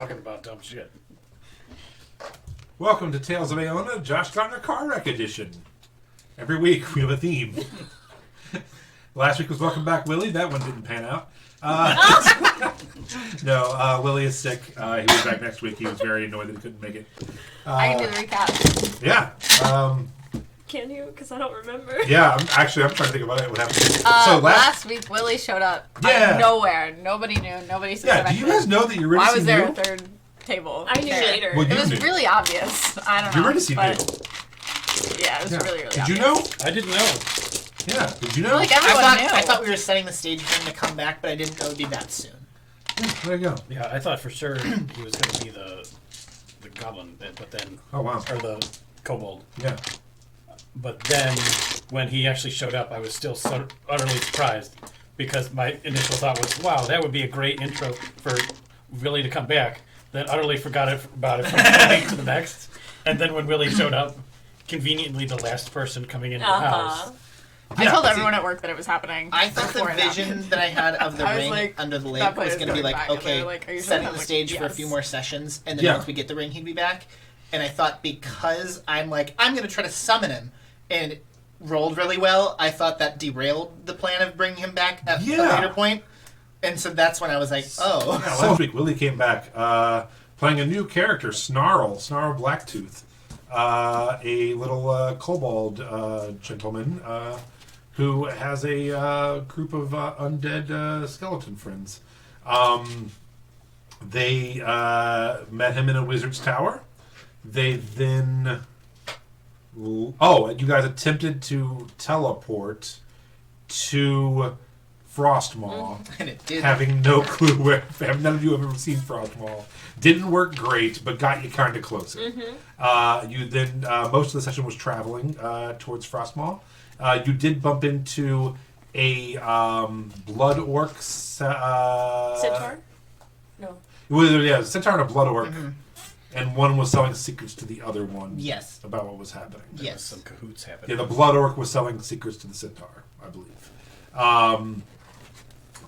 Talking about dumb shit. Welcome to Tales of Aona, Josh Gardner Car Wreck Edition. Every week we have a theme. Last week was Welcome Back, Willie. That one didn't pan out. No, Willie is sick. He will be back next week. He was very annoyed that he couldn't make it. I can do the recap. Yeah. Can you? Because I don't remember. Yeah, I'm trying to think about it. What happened? So last week, Willie showed up out of nowhere. Nobody knew. Nobody suspected. Yeah, do you guys know that you're ready Why to see was there Neil? a third table? I knew later. Well, It was knew. really obvious. I don't know. You're ready to see Neil. Yeah, it was really Did obvious. you know? I didn't know. Yeah, did you know? Like everyone knew. I thought we were setting the stage for him to come back, but I didn't know it would be that soon. There you go. Yeah, I thought for sure he was going to be the goblin, but then Oh, wow. or the kobold. Yeah. But then when he actually showed up, I was still so utterly surprised because my initial thought was, "Wow, that would be a great intro for Willie to come back." Then utterly forgot about it from one week to the next. And then when Willie showed up, conveniently the last person coming into the house. I told everyone at work that it was happening. I thought the before it vision happened. that I had of the I was ring like, under the that lake place was is going to be going like, back, and okay, they're like, "Are you sure?" setting I'm the like, stage for a "Yes." few more sessions, and then Yeah. once we get the ring, he'd be back. And I thought because I'm going to try to summon him, and it rolled really well, I thought that derailed the plan of bringing him back at a later point. And so that's when I was like, oh. Yeah, last week Willie came back playing a new character, Snarl Blacktooth, a little kobold gentleman who has a group of undead skeleton friends. They met him in a wizard's tower. They then... Oh, you guys attempted to teleport to Frostmaw. And it did. Having no clue where. None of you have ever seen Frostmaw. Didn't work great, but got you kind of closer. You then most of the session was traveling towards Frostmaw. You did bump into a blood orc. Centaur? No. Well, yeah, a centaur and a blood orc, and one was selling secrets to the other one. Yes. About what was happening. There was Yes. some cahoots happening. Yeah, the blood orc was selling secrets to the centaur, I believe.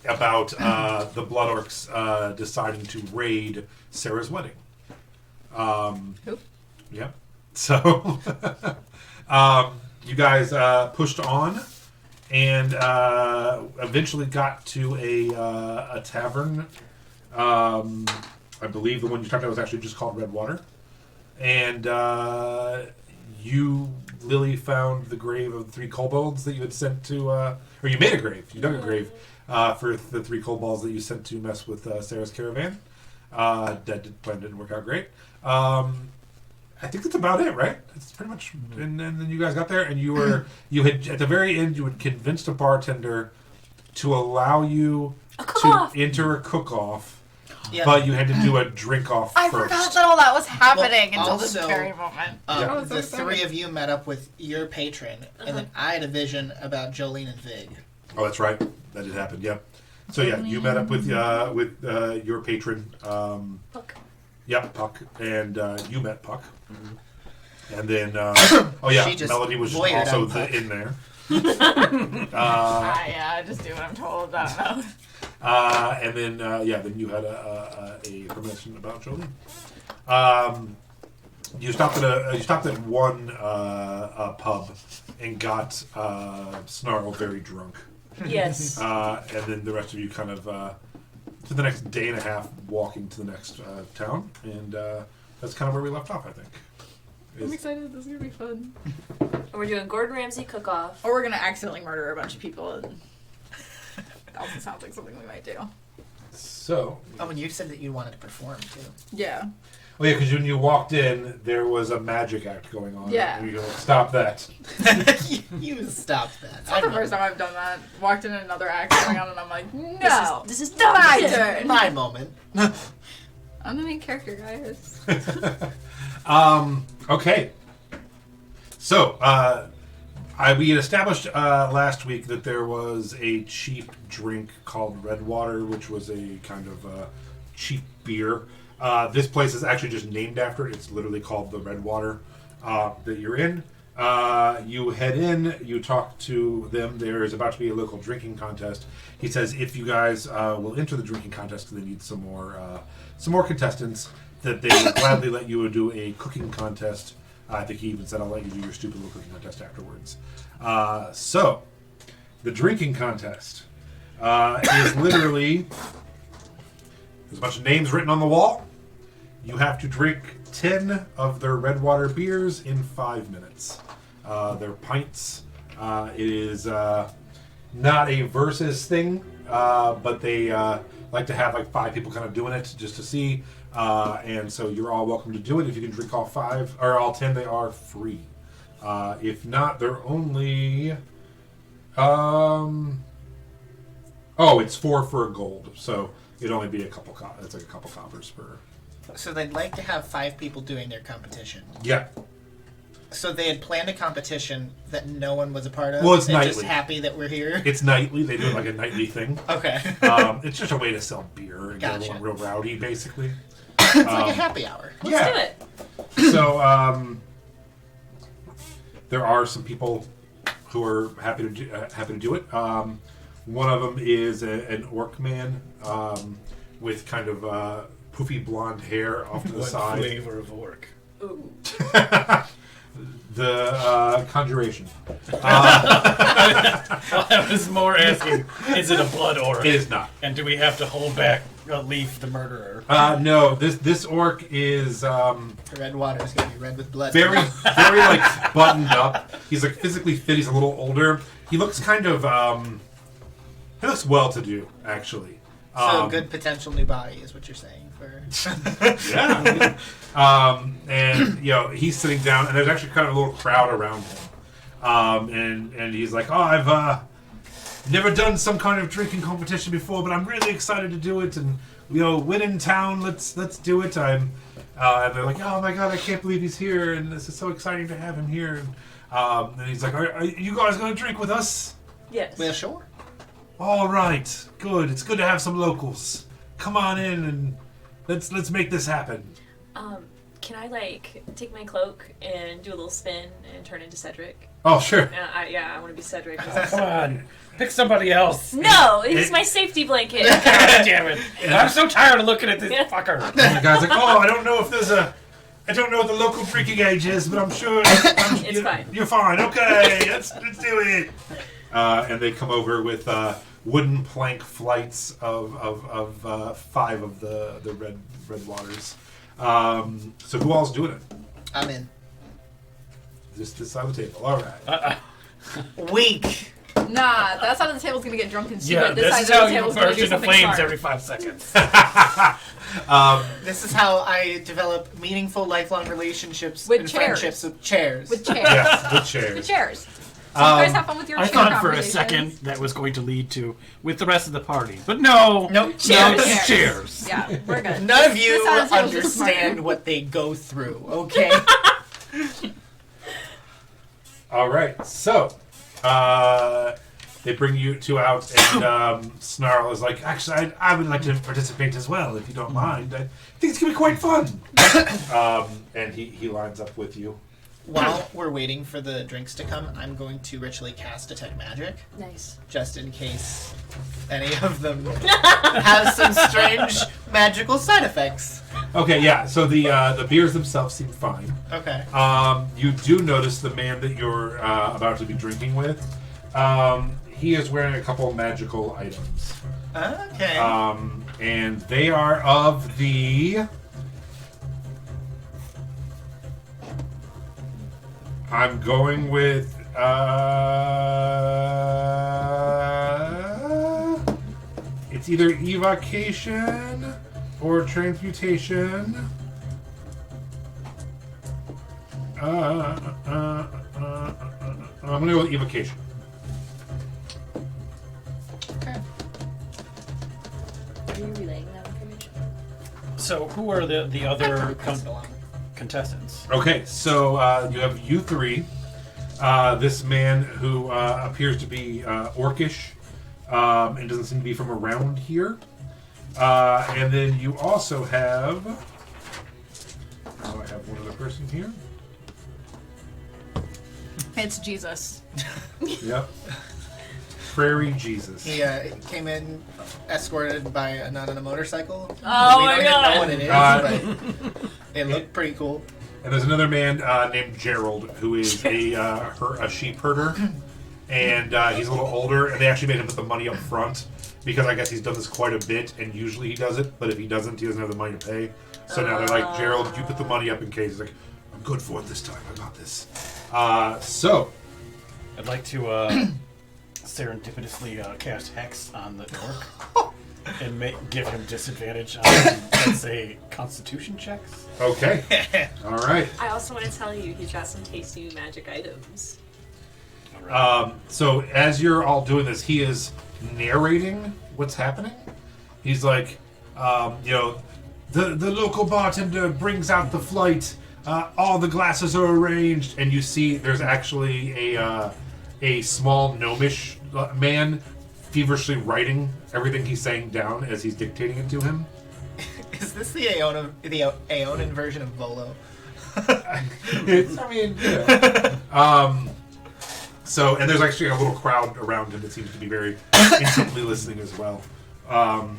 About the blood orcs deciding to raid Sarah's wedding. Who? Yeah. So you guys pushed on and eventually got to a tavern. I believe the one you talked about was actually just called Redwater. And you, Lily, found the grave of the three kobolds that you had sent to... or you made a grave. You dug a grave for the three kobolds that you sent to mess with Sarah's caravan. Plan didn't work out great. I think that's about it, right? It's pretty much... And then you guys got there, and you had, at the very end, you had convinced a bartender to allow you to enter a cook-off. Yeah. But you had to do a drink-off I first. forgot that all that was happening until this also, very moment. Yeah. I was so The excited. three of you met up with your patron, and then I had a vision about Jolene and Vig. Oh, that's right. That did happen. Yeah. So yeah, you met up with your patron. Puck. Yep, Puck, and you met Puck. And then She just Melody was lawyered also on Puck. in there. Yeah, I just do what I'm told. I don't know. And then then you had a information about Jolene. You stopped at one pub and got Snarl very drunk. Yes. And then the rest of you kind of to the next day and a half walking to the next town, and that's kind of where we left off, I think. I'm excited. This is gonna be fun. And we're doing Gordon Ramsay cook-off. Or we're gonna accidentally murder a bunch of people. And that also sounds like something we might do. So, Oh, and you said that you wanted to perform, too. Yeah. oh yeah, because when you walked in, there was a magic act going on. Yeah. And you go, stop that. You stopped that. It's not the first time I've done that. Walked in another act going on, and I'm like, no, This is my dumb. turn. My moment. I'm the main character, guys. Okay. So, we had established last week that there was a cheap drink called Redwater, which was a kind of cheap beer. This place is actually just named after it. It's literally called the Redwater that you're in. You head in, you talk to them. There is about to be a local drinking contest. He says if you guys will enter the drinking contest, because they need some more contestants, that they will gladly let you do a cooking contest. I think he even said, I'll let you do your stupid little cooking contest afterwards. So, the drinking contest is literally, there's a bunch of names written on the wall. You have to drink 10 of their Redwater beers in 5 minutes. They're pints. It is not a versus thing, but they like to have like 5 people kind of doing it just to see. And so you're all welcome to do it. If you can drink all 5 or all 10, they are free. If not, they're only it's 4 for a gold. So it'd only be a couple. It's like a couple coppers per. So they'd like to have 5 people doing their competition. Yeah. So they had planned a competition that no one was a part of. Well, it's They're nightly. just happy that we're here. It's nightly. They do it like a nightly thing. Okay. It's just a way to sell beer and get Gotcha. everyone real rowdy, basically. It's like a happy hour. Let's do it. So there are some people who are happy to do it. One of them is an orc man with kind of poofy blonde hair off to the What side. flavor of orc? Ooh. The conjuration. Well, I was more asking, is it a blood orc? It is not. And do we have to hold back Leaf the murderer? No. This orc is. The red water is going to be red with blood. Very like buttoned up. He's like physically fit. He's a little older. He looks kind of he looks well to do actually. So good potential new body is what you're saying for. Yeah. And he's sitting down, and there's actually kind of a little crowd around him. And he's like, "Oh, I've never done some kind of drinking competition before, but I'm really excited to do it. And win in town. Let's do it." And they're like, "Oh my god, I can't believe he's here, and this is so exciting to have him here." And he's like, "Are you guys going to drink with us?" Yes. Well, sure. All right, good. It's good to have some locals. Come on in and let's make this happen. Can I take my cloak and do a little spin and turn into Cedric? Oh, sure. I want to be Cedric. Come on, pick somebody else. No, it's my safety blanket. God damn it! I'm so tired of looking at this fucker. And the guy's like, "Oh, I don't know what the local drinking age is, but I'm sure It's fine. You're fine. Okay, let's do it." And they come over with wooden plank flights of 5 of the red waters. So who all's doing it? I'm in. Just this side of the table. All right. Weak. Nah, that side of the table's gonna get drunk and stupid. Yeah, this this side is of how the you table's gonna burst do into something flames smart. every 5 seconds. This is how I develop meaningful lifelong relationships With and chairs. friendships with chairs. With chairs. Yes, with With chairs. chairs. So you guys have fun with your I chair thought for a conversations. second that was going to lead to with the rest of the party, but no, Nope. no, Chairs. just chairs. Yeah, we're good. None of you This side of the table's just smarter. understand what they go through, okay? All right. So they bring you 2 out, and Snarl is like, "Actually, I would like to participate as well, if you don't mind. I think it's gonna be quite fun." And he lines up with you. While we're waiting for the drinks to come, I'm going to ritually cast Detect Magic, Nice. just in case any of them have some strange magical side effects. Okay, yeah. So the beers themselves seem fine. Okay. You do notice the man that you're about to be drinking with. He is wearing a couple magical items, Okay. and they are of the. I'm going with. It's either evocation or transmutation. I'm gonna go with evocation. Okay. Are you relaying that information? So who are the other contestants? Okay, so you have you 3. This man who appears to be orcish and doesn't seem to be from around here. And then you also have. Oh, I have one other person here. It's Jesus. Yep. Prairie Jesus. He came in escorted by a nun on a momotorcycle. Oh we my don't God. know what it is, but it looked pretty cool. And there's another man named Gerald who is a sheep herder, and he's a little older. And they actually made him put the money up front because I guess he's done this quite a bit, and usually he does it. But if he doesn't, he doesn't have the money to pay. So now they're like, Gerald, you put the money up in case. He's like, I'm good for it this time. I got this. So I'd like to serendipitously cast Hex on the orc and give him disadvantage on, let's say, Constitution checks. okay, all right. I also want to tell you, he's got some tasty magic items. All right. So as you're all doing this, he is narrating what's happening. He's like, the local bartender brings out the flight. All the glasses are arranged, and you see there's actually a small gnomish man feverishly writing everything he's saying down as he's dictating it to him. Is this the Aeonin version of Volo? So, and there's actually a little crowd around him that seems to be very intently listening as well. And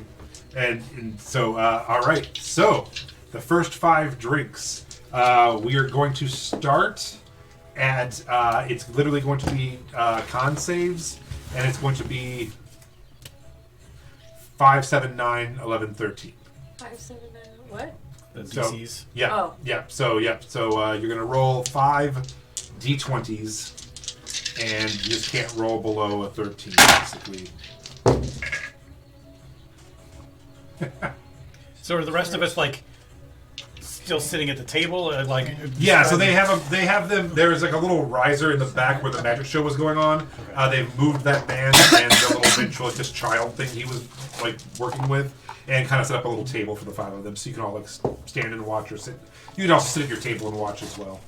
so, all right. So, the first 5 drinks, we are going to start at, it's literally going to be con saves, and it's going to be 5, 7, 9, 11, 13. 5, 7, 9, what? The So, DCs. yeah, Oh. yeah. So, you're gonna roll 5 d20s, and you just can't roll below a 13, basically. So are the rest of us like still sitting at the table? Yeah, so they have them. There's like a little riser in the back where the magic show was going on. They've moved that band and the little ventriloquist child thing he was like working with, and kind of set up a little table for the 5 of them, so you can all like stand and watch or sit. You can also sit at your table and watch as well.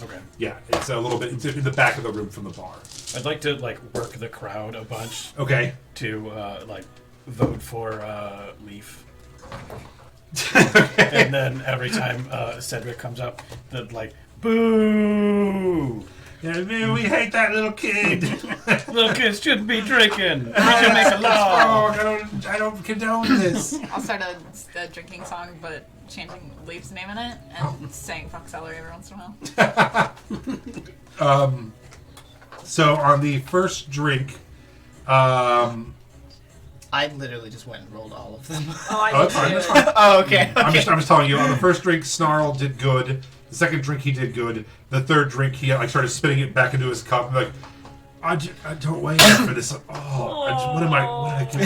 Okay. Yeah, it's a little bit. It's in the back of the room from the bar. I'd like to like work the crowd a bunch Okay. to like vote for Leaf. And then every time Cedric comes up, they'd like, boo! Yeah, man, we hate that little kid. Little kids shouldn't be drinking. We should make a law. I don't condone this. I'll start a drinking song, but changing Leaf's name in it and saying "fuck celery" every once in a while. So on the first drink, I literally just went and rolled all of them. Oh, I Oh, did that's fine, too. that's fine. Oh, okay. I'm just telling you. On the first drink, Snarl did good. The second drink, he did good. The third drink, he like started spitting it back into his cup. I'm like, I don't wait for this. What did I do?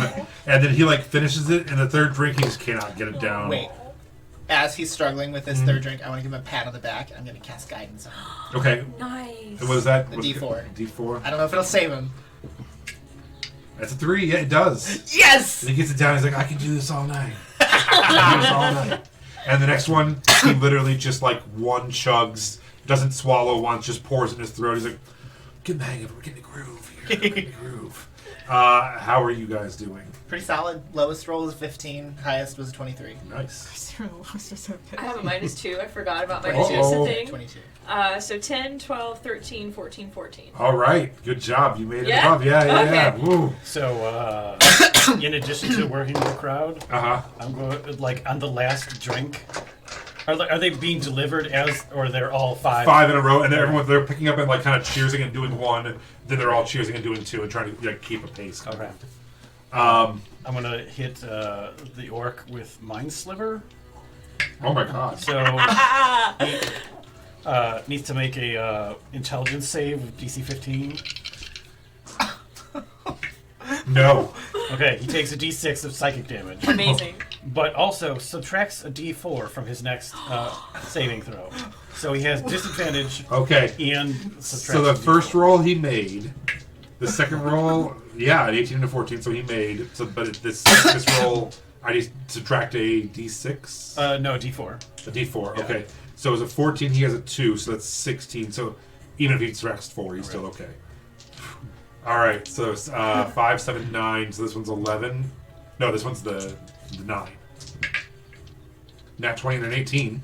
And then he like finishes it, and the third drink, he just cannot get it down. Wait. As he's struggling with this third drink, I want to give him a pat on the back. I'm going to cast guidance on him. Okay. Nice. What is that? The What's D4. D4. I don't know if it'll save him. That's a 3. Yeah, it does. Yes! And he gets it down. He's like, I can do this all night. I can do this all night. And the next one, he literally just like one chugs, doesn't swallow once, just pours it in his throat. He's like, get the hang of it. We're getting a groove here. We're getting a groove. How are you guys doing? Pretty solid. Lowest roll was 15. Highest was 23. Nice. I have a -2. I forgot about my Uh-oh. -2 thing. 22. So 10, 12, 13, 14, 14. All right. Good job. You made it Yeah? above. Yeah. Okay. Woo. So, in addition to working the crowd, Uh-huh. I'm going like on the last drink. Are they being delivered or they're all 5? 5 in a row, and then they're picking up and like kind of cheersing and doing 1. Then they're all cheersing and doing 2 and trying to like keep a pace. Okay. Um. I'm gonna hit the orc with Mind Sliver. Oh my God. So he needs to make a intelligence save with DC 15. No. Okay, he takes a D6 of psychic damage, Amazing. but also subtracts a D4 from his next saving throw. So he has disadvantage Okay. and subtracts. So the a first D4. roll he made, the second roll, yeah, an 18 and a 14, so he made. So, but this roll, I need to subtract a D6, No, D4. a D4. Yeah. Okay, so it's a 14. He has a 2, so that's 16. So even if he subtracts 4, he's still okay. All right, so 5, 7, 9. So this one's 11. No, this one's the 9. Nat 20 and an 18.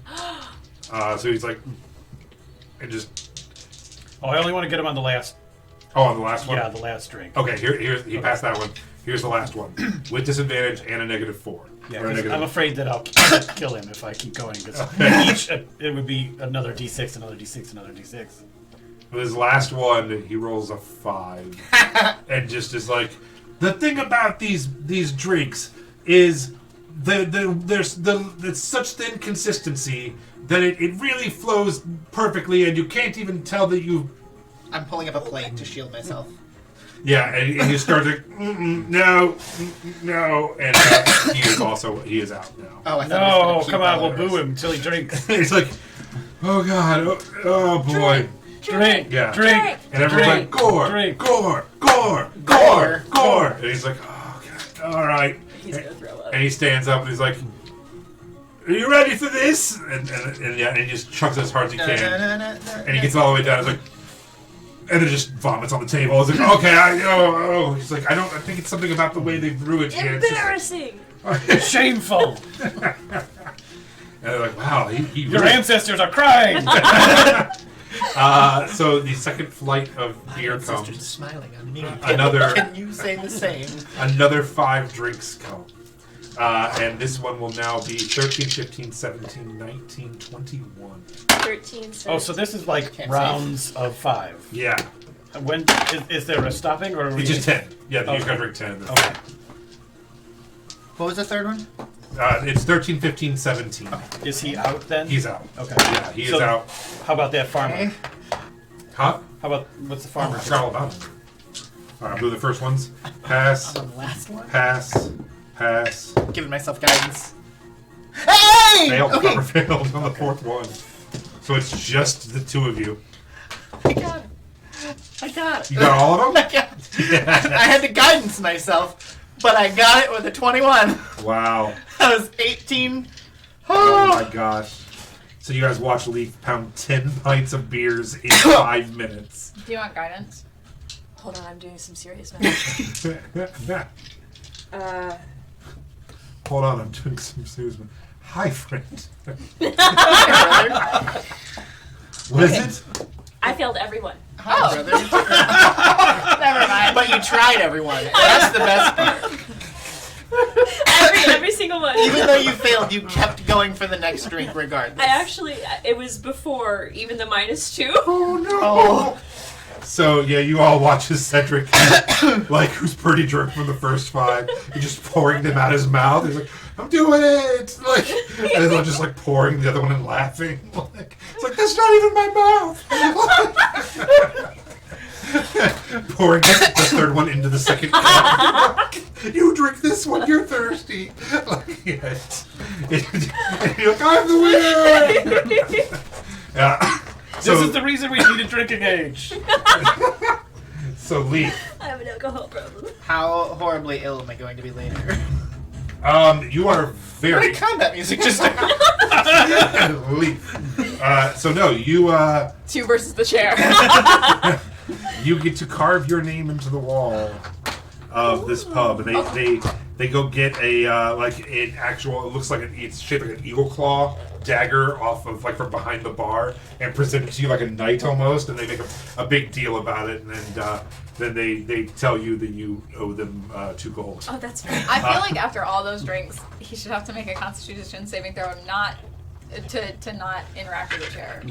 So he's like, and just Oh, I only want to get him on the last. Oh, on the last one? Yeah, the last drink. Okay, here's he passed that one. Here's the last one. With disadvantage and a -4. Yeah, Or a 'cause negative. I'm afraid that I'll kill him if I keep going. Because each it would be another D6, another D6, another D6. His last one, he rolls a 5. And just is like, the thing about these drinks is there's such thin consistency that it really flows perfectly, and you can't even tell that you. I'm pulling up a plate to shield myself. Yeah, and you start to no, and he is out now. Oh, I thought No, come on, we'll boo him until he drinks. It's like, oh god, oh boy, Drink, Yeah. drink, and everyone's like, drink, gore, drink. gore, and he's like, oh god, all right, He's gonna throw up. and he stands up and he's like, are you ready for this? And yeah, and he just chucks it as hard as he can, and he gets all the way down. He's like. And then just vomits on the table. It's like, okay, he's like, I think it's something about the way they brew it here. It's Embarrassing. just- Shameful. And they're like, wow, he Your really- ancestors are crying. So the second flight of beer Sisters comes. smiling on me. Another- Can you say the same? Another 5 drinks come. And this one will now be 13, 15, 17, 19, 21. 13. Oh, so this is like Can't rounds of 5. Yeah. When is there a stopping or? Are we It's just 10. Yeah, you Okay. gotta drink 10. Okay. What was the third one? It's 13, 15, 17. Is he out then? He's out. Okay. Yeah, he is So, out. How about that farmer? Okay. Huh? How about what's the Oh, farmer? I forgot all about him. Alright, do the first ones. Pass. I'm on the last one. Pass. Pass. Giving myself guidance. Hey! Failed. Okay. Farmer failed on the 4th one. So it's just the 2 of you. I got it. I got it. You got all of I them? got it. I had to guidance myself, but I got it with a 21. Wow. That was 18. Oh my gosh. So you guys watch Leaf pound 10 pints of beers in 5 minutes. Do you want guidance? Hold on, I'm doing some serious math. Hold on, I'm doing some serious. Hi, friend. What is it? I failed everyone. Hi, brother. Never mind. But you tried, everyone. That's the best part. Every single one. Even though you failed, you kept going for the next drink regardless. I actually, it was before even the -2. Oh no. Oh. So yeah, you all watch as Cedric, like who's pretty drunk from the first 5, he's just pouring them out his mouth. He's like, "I'm doing it!" Like, and then just like pouring the other one and laughing. Like, it's like that's not even my mouth. Pouring the third one into the second cup. You drink this one, you're thirsty. Like, yes. You're like, I'm the winner. Yeah. This is the reason we need a drinking age. So Lee, I have an alcohol problem. How horribly ill am I going to be later? you are very Great combat music just Lee. So no, you 2 versus the chair. you get to carve your name into the wall of this pub, and they go get a like an actual. It looks like it's shaped like an eagle claw dagger off of like from behind the bar and present it to you like a knight almost, and they make a big deal about it, and then they tell you that you owe them 2 gold. Oh, that's right. I feel like after all those drinks, he should have to make a Constitution saving throw not to not interact with the chair.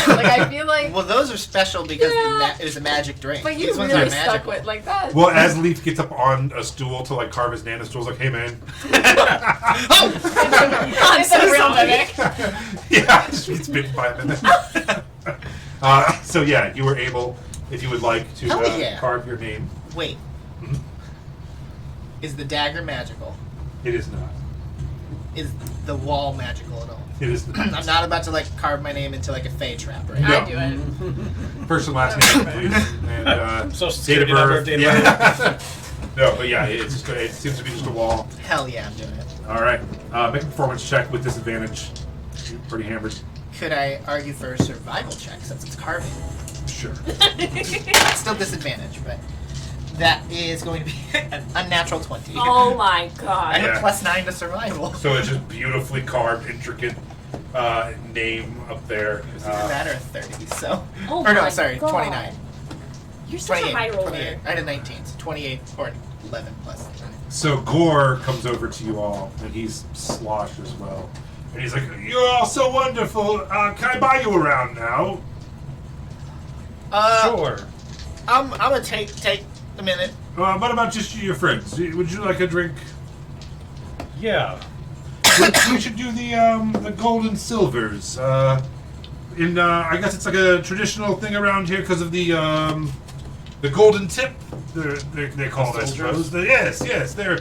Like I feel like. Well, those are special because it was a magic drink. But you These ones really are stuck magical. with like that. Well, as Leaf gets up on a stool to like carve his nana stool's like, hey man, It's a real mimic. yeah, it's been 5 minutes. So yeah, you were able, if you would like to Hell yeah. carve your name. Wait. Is the dagger magical? It is not. Is the wall magical at all? It is not. I'm not about to like carve my name into like a fey trap, right? No. I do it. First and last name, please. And Social date of security number, birth. date of Yeah. No, but yeah, it seems to be just a wall. Hell yeah, I'm doing it. All right, make a performance check with disadvantage. You're pretty hammered. Could I argue for a survival check since it's carving? Sure. It's still disadvantage, but That is going to be an unnatural 20. Oh my I god. have Yeah. a +9 to survival. So it's just beautifully carved, intricate name up there. It's either that or a 30, so. Oh or no, my sorry, God. 29. You're such a 28. high roller. 28. I had a 19, so 28 or 11 plus. So Gore comes over to you all, and he's sloshed as well. And he's like, "You're all so wonderful. Can I buy you around now?" Sure. I'm gonna take a minute. What about just your friends? Would you like a drink? Yeah. We should do the gold and silvers. I guess it's like a traditional thing around here because of the golden tip. They call it, I Soldiers? suppose. Yes, they're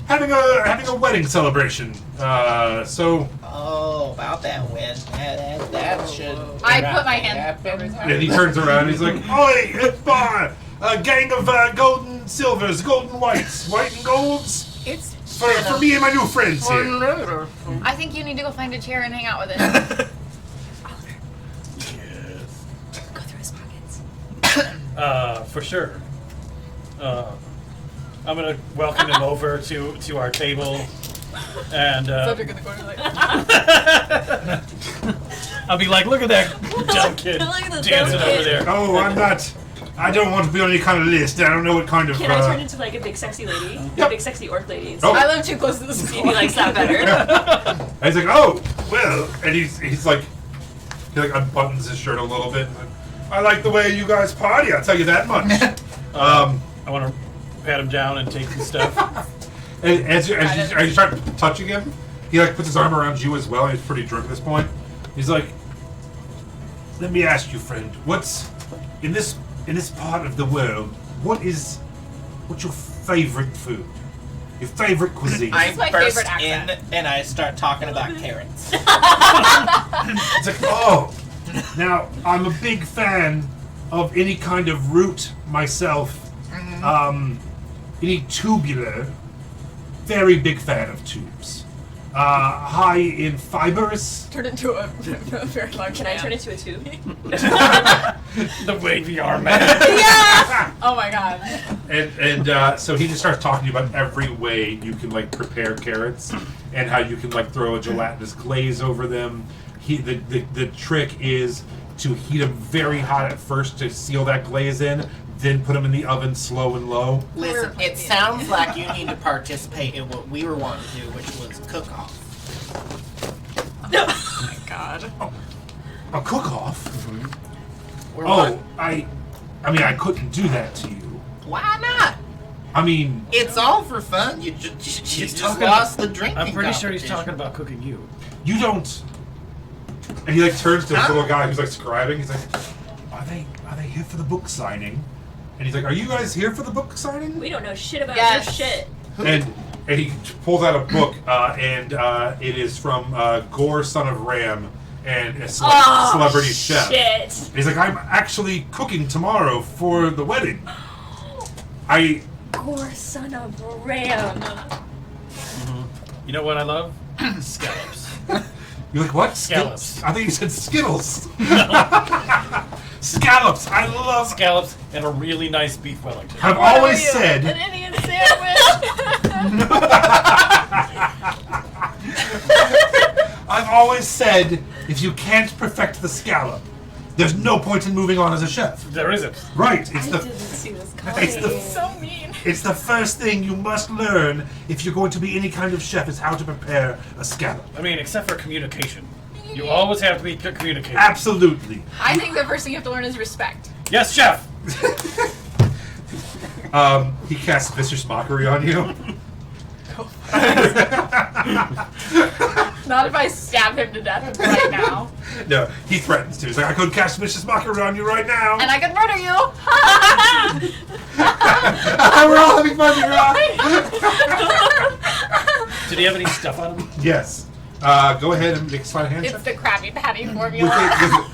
having a wedding celebration. So Oh, about that win. That should. I put my hand happen. over his and mouth. he turns around. And he's like, "Oi, a gang of golden silvers, golden whites, white and golds It's for me and my new friends here." I think you need to go find a chair and hang out with it. Yes. Go through his pockets. For sure. I'm gonna welcome him over to our table, and Cedric in the corner like, I'll be like, "Look at that dumb kid Look at the dumb dancing over kid." there." Oh, I'm not. I don't want to be on any kind of list. I don't know what kind of. Can I turn into like a big sexy lady? Yep. A big sexy orc lady. And Oh. I live too close to the see school. if he likes that better. And he's like, "Oh, well," and he's like, he like unbuttons his shirt a little bit. I like the way you guys party. I'll tell you that much. I want to pat him down and take his stuff. And as you start touching him, he like puts his arm around you as well. And he's pretty drunk at this point. He's like, "Let me ask you, friend, what's in this part of the world? What's your favorite food? Your favorite cuisine?" I my burst favorite in accent. and I start talking about carrots. It's like, "Oh, now I'm a big fan of any kind of root myself. Any tubular. Very big fan of tubes. High in fibers. Turned into a very large Can I man. turn into a tube? The wavy arm man. Yeah! Oh my god. And so he just starts talking to you about every way you can like prepare carrots and how you can like throw a gelatinous glaze over them. The trick is to heat them very hot at first to seal that glaze in, then put them in the oven slow and low. Listen, it sounds like you need to participate in what we were wanting to do, which was cook off. Oh my god. A cook-off? We're Oh, want- I mean, I couldn't do that to you. Why not? I mean, It's all for fun. You just talking- lost the drinking. I'm pretty sure he's competition. talking about cooking you. you don't. And he like turns to this little guy who's like scribing. He's like, "Are they here for the book signing?" And he's like, "Are you guys here for the book signing?" We don't know shit about Yes. your shit. And he pulls out a book, and it is from Gore, son of Ram, and a celebrity chef. Shit. And he's like, "I'm actually cooking tomorrow for the wedding." Gore, son of Ram. You know what I love? Scallops. You're like, "What? Scallops. I think you said Skittles. Scallops. I love. Scallops and a really nice beef Wellington. I've What always are you, said. an Indian sandwich. I've always said, if you can't perfect the scallop, there's no point in moving on as a chef. There isn't. Right? It's I the didn't see this it's the coming. So mean. it's the first thing you must learn if you're going to be any kind of chef is how to prepare a scallop. I mean, except for communication. You always have to be communicating. Absolutely. I think the first thing you have to learn is respect. Yes, chef. He casts vicious mockery on you. Not if I stab him to death right now. No, he threatens to. He's like, "I could cast vicious mockery on you right now." And I can murder you. We're all having fun here, right? Did he have any stuff on him? Yes. Go ahead and make a sleight of hand It's check. the Krabby Patty formula.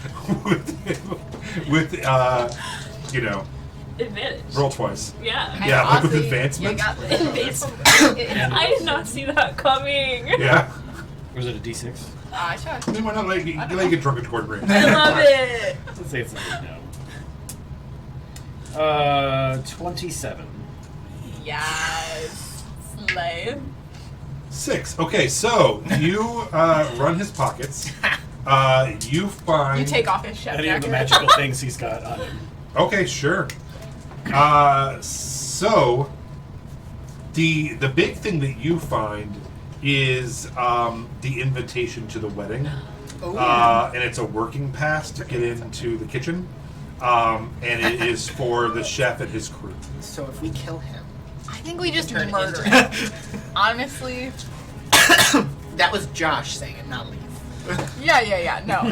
With you know, Advantage. roll twice. Yeah. And Yeah, like with honestly, advancement? You got I did not see that coming. Yeah. Or was it a D6? I tried. Then why not let you get drunk at Gordon Ramsay? I love it. Let's say it's a no. 27. Yes. Slay. 6. Okay, so you run his pockets. You find. You take off his chef Any of the jacket. magical things he's got on him. Okay, sure. So the big thing that you find is the invitation to the wedding, and it's a working pass to get into the kitchen, and it is for the chef and his crew. So if we kill him, I think we just turn murder into- him. Honestly. that was Josh saying it, not Leaf. Yeah. No.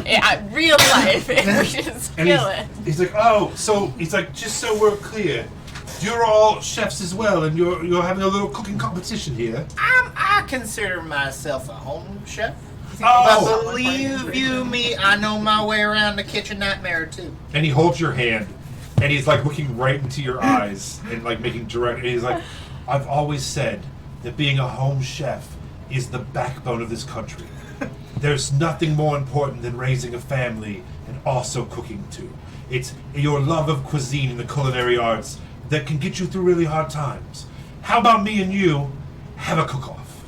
Real life. We just And kill it. he's like, oh, so he's like, just so we're clear, you're all chefs as well, and you're having a little cooking competition here. I consider myself a home chef. Oh, But believe you me, I know my way around the kitchen nightmare too. and he holds your hand, and he's like looking right into your eyes and like making direct. And he's like, I've always said that being a home chef is the backbone of this country. There's nothing more important than raising a family and also cooking too. It's your love of cuisine and the culinary arts that can get you through really hard times. How about me and you have a cook-off?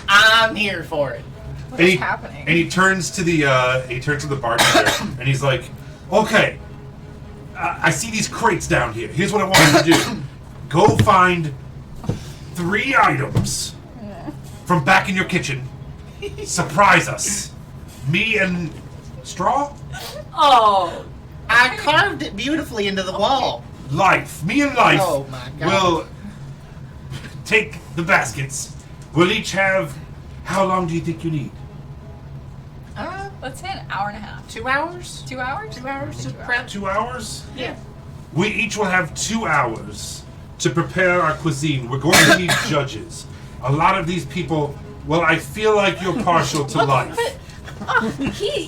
I'm here for it. What And is he, happening? And he turns to the bartender and he's like, "Okay, I see these crates down here. Here's what I want you to do: go find 3 items from back in your kitchen. Surprise us, me and Straw, Oh, I carved it beautifully into the wall. Life, me and Life Oh my God. will take the baskets. We'll each have. How long do you think you need? Let's say an hour and a half. 2 hours? 2 hours? 2 hours to prep? 2 hours? Yeah. We each will have 2 hours to prepare our cuisine. We're going to need judges. A lot of these people, well, I feel like you're partial to Life. Do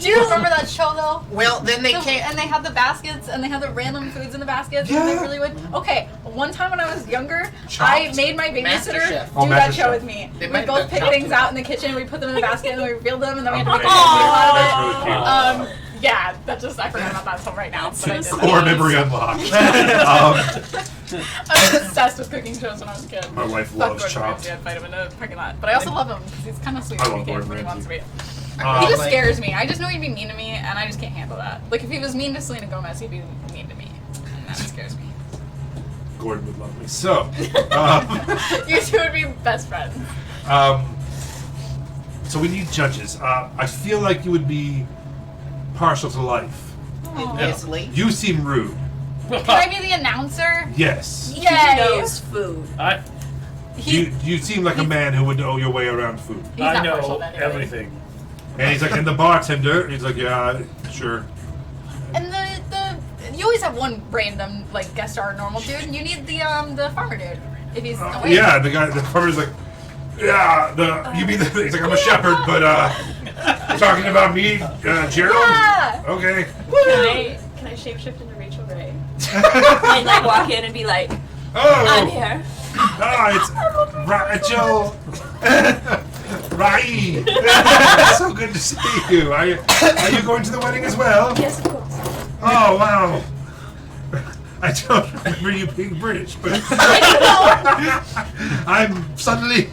you remember that show though? Well, then they The- can't. and they had the baskets, and they had the random foods in the baskets, and they Yeah. really would. Okay, one time when I was younger, Chopped. I made my babysitter MasterChef. do Oh, that MasterChef. show with me. They We might both have pick chopped things it. out in the kitchen, we put them in the basket, and we revealed them, and then we had to make a That's really meal. cute. Yeah, that just I forgot about that until right now. But I did that. Core memory unlocked. I was obsessed with cooking shows when I was a kid. My wife Fuck loves Gordon Chopped. Ramsay, I'd fight him in a parking lot. But I also love him because he's kind of sweet I when love he, Gordon when he wants to be. Um, He just like- scares me. I just know he'd be mean to me, and I just can't handle that. Like, if he was mean to Selena Gomez, he'd be mean to me. And that scares me. Gordon would love me. So, You two would be best friends. so we need judges. I feel like you would be partial to Life. It's late. You seem rude. Can I be the announcer? Yes. he Yay! knows food. You seem like a man who would know your way around food. He's I not know partial to anybody. everything. And he's like, and the bartender, he's like, yeah, sure. And you always have one random like guest star normal dude, and you need the farmer dude if he's away. Yeah, the farmer's like, yeah, you mean he's like, I'm a shepherd, but you're talking about me, Gerald? Yeah. Okay. Can I shapeshift into Rachel Ray? And like walk in and be like, I'm Oh, here. it's Rachel. Rai. So good to see you. Are you going to the wedding as well? Yes, of course. Oh, wow. I don't remember you being British, but I'm suddenly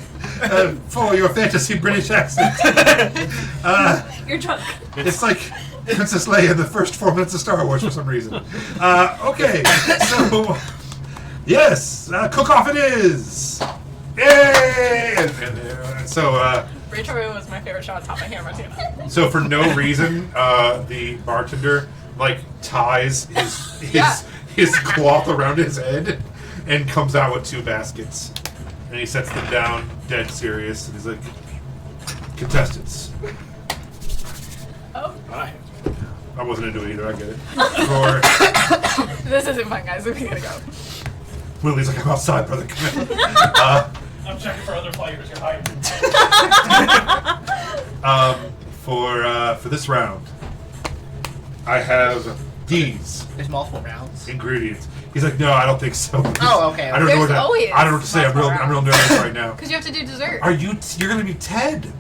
for your fantasy British accent. You're drunk. It's like Princess Leia in the first 4 minutes of Star Wars for some reason. Okay, so yes, cook-off it is. Yay! Rachel Ray was my favorite show on top of Hannah Martina. So for no reason, the bartender like ties his cloth around his head and comes out with 2 baskets, and he sets them down, dead serious, and he's like, "Contestants." Oh, Hi. I wasn't into it either. I get it. For this isn't fun, guys. We gotta go. Willie's like, "I'm outside, brother. Come in." I'm checking for other players. You're hiding. For this round, I have these There's multiple rounds. ingredients. He's like, "No, I don't think so." Oh, okay. I don't know There's what to, always I don't know what to say. I'm real multiple nervous right now. Because you have to do dessert. Are you? You're gonna be Ted.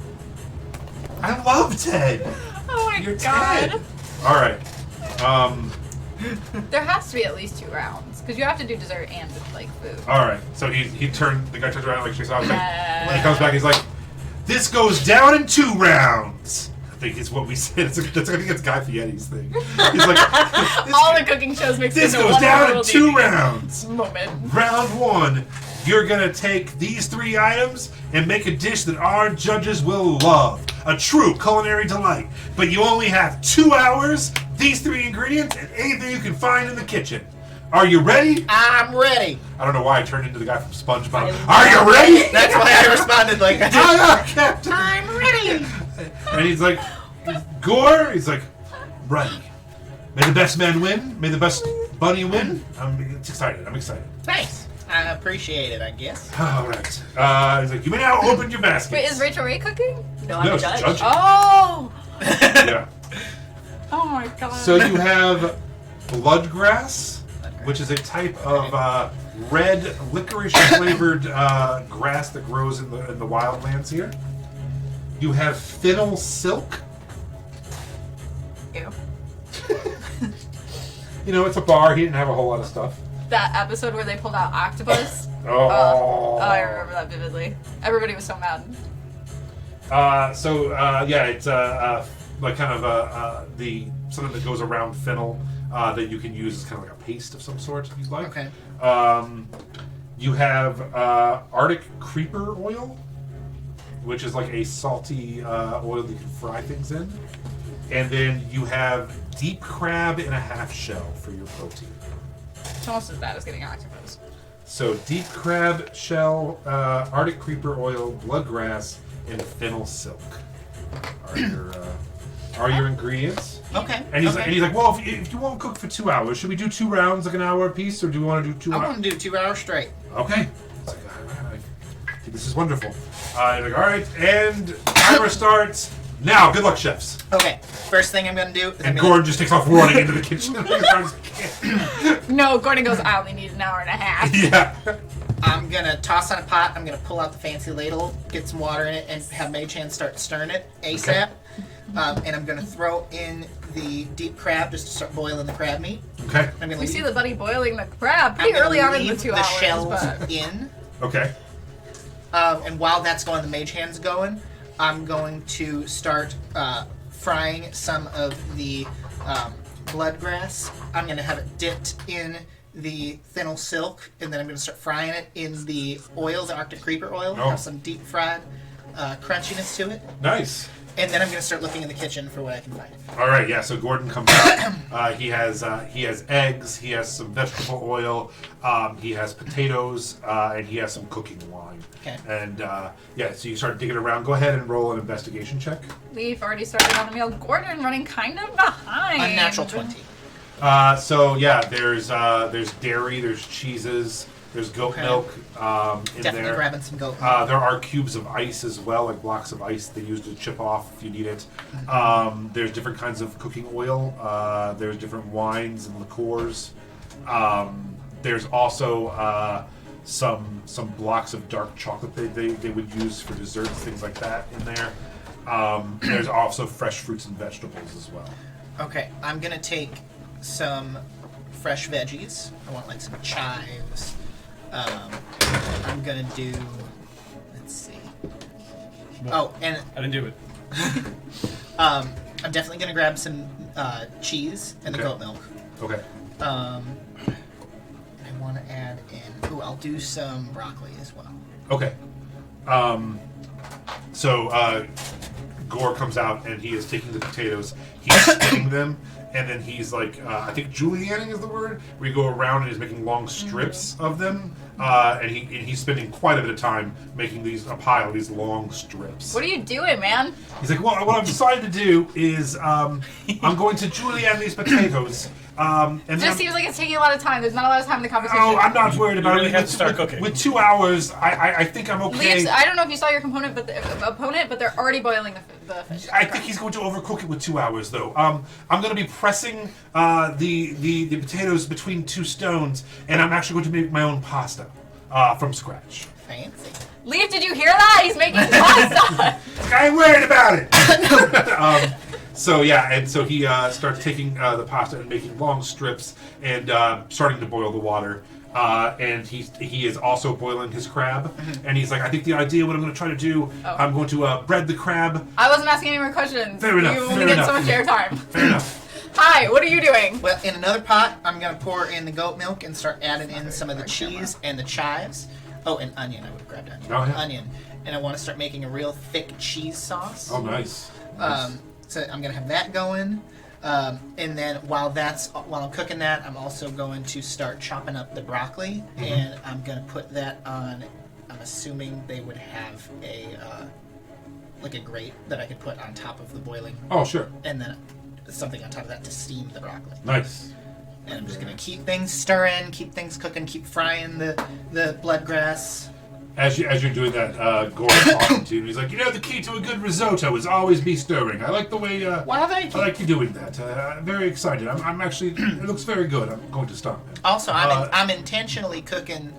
I love Ted. Oh my You're god. Ted. All right. There has to be at least 2 rounds because you have to do dessert and like food. All right. So the guy turns around like shakes off. When he comes back, he's like, "This goes down in 2 rounds." I think it's what we said. I think it's Guy Fieri's thing. He's like, All the cooking shows mixed "This into goes one down in world 2 rounds." moment. Round 1, you're gonna take these 3 items and make a dish that our judges will love. A true culinary delight. But you only have 2 hours, these 3 ingredients, and anything you can find in the kitchen. Are you ready? I'm ready. I don't know why I turned into the guy from SpongeBob. Are you ready? That's why I responded like I did. Aye, aye, Captain. I'm ready. And he's like, Gore? He's like, ready. May the best man win. May the best bunny win. I'm excited. Nice. I appreciate it, I guess. All right. He's like, you may now open your basket. Wait, is Rachel Ray cooking? No, I'm No, a it's judge. judging. Oh! Yeah. Oh my god. So you have bloodgrass, which is a type of red licorice-flavored grass that grows in the wildlands here. You have fennel silk. Ew. You know, it's a bar. He didn't have a whole lot of stuff. That episode where they pulled out octopus. Oh. I remember that vividly. Everybody was so mad. Yeah, it's like kind of the something that goes around fennel that you can use as kind of like a paste of some sort if you'd like. Okay. You have Arctic creeper oil, which is like a salty oil that you can fry things in. And then you have deep crab in a half shell for your protein. It's almost as bad as getting octopus. So deep crab shell, Arctic creeper oil, bloodgrass, and fennel silk are your ingredients. Okay. And he's like, well, if you won't cook for 2 hours, should we do 2 rounds, like an hour apiece, or do we want to do 2 I hours? want to do 2 hours straight. Okay. It's like, I think this is wonderful. He's like, all right, and timer starts now. Good luck, chefs. Okay. First thing I'm gonna do is And Gordon just takes off running into the kitchen. No, Gordon goes, I only need an hour and a half. Yeah. I'm gonna toss on a pot. I'm gonna pull out the fancy ladle, get some water in it, and have Mage Hand start stirring it ASAP. And I'm gonna throw in the deep crab just to start boiling the crab meat. Okay. I'm gonna We leave, see the buddy boiling the crab I'm pretty gonna early on in the leave 2 the hours. shells But in. Okay. And while that's going, the Mage Hand's going. I'm going to start frying some of the bloodgrass. I'm going to have it dipped in the fennel silk, and then I'm going to start frying it in the oil, the Arctic creeper oil. Oh. Have some deep fried crunchiness to it. Nice. And then I'm going to start looking in the kitchen for what I can find. All right, yeah. So Gordon comes out. He has eggs. He has some vegetable oil. He has potatoes, and he has some cooking wine. Okay. And yeah, so you start digging around. Go ahead and roll an investigation check. Leaf already started on the meal. Gordon running kind of behind. Unnatural 20. So yeah, there's dairy, there's cheeses, there's goat Okay. milk in Definitely there. grabbing some goat milk. There are cubes of ice as well, like blocks of ice they use to chip off if you need it. There's different kinds of cooking oil. There's different wines and liqueurs. There's also some blocks of dark chocolate they would use for desserts, things like that in there. There's also fresh fruits and vegetables as well. Okay, I'm going to take some fresh veggies. I want like some chives. I'm gonna do. Let's see. Oh, and I didn't do it. I'm definitely gonna grab some cheese and the Okay. goat milk. Okay. I want to add in. Ooh, I'll do some broccoli as well. Okay. So Gore comes out and he is taking the potatoes, he's spinning them, and then he's like, I think julienning is the word, where you go around and he's making long strips of them, and he's spending quite a bit of time making a pile of these long strips. What are you doing, man? He's like, well, what I've decided to do is I'm going to julienne these potatoes. And It then just seems like it's taking a lot of time. There's not a lot of time in the conversation. Oh, I'm not worried about You really it. have to start cooking. With 2 hours, I think I'm okay. Leaves, I don't know if you saw your opponent, but they're already boiling the fish. I think he's going to overcook it with 2 hours, though. I'm going to be pressing the potatoes between 2 stones, and I'm actually going to make my own pasta from scratch. Fancy. Leaf, did you hear that? He's making pasta. I ain't worried about it. So yeah, and so he starts taking the pasta and making long strips and starting to boil the water. And he is also boiling his crab. And he's like, I think the idea, what I'm going to try to do, I'm going to bread the crab. I wasn't asking any more questions. Fair enough, You fair only get enough. so much airtime. Fair enough. Hi, what are you doing? Well, in another pot, I'm gonna pour in the goat milk and start adding in some of the cheese and the chives. Oh, and onion. I would have grabbed onion. Oh, yeah. Onion. And I want to start making a real thick cheese sauce. Oh, nice. So I'm gonna have that going. And then while I'm cooking that, I'm also going to start chopping up the broccoli, and I'm gonna put that on. I'm assuming they would have a like a grate that I could put on top of the boiling, Oh, sure. and then something on top of that to steam the broccoli. Nice. And I'm just gonna keep things stirring, keep things cooking, keep frying the bloodgrass. As you're doing that, Gordon talking to you, he's like, the key to a good risotto is always be stirring. I like the way, I like you doing that. I'm very excited. I'm actually, it looks very good. I'm going to stop now. Also, I'm intentionally cooking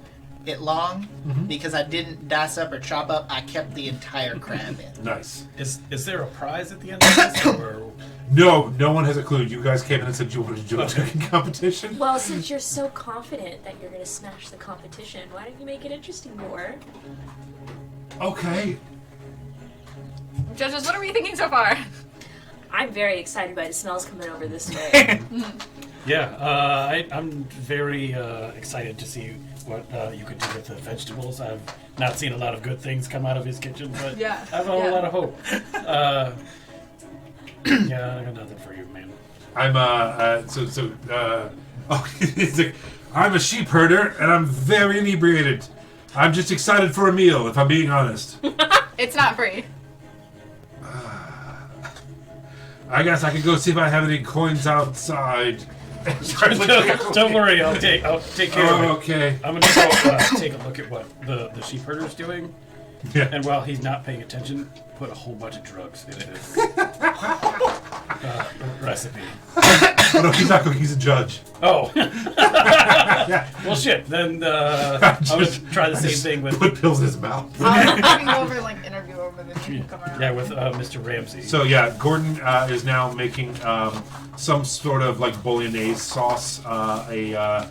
it long because I didn't dice up or chop up. I kept the entire crab in. Nice. Is there a prize at the end of this? Or No one has a clue. You guys came in and said you wanted to do a cooking competition. Well, since you're so confident that you're going to smash the competition, why don't you make it interesting more? Okay. Judges, what are we thinking so far? I'm very excited by the smells coming over this way. yeah, I'm very excited to see what you could do with the vegetables. I've not seen a lot of good things come out of his kitchen, but Yeah, I have a yeah. lot of hope. Yeah, I got nothing for you, man. I'm it's like, I'm a sheep herder and I'm very inebriated. I'm just excited for a meal, if I'm being honest. It's not free. I guess I could go see if I have any coins outside. Don't worry, I'll take care of it. Okay. I'm gonna go take a look at what the sheep herder's doing, Yeah. and while he's not paying attention, put a whole bunch of drugs in his recipe. Oh, no, he's not cooking. He's a judge. Oh, well, shit. Then I'm gonna try the same thing with Put pills in his mouth. I'll go over interview over the people come around. with Mr. Ramsey. So yeah, Gordon is now making some sort of like bolognese sauce, a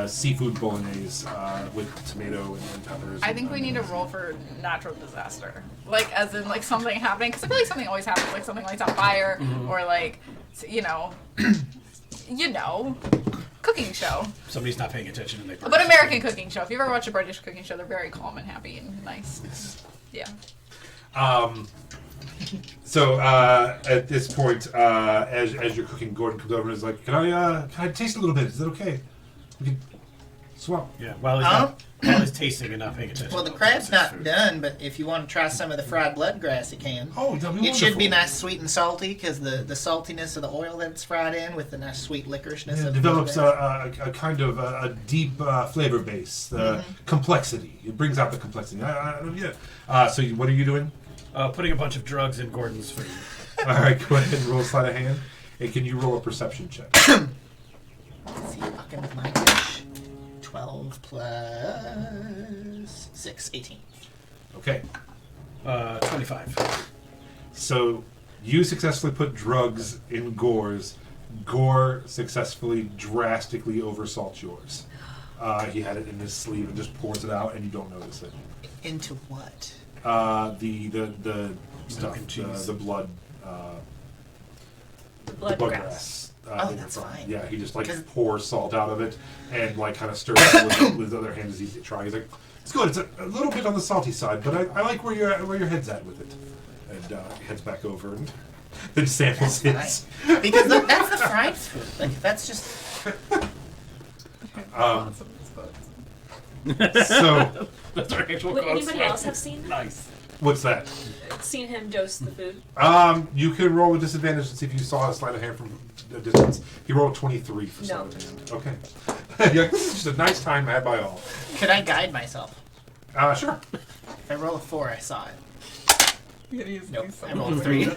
seafood bolognese with tomato and peppers. I think we need to roll for natural disaster. Like, as in, like, something happening. Because I feel like something always happens. Like, something lights on fire. Or, like, cooking show. Somebody's not paying attention and they. burn But something. American cooking show. If you ever watch a British cooking show, they're very calm and happy and nice. Yeah. So at this point, as you're cooking, Gordon comes over and is like, "Can I taste a little bit? Is that okay? We can swap." Yeah, while he's tasting and not paying attention. Well, the I'll crab's taste his not food. done, but if you want to try some of the fried bloodgrass, you can. Oh, that'd be It should be wonderful. nice, sweet, and salty because the saltiness of the oil that's fried in with the nice sweet licorishness It of develops the bloodgrass. a kind of a deep flavor base, complexity. It brings out the complexity. So what are you doing? Putting a bunch of drugs in Gordon's food. All right, go ahead and roll a sleight of hand. Hey, can you roll a perception check? Let's see, fucking with my dish. 12 plus 6, 18. Okay. 25. So you successfully put drugs in Gore's. Gore successfully drastically oversalts yours. He had it in his sleeve and just pours it out, and you don't notice it. Into what? The stuff, and cheese. the blood, The bloodgrass. bloodgrass. Oh, that's fine. Yeah, he just like 'Cause- pours salt out of it and like kind of stirs it with his other hand as he's trying. He's like, "It's good. It's a little bit on the salty side, but I like where your head's at with it." And he heads back over and then samples his. Nice. Because that's the fried food. Like, that's just. So That's our actual Would quotes. anybody else have seen Nice. what's that? seen him dose the food? You can roll with disadvantage to see if you saw a sleight of hand from a distance. He rolled 23 for sleight of hand. Okay. You're like, this is just a nice time had by all. Could I guide myself? Sure. If I roll a 4, I saw it. Nope. I Nope. rolled a 3.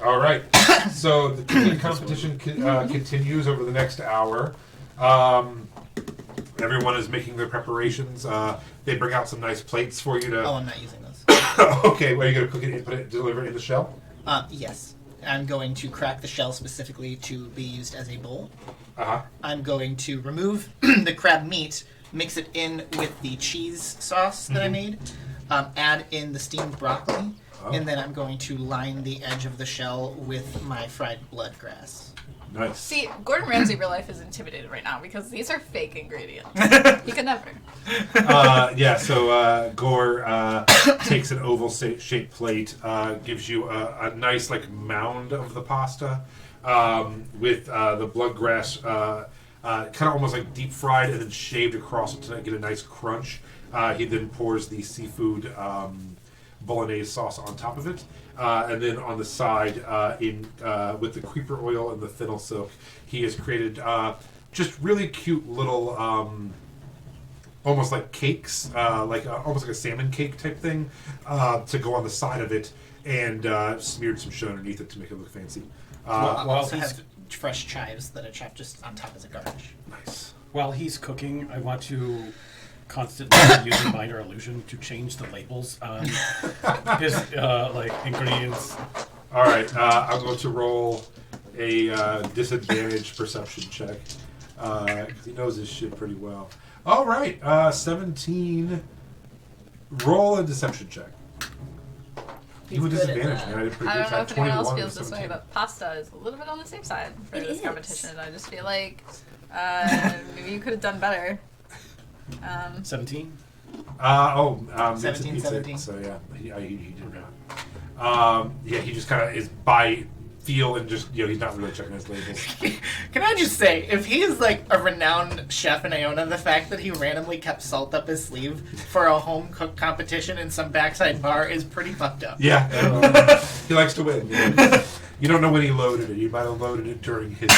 All right. So the cooking competition continues over the next hour. Everyone is making their preparations. They bring out some nice plates for you to. Oh, I'm not using those. Okay, well, are you gonna cook it and deliver it in the shell? Yes. I'm going to crack the shell specifically to be used as a bowl. Uh-huh. I'm going to remove the crab meat, mix it in with the cheese sauce that I made, add in the steamed broccoli, and then I'm going to line the edge of the shell with my fried bloodgrass. Nice. See, Gordon Ramsay real life is intimidated right now because these are fake ingredients. He could never. So Gore takes an oval shaped plate, gives you a nice like mound of the pasta with the bloodgrass kind of almost like deep fried and then shaved across it to get a nice crunch. He then pours the seafood bolognese sauce on top of it. And then on the side, with the creeper oil and the fennel silk, he has created just really cute little, almost like cakes, almost like a salmon cake type thing, to go on the side of it, and smeared some sugar underneath it to make it look fancy. I While also he's- have fresh chives that I chopped just on top as a garnish. Nice. While he's cooking, I want to constantly use minor illusion to change the labels on his ingredients. All right, I'm going to roll a disadvantage perception check because he knows his shit pretty well. All right, 17. Roll a deception check. He's You a good at disadvantage, that. man. I did pretty I good. don't know Had if anyone else 21 feels this way, 17. but pasta is a little bit on the safe side for It this is. competition. I just feel like maybe you could have done better. 17? 17, it's 17. So yeah, he did not. He just kind of is by feel and just he's not really checking his labels. Can I just say, if he is like a renowned chef in Iona, the fact that he randomly kept salt up his sleeve for a home cook competition in some backside bar is pretty fucked up. Yeah, he likes to win. You don't know when he loaded it. He might have loaded it during his.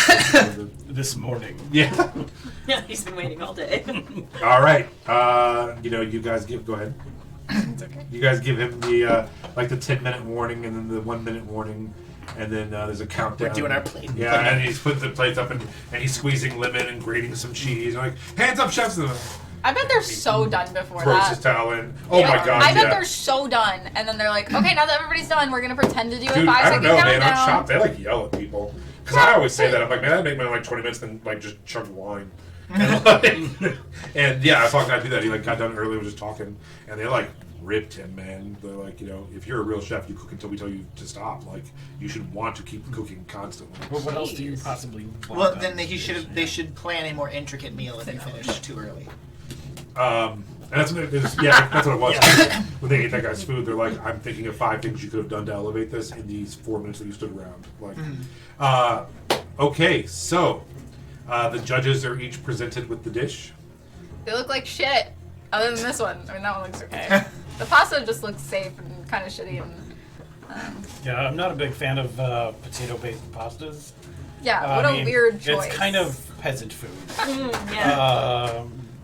This morning. Yeah. Yeah, he's been waiting all day. All right. You guys go ahead. It's okay. You guys give him the the 10-minute warning and then the 1-minute warning, and then there's a countdown. We're doing our plate. Yeah, and he's putting the plates up and he's squeezing lemon and grating some cheese. And like, hands up, chefs! And I bet they're so done before throws his that. towel in. Oh my god! I bet yeah. they're so done, and then they're like, "Okay, now that everybody's done, we're gonna pretend to do a Dude, 5 I don't second know, man. countdown." On Chopped, they yell at people. Because I always say that. I'm like, man, I'd make mine in 20 minutes, then just chug wine. And yeah, I saw a guy do that. He got done early, was just talking, and they ripped him, man. They're like, if you're a real chef, you cook until we tell you to stop. You should want to keep cooking constantly. Well, what else do you Jeez. possibly want? Well, on then this dish? they should plan a more intricate meal if you finish too early. And that's what that's what it was. When they ate that guy's food, they're like, I'm thinking of 5 things you could have done to elevate this in these 4 minutes that you stood around. Okay, so the judges are each presented with the dish. They look like shit. Other than this one, I mean that one looks okay. The pasta just looks safe and kind of shitty, and Yeah, I'm not a big fan of potato-based pastas. yeah, what I a mean, weird choice. It's kind of peasant food. Yeah.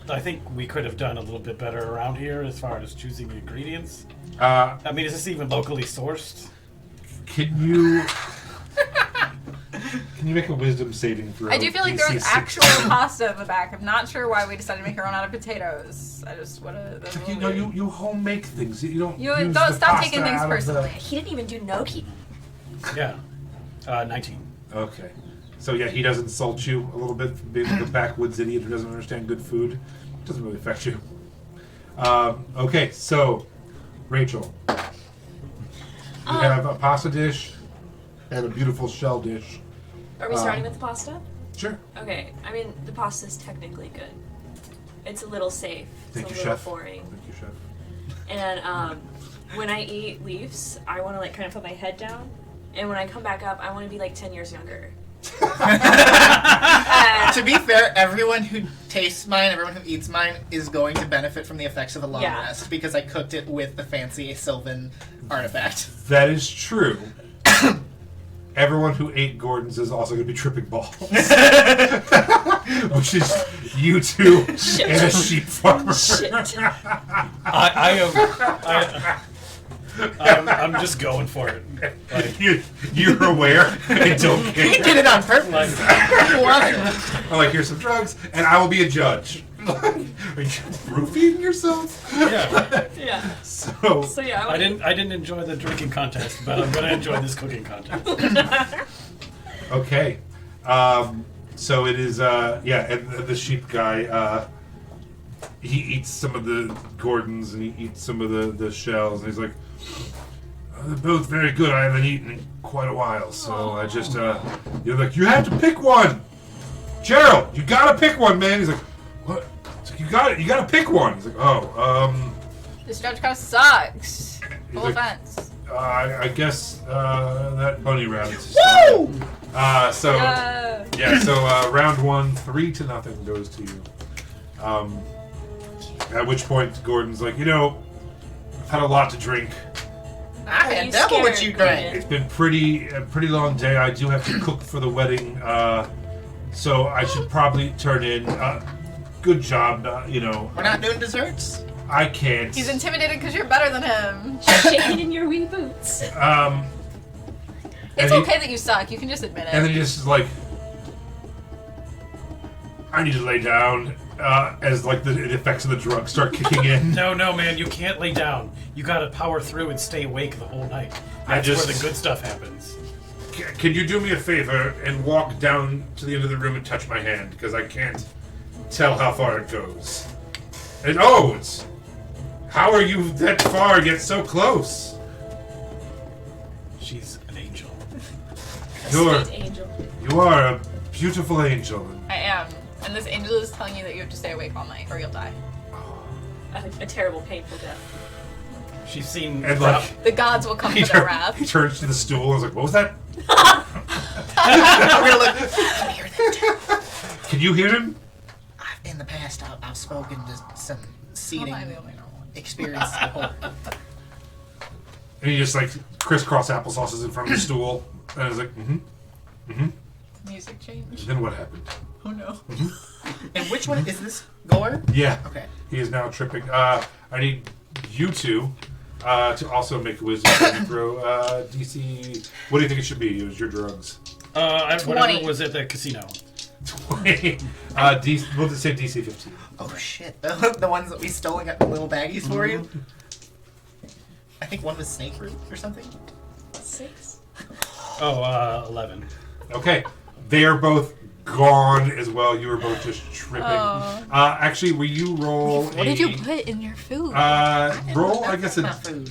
I think we could have done a little bit better around here as far as choosing the ingredients. Uh, I mean, is this even locally sourced? Can you make a wisdom saving throw? I do feel like there was DC actual 16? pasta in the back. I'm not sure why we decided to make our own out of potatoes. I just would have. You home make things. You don't. You use don't the stop pasta taking things out of the- personally. He didn't even do gnocchi. Yeah. 19. Okay. So yeah, he does insult you a little bit for being like a backwoods idiot who doesn't understand good food. It doesn't really affect you. Okay, so Rachel, you have a pasta dish and a beautiful shell dish. Are we starting with the pasta? Sure. Okay, I mean, the pasta's technically good. It's a little safe. Thank it's you, a little chef. boring. Thank you, chef. And when I eat leaves, I want to kind of put my head down. And when I come back up, I want to be 10 years younger. To be fair, everyone who tastes mine, everyone who eats mine, is going to benefit from the effects of a long Yeah. rest because I cooked it with the fancy Sylvan artifact. That is true. Everyone who ate Gordon's is also going to be tripping balls. Which is you two Shit. and a sheep farmer. Shit. I'm just going for it. You're aware and don't He care. did it on purpose. He wanted it. I'm like, here's some drugs, and I will be a judge. Are you roofing yourself? Yeah. Yeah. So So yeah, I didn't enjoy the drinking contest, but I'm gonna enjoy this cooking contest. okay. So it is and the sheep guy he eats some of the Gordons and he eats some of the shells and he's like, they're both very good. I haven't eaten in quite a while, so I just you're like, you have to pick one. Gerald, you gotta pick one, man. He's like, what? It's like, you gotta pick one. He's like, This judge kind of sucks. No like- offense. I guess that bunny rabbit. Woo! So yeah. so round 1, 3-0 goes to you. At which point Gordon's like, I've had a lot to drink. I Are had you double what scared, you drank. Gordon? It's been a pretty long day. I do have to cook for the wedding, so I should probably turn in. Good job, We're not doing desserts? I can't. He's intimidated because you're better than him. Shaking in your wee boots. It's and he- okay that you suck. You can just admit And it. then he just is like, I need to lay down. As like the effects of the drug start kicking in. No, man, you can't lay down. You gotta power through and stay awake the whole night. I That's just- where the good stuff happens. Can you do me a favor and walk down to the end of the room and touch my hand? Because I can't tell how far it goes. And how are you that far yet so close? She's an angel. You're, Sweet angel. you are a beautiful angel. I am. And this angel is telling you that you have to stay awake all night or you'll die. A terrible, painful death. She's seen. And like, The gods will come he, to their he wrath. turns to the stool and is like, what was that? I'm gonna look. I hear that too. Can you hear him? In the past, I've spoken to some seating Am I the only one? experience. Before. And he just like crisscross applesauces in front of the stool. And is like, Music change. Then what happened? Oh no. And which one is this? Gore? Yeah. Okay. He is now tripping. I need you two to also make a wisdom saving throw. DC. What do you think it should be? It was your drugs. Whatever 20. was at the casino. 20. We'll just say DC 15. Oh shit! The ones that we stole and got in little baggies for you. I think one was snake fruit or something. 6. 11. Okay. They are both gone as well. You were both just tripping. Oh. Actually, will you roll What did you put in your food? roll, I guess, Not food.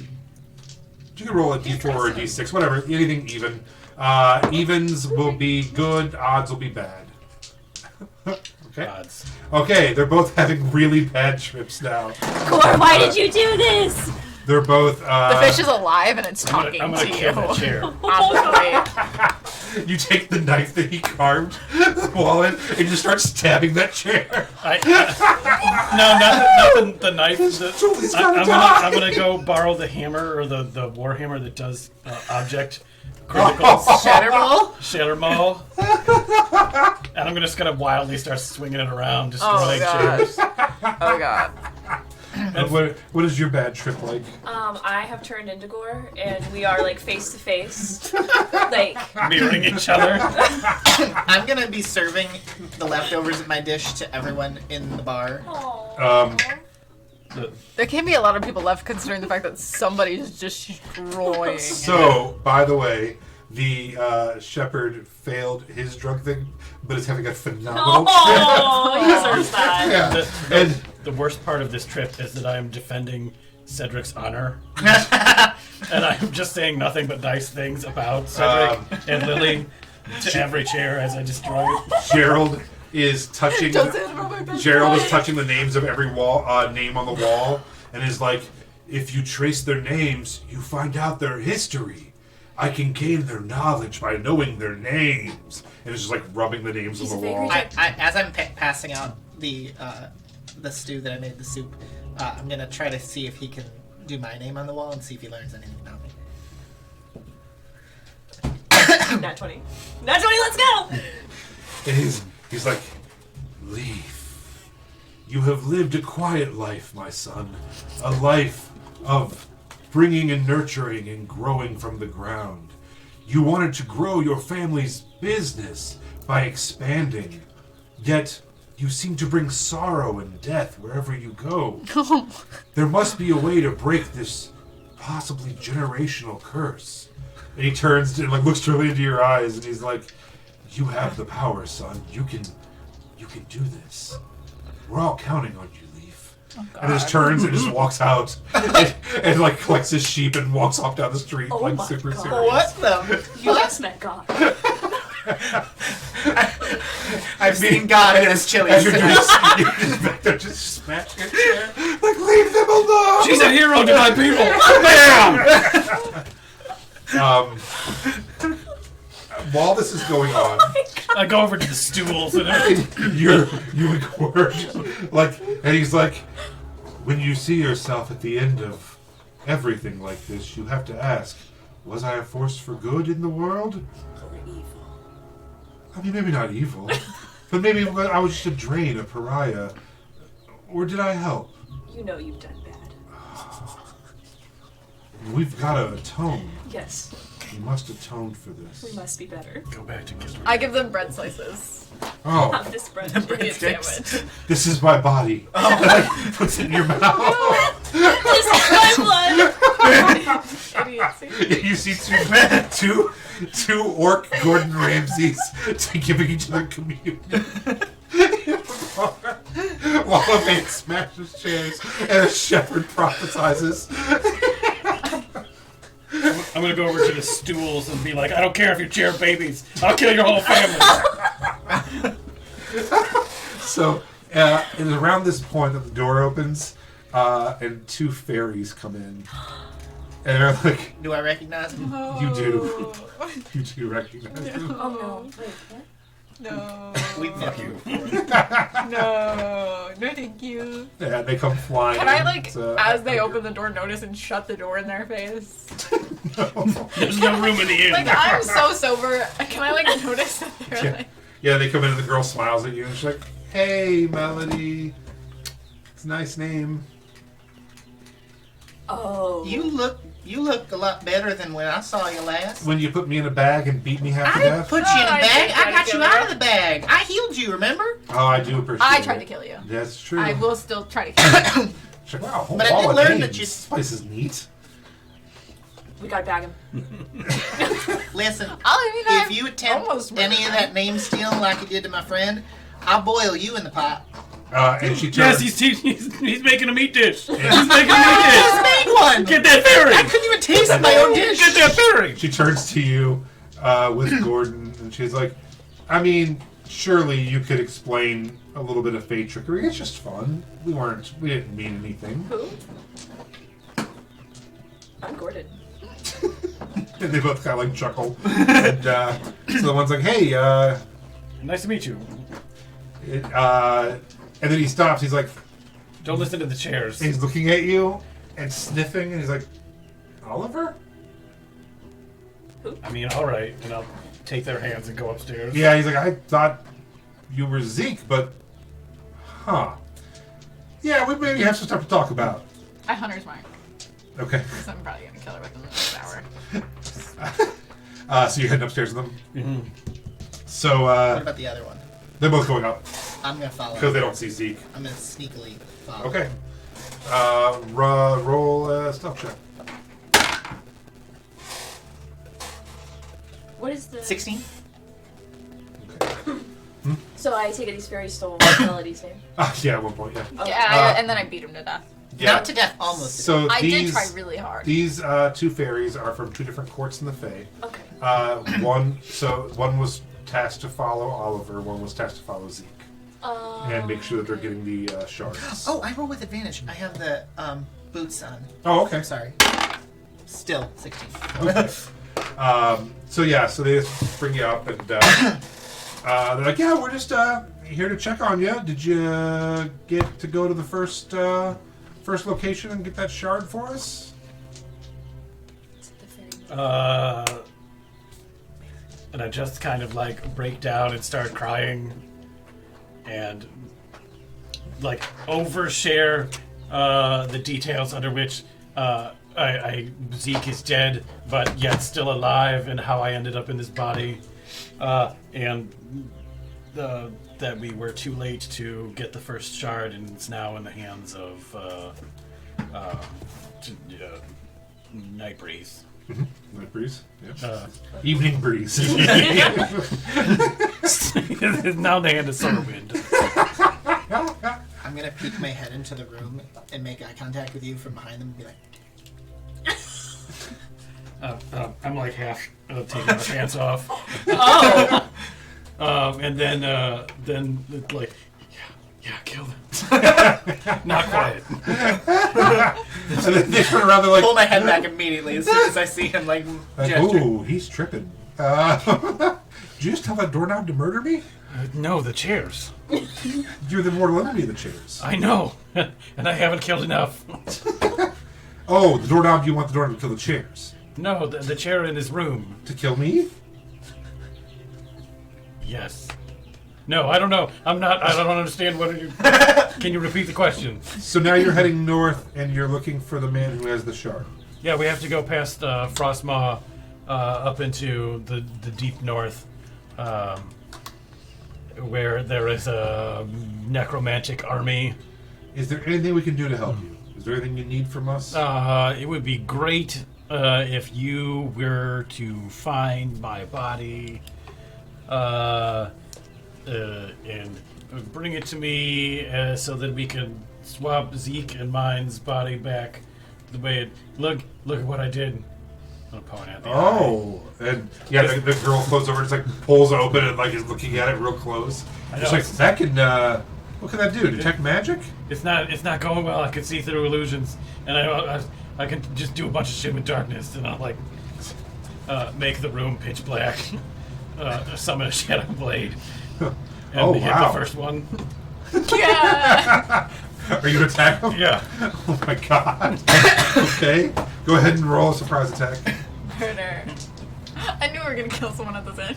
you can roll a D4 or a D6, whatever. Anything even. Evens will be good, odds will be bad. Okay. Odds. Okay, they're both having really bad trips now. Gore, why did you do this? They're both. The fish is alive and it's I'm talking gonna to kill that you. chair. Obviously. You take the knife that he carved the wall in, and you just start stabbing that chair. No, nothing. The knife. Julie's gotta I'm gonna go borrow the hammer or the war hammer that does object criticals. Shatterball? Shatter Maul. And I'm just gonna wildly start swinging it around, Oh destroying chairs. Oh god. And what is your bad trip like? I have turned into Gore, and we are like face to face, like Mirroring each other. I'm gonna be serving the leftovers of my dish to everyone in the bar. There can't be a lot of people left considering the fact that somebody's destroying. So, by the way, the shepherd failed his drug thing, but is having a phenomenal trip. oh, he deserves that. Yeah. And The worst part of this trip is that I am defending Cedric's honor. And I'm just saying nothing but nice things about Cedric and Lily to every chair as I destroy it. Gerald is touching. Don't say it about my best Gerald is friend. touching the names of every name on the wall, and is like, if you trace their names, you find out their history. I can gain their knowledge by knowing their names. And it's just like rubbing the names He's on the a wall. very As I'm passing out the stew that I made, the soup, I'm gonna try to see if he can do my name on the wall and see if he learns anything about me. Nat 20. Nat 20, let's go! And he's like, Leaf, you have lived a quiet life, my son. A life of bringing and nurturing and growing from the ground. You wanted to grow your family's business by expanding. Yet, You seem to bring sorrow and death wherever you go. There must be a way to break this possibly generational curse. And he turns and like looks directly into your eyes, and he's like, "You have the power, son. You can do this. We're all counting on you, Leaf." And just turns and just walks out and like collects his sheep and walks off down the street Oh like my super God. serious. What the? You just met God. I've seen God in his chili. And you're just back there just smashing a chair. Like, leave them alone! She's a hero to my people. Bam! While this is going on, I go over to the stools and you record, like, and he's like, when you see yourself at the end of everything like this, you have to ask, was I a force for good in the world? Or evil. I mean, maybe not evil, but maybe I was just a drain, a pariah. Or did I help? You know you've done bad. We've got to atone. Yes, We must atone for this. we must be better. go back to Gilbert. I give them bread slices. Oh, Have this bread. Idiot sticks. sandwich. this is my body. Oh. Puts it in your mouth. This is my blood. Idiot. You see two orc Gordon Ramsays giving each other communion. While a man smashes chairs and a shepherd prophesizes. I'm gonna go over to the stools and be like, I don't care if you chair babies. I'll kill your whole family. So, it is around this point that the door opens, and two fairies come in. And they're like, Do I recognize him? you do. You do recognize them. Oh no. Wait, what? No. We've met you before. No. No, thank you. Yeah, they come flying. Can I, like, to- as they open the door, notice and shut the door in their face? There's no room in the inn. Like, I'm so sober. Can I, like, notice that they're, Yeah. like... Yeah, they come in and the girl smiles at you and she's like, "Hey, Melody. It's a nice name." Oh. You look a lot better than when I saw you last. When you put me in a bag and beat me half to I death? put you in a I bag. did try I to got you kill out you. of the bag. I healed you, remember? Oh, I do appreciate it. I tried to kill you. That's true. I will still try to kill you. She's like, wow, a whole But I wall did of learn names. that you- This place is neat. We gotta bag him. Listen, I if you attempt almost any of that name stealing like you did to my friend, I'll boil you in the pot. And she Yes, turns. he's making a meat dish. He's making a meat Just dish. made one! Get that fairy. I couldn't even taste my own dish! Get that fairy. She turns to you with Gordon, and she's like, "I mean, surely you could explain a little bit of fate trickery. It's just fun. We didn't mean anything." Who? I'm Gordon. And they both kind of like chuckle. And so the one's like, "Hey, Nice to meet you. and then he stops. He's like, Don't listen to the chairs. he's looking at you and sniffing, and he's like, "Oliver?" I mean, all right, and I'll take their hands and go upstairs. Yeah, he's like, "I thought you were Zeke, but huh? Yeah, we maybe have some stuff to talk about." I hunter's mark. Okay. Because I'm probably going to kill her within the next hour. So you're heading upstairs with them. Mhm. So What about the other one? they're both going up I'm gonna follow. because they don't see Zeke. I'm gonna sneakily follow. Okay. Roll a stealth check. What is the? 16? So I take it these fairies stole Melody's name. Yeah, at one point, yeah. Oh. Yeah, and then I beat him to death. Yeah. Not to death, almost. So I did these try really hard. these two fairies are from two different courts in the Fae. Okay. One was tasked to follow Oliver. One was tasked to follow Zeke and make sure that they're getting the shards. Oh, I roll with advantage. I have the boots on. Oh, okay. I'm sorry. Still 16. Okay. So they just bring you up, and they're like, "Yeah, we're just here to check on you. Did you get to go to the first location and get that shard for us?" Is it the fairy? And I just kind of like break down and start crying, and like overshare the details under which Zeke is dead, but yet still alive, and how I ended up in this body, and that we were too late to get the first shard, and it's now in the hands of Night Breeze. Night breeze. Yeah. Evening Breeze. Now in the hand of Summerwind. I'm gonna peek my head into the room and make eye contact with you from behind them and be like, I'm like half taking my pants off. Oh. And then it's like, yeah, kill them. Not quiet. And then they turn around, they're like, pull my head back immediately as soon as I see him gesture. ooh, he's tripping. Did you just tell that doorknob to murder me? No, the chairs. You're the mortal enemy of the chairs. I know, and I haven't killed enough. Oh, the doorknob, you want the doorknob to kill the chairs. No, the chair in his room. To kill me? Yes. No, I don't know. I don't understand what are you. Can you repeat the question? So now you're heading north and you're looking for the man who has the shard. Yeah, we have to go past Frostmaw up into the deep north, where there is a necromantic army. Is there anything we can do to help you? Is there anything you need from us? It would be great if you were to find my body and bring it to me so that we can swap Zeke and mine's body back the way it. Look at what I did. I'm pointing at the eye. Oh, and yeah, the girl closes over, just like pulls open and like is looking at it real close. I know, She's like, it's- that can, what can that do? Detect magic? It's not going well. I can see through illusions, and I can just do a bunch of shit with darkness, and I'll like make the room pitch black, summon a shadow blade, and Oh, hit wow. the first one. Yeah. Are you gonna attack him? Yeah. Oh my god. Okay, go ahead and roll a surprise attack. Murder. I knew we were gonna kill someone at this end.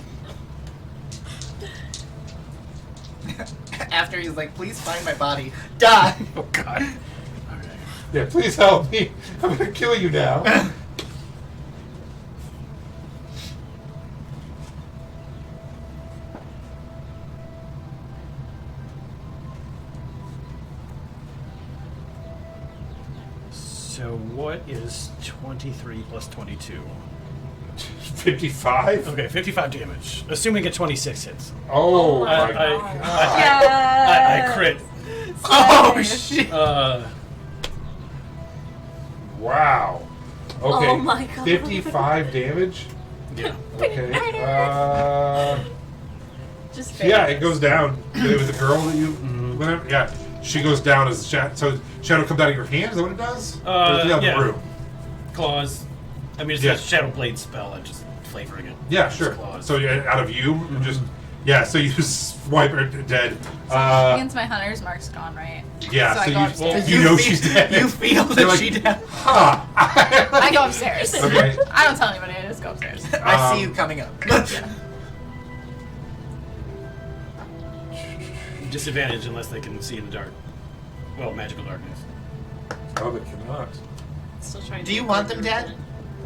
After he's like, please find my body. Die! Oh God. Okay. Yeah, please help me. I'm gonna kill you now. So what is 23 plus 22? 55? Okay, 55 damage, assuming a 26 hits. Oh I, my I, god. I, I crit. Oh shit! Wow. Okay. Oh my god. 55 damage? Yeah. Okay. Just Yeah, it goes down. It was the girl that you. Whatever. Yeah, she goes down as shadow. So shadow comes out of your hand. Is that what it does? Or is it out of yeah. the room? Claws. I mean, it's Yeah. a Shadow Blade spell. I'm just flavoring it. Yeah, It's sure. claws. So yeah, out of you, just yeah. So you swipe her dead. Means my hunter's mark's gone, right? Yeah. So I So go you, upstairs. you know feel- she's dead. You feel You're that like, she died. Huh. I go upstairs. Okay. I don't tell anybody. I just go upstairs. I see you coming up. Disadvantage unless they can see in the dark. Well, magical darkness. Oh, they cannot. Still trying Do to you want them record. dead?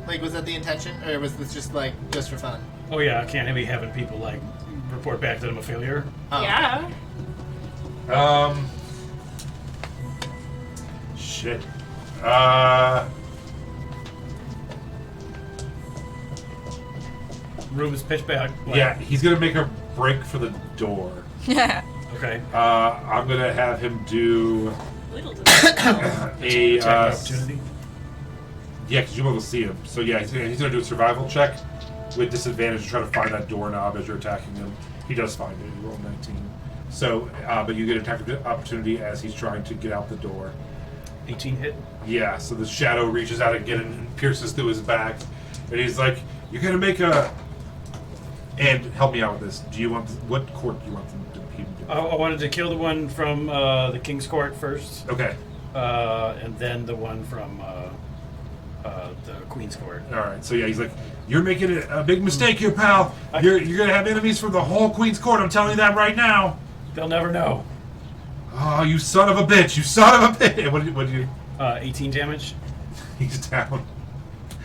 Like, was that the intention, or was this just like just for fun? Oh yeah, I can't be having people like report back that I'm a failure. Oh. Yeah. Shit. Room is pitch black. Yeah, he's gonna make a break for the door. Yeah. Okay. I'm gonna have him do Little did a Attack opportunity. yeah, because you'll be able to see him. So yeah, he's gonna do a survival check with disadvantage to try to find that doorknob as you're attacking him. He does find it. He rolled 19. So, but you get attack opportunity as he's trying to get out the door. 18 hit. Yeah, so the shadow reaches out again and pierces through his back, and he's like, "You're gonna make a." And help me out with this. Do you want what court do you want them to be? I wanted to kill the one from the King's Court first, Okay. and then the one from the Queen's Court. All right. So yeah, he's like, "You're making a big mistake here, pal. You're gonna have enemies from the whole Queen's Court. I'm telling you that right now." They'll never know. Oh, you son of a bitch! You son of a bitch! What do you? 18 damage. He's down.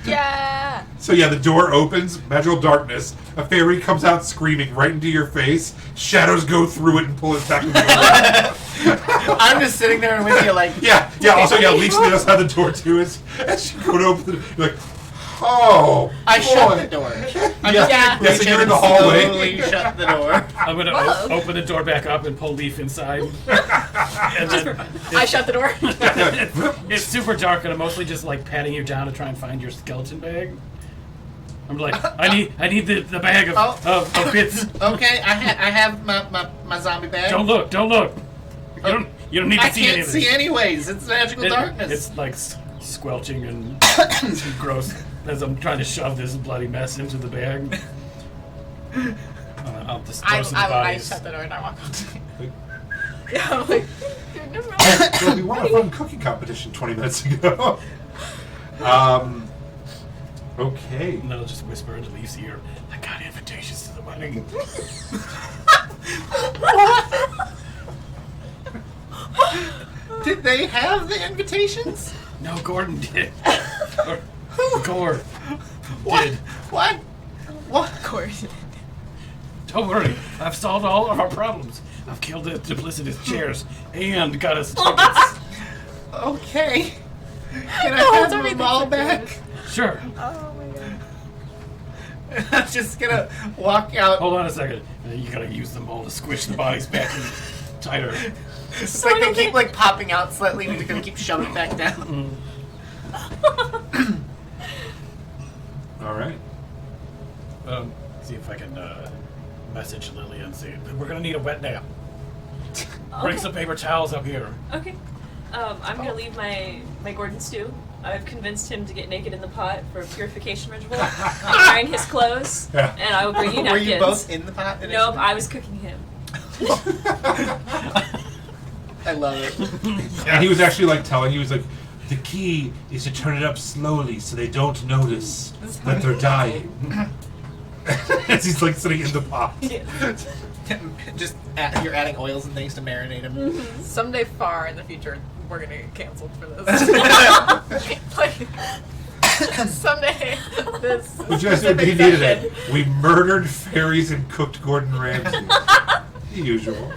Yeah. So yeah, the door opens, magical darkness. A fairy comes out screaming right into your face. Shadows go through it and pull it back. I'm just sitting there and with you like, Yeah. Also, Leaf's on the other side of the door too. As she go to open it, you're like, oh, I boy. shut the door. I'm just Yeah. gonna Yeah, so reach you're in in the and hallway. slowly shut the door. I'm gonna Whoa. open the door back up and pull Leaf inside. And then I shut the door. it's super dark, and I'm mostly just like patting you down to try and find your skeleton bag. I'm like, I need the bag of bits. Okay, I have my zombie bag. Don't look. You don't need to I see any can't of this. see anyways. It's magical darkness. It's like squelching and gross as I'm trying to shove this bloody mess into the bag. I'll dispose of the I bodies. shut the door and I walk out. Yeah, I'm like, dude, never mind. Well, we won a fun cooking competition 20 minutes ago. Okay. And then I'll just whisper into Leaf's ear, I got invitations to the wedding. Did they have the invitations? No, Gordon did. Or, Gore What? did. What? What? Of course. Don't worry, I've solved all of our problems. I've killed the duplicitous chairs and got us tickets. Okay. Can I Oh, have don't them make all that back? Sure. Oh my god. I'm just gonna walk out. Hold on a second. You gotta use them all to squish the bodies back in tighter. It's like they keep like popping out slightly and you're gonna keep shoving back down. All right. See if I can message Lily and see. We're gonna need a wet nap. Bring some paper towels up here. Okay. I'm gonna leave my Gordon stew. I've convinced him to get naked in the pot for a purification ritual. I'm wearing his clothes, Yeah. and I will bring you Were napkins. you both in the pot? Nope, I was cooking him. I love it. And he was actually like telling you, he was like, the key is to turn it up slowly so they don't notice that they're dying. As he's like sitting in the pot. Just you're adding oils and things to marinate them. Someday far in the future, we're gonna get canceled for this. Like, someday, this. What you guys did, he needed it. We murdered fairies and cooked Gordon Ramsay. The usual.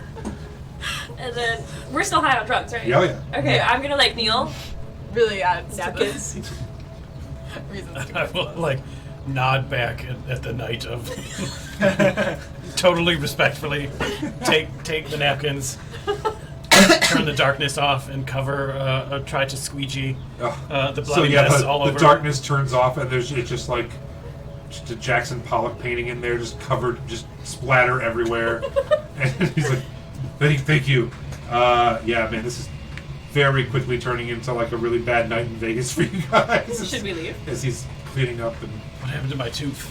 And then we're still high on drugs, right? Yeah, oh yeah. Okay, I'm gonna like kneel. Really adds to Napkins. this. Reasons to I will like nod back at the night of totally respectfully take the napkins, turn the darkness off, and cover try to squeegee the bloody So yeah, mess the, all the over. darkness turns off and it's just like just a Jackson Pollock painting in there, just covered, just splatter everywhere. And he's like, thank you. Yeah, man, this is very quickly turning into like a really bad night in Vegas for you guys. Should we leave? As he's cleaning up and What happened to my tooth?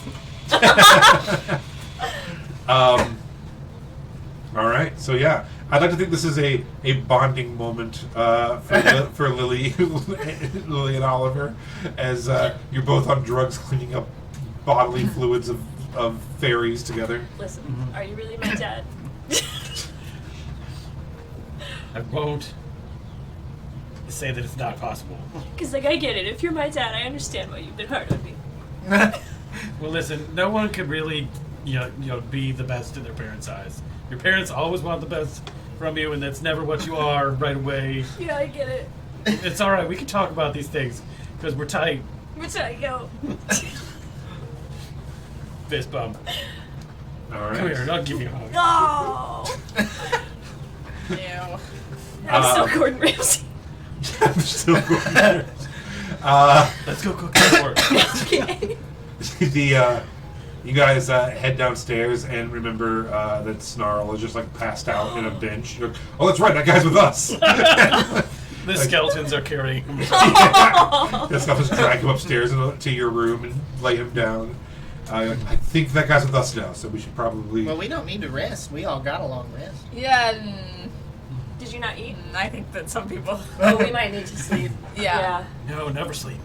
all right, so yeah, I'd like to think this is a bonding moment for Lily, Lily and Oliver, as you're both on drugs cleaning up bodily fluids of fairies together. Listen, are you really my dad? I won't say that it's not possible. Because like I get it. If you're my dad, I understand why you've been hard on me. Well, listen, no one can really, you know, be the best in their parents' eyes. Your parents always want the best from you, and that's never what you are right away. Yeah, I get it. It's all right. We can talk about these things because we're tight. Which I go. Fist bump. All right. Come here, I'll give you a hug. No. Ew. I'm still Gordon Ramsay. I'm still going there. Let's go cook some work. Okay. You guys head downstairs and remember that Snarl is just like passed out in a bench. You're like, oh, that's right, that guy's with us. The skeletons are carrying him. That stuff is drag him upstairs to your room and lay him down. I think that guy's with us now, so we should probably. Well, we don't need to rest. We all got a long rest. Yeah, Did you not eat? I think that some people. Oh, we might need to sleep. Yeah. No, never sleep.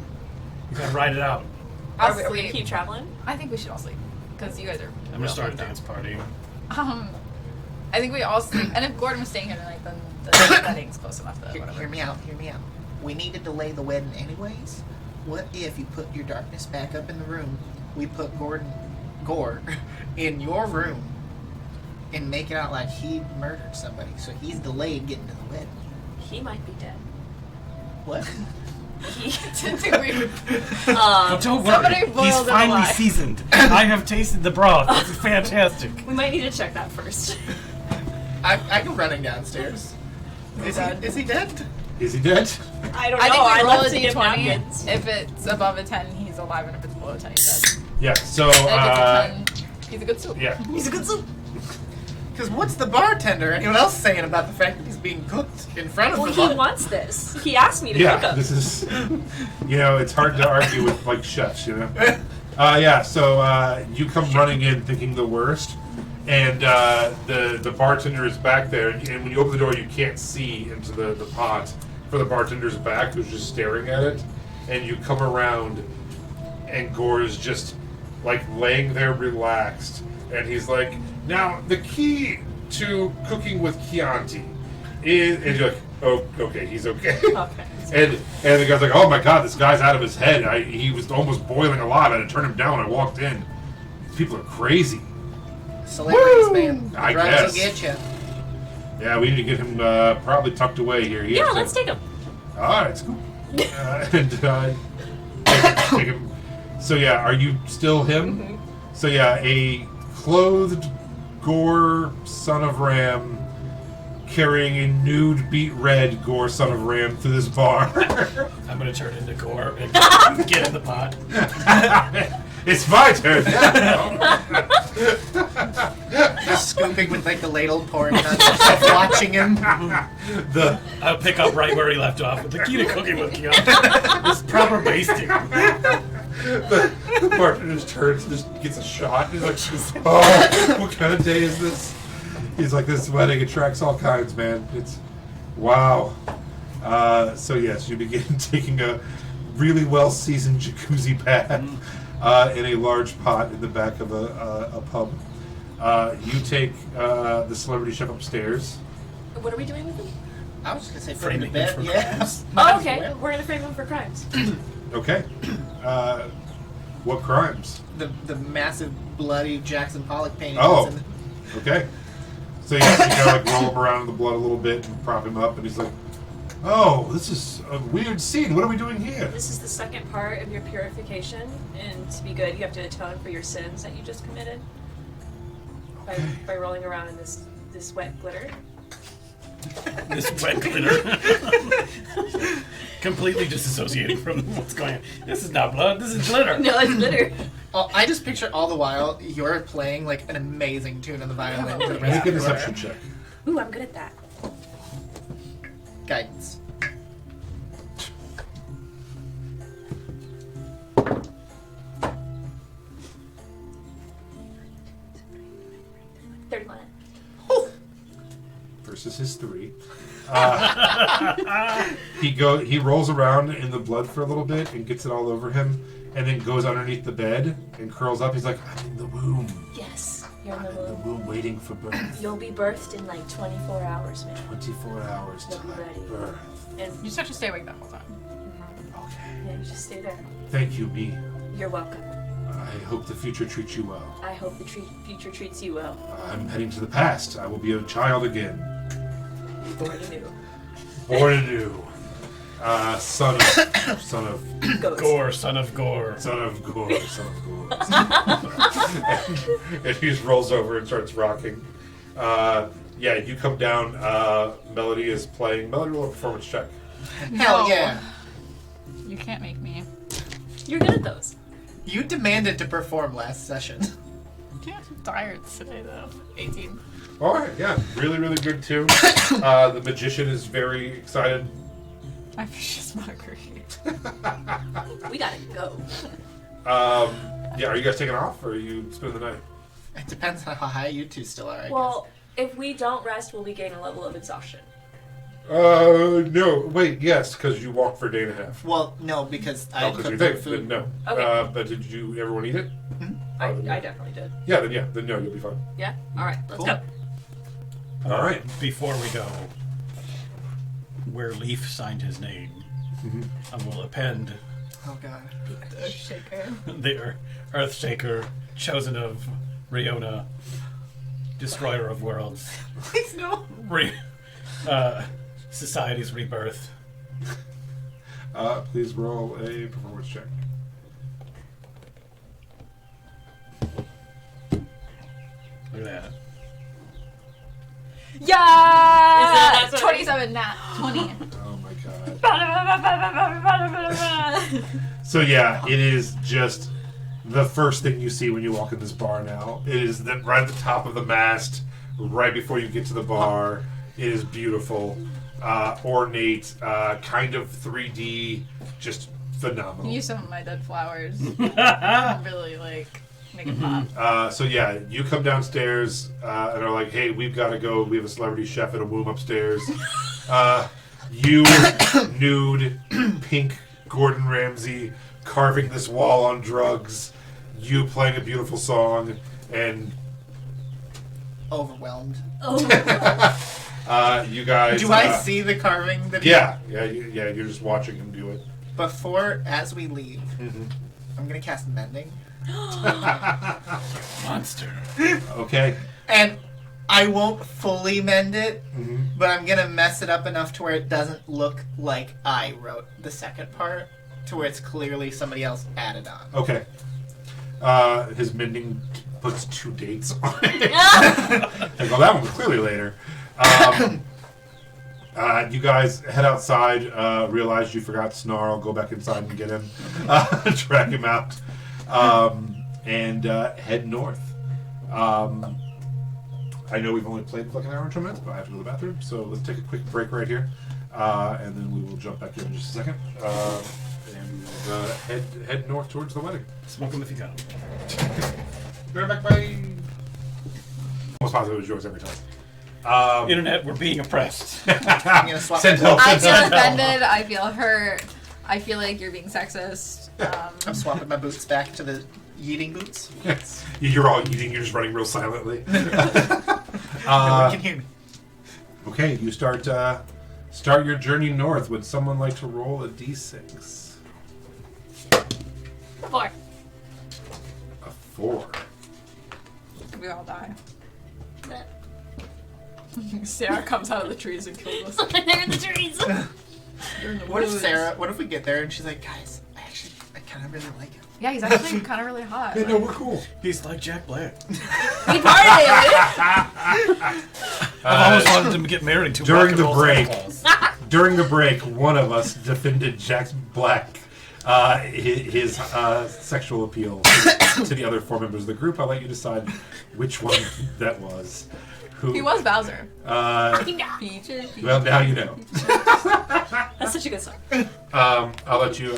You gotta ride it out. I'll Are we gonna sleep. keep traveling? I think we should all sleep because you guys are. I'm gonna start a dance party. I think we all sleep, and if Gordon was staying here tonight, then the wedding's close enough that Hear whatever. me out. Hear me out. We need to delay the wedding anyways. what if you put your darkness back up in the room? We put Gore in your room and make it out like he murdered somebody, so he's delayed getting to the wedding. He might be dead. What? But don't Somebody worry, boiled he's it finally alive. seasoned. I have tasted the broth. It's fantastic. We might need to check that first. I go running downstairs. Is he dead? Is he dead? I don't I know. think we I'd roll love a to give d20. napkins. If it's above a 10, he's alive, and if it's below a 10, he's dead. Yeah. So And if it's a 10, he's a good soup. yeah. He's a good soup. Because what's the bartender, anyone else saying about the fact that he's being cooked in front of Well, him? he wants this. He asked me to cook Yeah, him. this is, it's hard to argue with like chefs, Yeah, so you come running in thinking the worst, and the bartender is back there, and when you open the door, you can't see into the pot for the bartender's back, who's just staring at it, and you come around, and Gore is just like laying there relaxed, and he's like, now the key to cooking with Chianti is, and you're like, oh, okay, he's okay. Okay. And the guy's like, oh my god, this guy's out of his head. He was almost boiling alive. I had to turn him down when I walked in. These people are crazy. Celebrities, Woo! man. I Drugs guess. will get you. Yeah, we need to get him probably tucked away here. He Yeah, has to- let's take him. All right, it's cool. Take him. So yeah, are you still him? Mm-hmm. So yeah, a clothed Gore, son of Ram, carrying a nude, beat red Gore, son of Ram, through this bar. I'm gonna turn into Gore and get in the pot. It's my turn. Just scooping with like the ladle, pouring it on yourself, watching him. the I'll pick up right where he left off with the key to cooking with Chianti. It's proper basting. the bartender just turns and just gets a shot. He's like, oh, what kind of day is this? He's like, this wedding attracts all kinds, man. It's wow. So yes, you begin taking a really well-seasoned jacuzzi bath in a large pot in the back of a pub. You take the celebrity chef upstairs. What are we doing with him? I was just gonna say put him to Framing him bed. for Yeah. crimes. Might Oh, as okay. well. We're gonna frame him for crimes. Okay. What crimes? The massive bloody Jackson Pollock painting. Oh. that's in Okay. So you kind of like roll him around in the blood a little bit and prop him up, and he's like, "Oh, this is a weird scene. What are we doing here?" This is the second part of your purification, and to be good, you have to atone for your sins that you just committed by rolling around in this wet glitter. This wet glitter. Completely disassociating from what's going on. This is not blood, this is glitter. No, it's glitter. Oh, I just picture all the while you're playing like an amazing tune on the violin. to the Make a rest of the deception choir. check. Ooh, I'm good at that. Guidance. Versus his 3. He rolls around in the blood for a little bit and gets it all over him, and then goes underneath the bed and curls up. He's like, "I'm in the womb, Yes, you're in the the womb. womb waiting for birth. You'll be birthed in like 24 hours, man. 24 hours You'll till be I ready. birth." And You just have to stay awake that whole time. Okay. yeah, you just stay there. Thank you, me. You're welcome. I hope the future treats you well. I hope the future treats you well. I'm heading to the past. I will be a child again. Born anew. Born anew. Son of Ghost. Gore, son of Gore. Son of Gore. And he just rolls over and starts rocking. Yeah, you come down. Melody is playing. Melody, roll a performance check. Hell No. yeah. You can't make me. You're good at those. You demanded to perform last session. Yeah, I'm tired today though. 18. All right, yeah, really, really good too. The magician is very excited. My vicious mockery. We gotta go. Yeah, are you guys taking off or are you spending the night? It depends on how high you two still are, I Well, if we don't rest, we'll be gaining a level of exhaustion. No, wait, yes, because you walked for a day and a half. guess. Well, no, because I Oh, because cooked you're the thick. food. Then no. Okay. But did you everyone eat it? I then yeah. definitely did. Yeah, then no, you'll be fine. Yeah? Alright, let's Cool. go. All right. Before we go, where Leaf signed his name, Mm-hmm. I will append Oh god. Shaker. The Earthshaker, chosen of Riona, destroyer of worlds, Please no. society's rebirth. Please roll a performance check. Look at that. Yeah! That's what 27, nat 20. Oh my god. So yeah, it is just the first thing you see when you walk in this bar now. It is right at the top of the mast, right before you get to the bar. It is beautiful, ornate, kind of 3D, just phenomenal. Use some of my dead flowers. Really, like, make it pop. So yeah, you come downstairs and are like, "Hey, we've got to go. We have a celebrity chef at a womb upstairs." You, nude, pink Gordon Ramsay, carving this wall on drugs. You playing a beautiful song, and Overwhelmed. you guys. Do I see the carving? That Yeah. You're just watching him do it. As we leave, I'm gonna cast Mending. Monster. Okay. And I won't fully mend it, Mm-hmm. but I'm gonna mess it up enough to where it doesn't look like I wrote the second part, to where it's clearly somebody else added on. Okay. His mending puts 2 dates on it. Like, well, that one was clearly later. You guys head outside, realize you forgot Snarl, go back inside and get him, track him out, and head north. I know we've only played for like an hour and 2 minutes, but I have to go to the bathroom, so let's take a quick break right here, and then we will jump back in just a second, and head north towards the wedding. Smoke them if you got them. Be right back, bye. Almost positive it was yours every time. Internet, we're being oppressed. I'm gonna swap. Send help. I feel Send help. offended. I feel hurt. I feel like you're being sexist. I'm swapping my boots back to the yeeting boots. Yes. You're all eating, you're just running real silently. Nobody can hear me. Okay, you start your journey north. Would someone like to roll a d6? 4. A 4. We all die. Sarah comes out of the trees and kills us. They're in the trees. What if we get there and she's like, guys, I kind of really like him. Yeah, he's actually kind of really hot. Hey, no, we're cool. He's like Jack Black. We partied. I've always wanted him to get married to During rock and the roll break. Santa Claus. During the break, one of us defended Jack Black, his sexual appeal to the other 4 members of the group. I'll let you decide which one that was. Who? He was Bowser. Peaches. Well, now you know. That's such a good song. I'll let you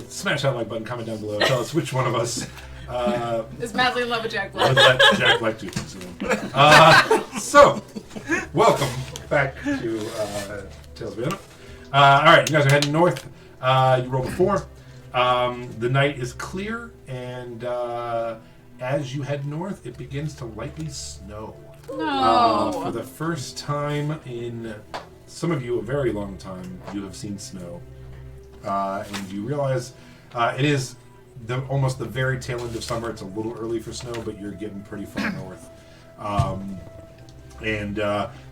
smash that like button, comment down below. Tell us which one of us Is madly in love with Jack would Black. let Jack Black do things again. So, welcome back to Tales of Vienna. Alright, you guys are heading north. You rolled a 4. The night is clear, and as you head north, it begins to lightly snow. No. For the first time in some of you a very long time, you have seen snow, and you realize it is almost the very tail end of summer. It's a little early for snow, but you're getting pretty far north, and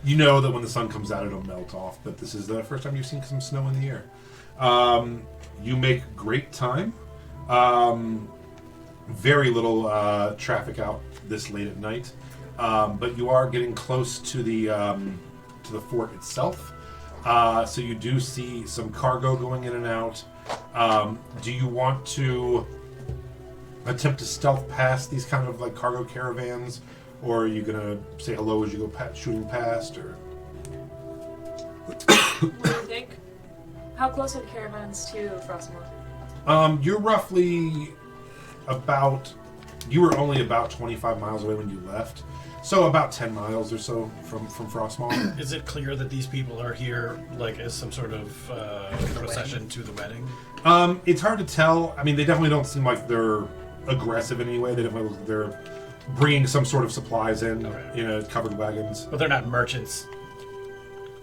you know that when the sun comes out, it'll melt off. But this is the first time you've seen some snow in the air. You make great time. Very little traffic out this late at night. But you are getting close to the fort itself, so you do see some cargo going in and out. Do you want to attempt to stealth past these kind of like cargo caravans, or are you gonna say hello as you go shooting past? Or What do you think? How close are the caravans to Frostmourne? you're roughly you were only about 25 miles away when you left. So about 10 miles or so from Frostmourne. Is it clear that these people are here, like, as some sort of procession to the wedding? It's hard to tell. I mean, they definitely don't seem like they're aggressive in any way. They definitely look like they're bringing some sort of supplies in, Okay. covered wagons. But they're not merchants.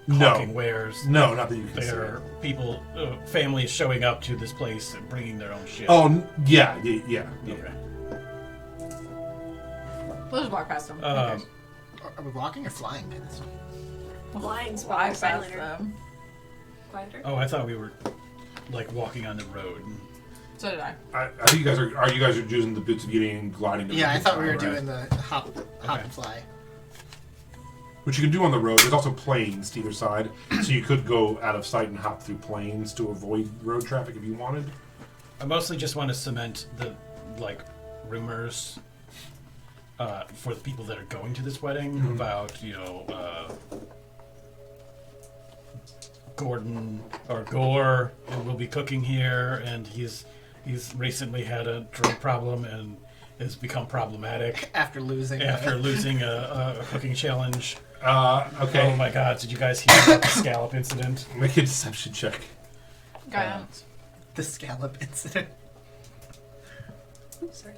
No. hawking wares. No, not that you can see. There are people, families showing up to this place and bringing their own shit. Oh, yeah. Okay. We'll just walk past them. Um, Are we walking or flying? Flying's Walk far past quieter. them. Quieter? oh, I thought we were like walking on the road. So did I. I think you guys are using the boots of eating and gliding. To Yeah, I thought we were right? doing the hop and fly. Which you can do on the road. There's also planes to either side, so you could go out of sight and hop through planes to avoid road traffic if you wanted. I mostly just want to cement the rumors for the people that are going to this wedding about Gordon or Gore will be cooking here, and he's recently had a drug problem and has become problematic After losing. after losing a cooking challenge. Okay. Oh my God! Did you guys hear about the scallop incident? Make a deception check. Guidance. The scallop incident. Oops, sorry.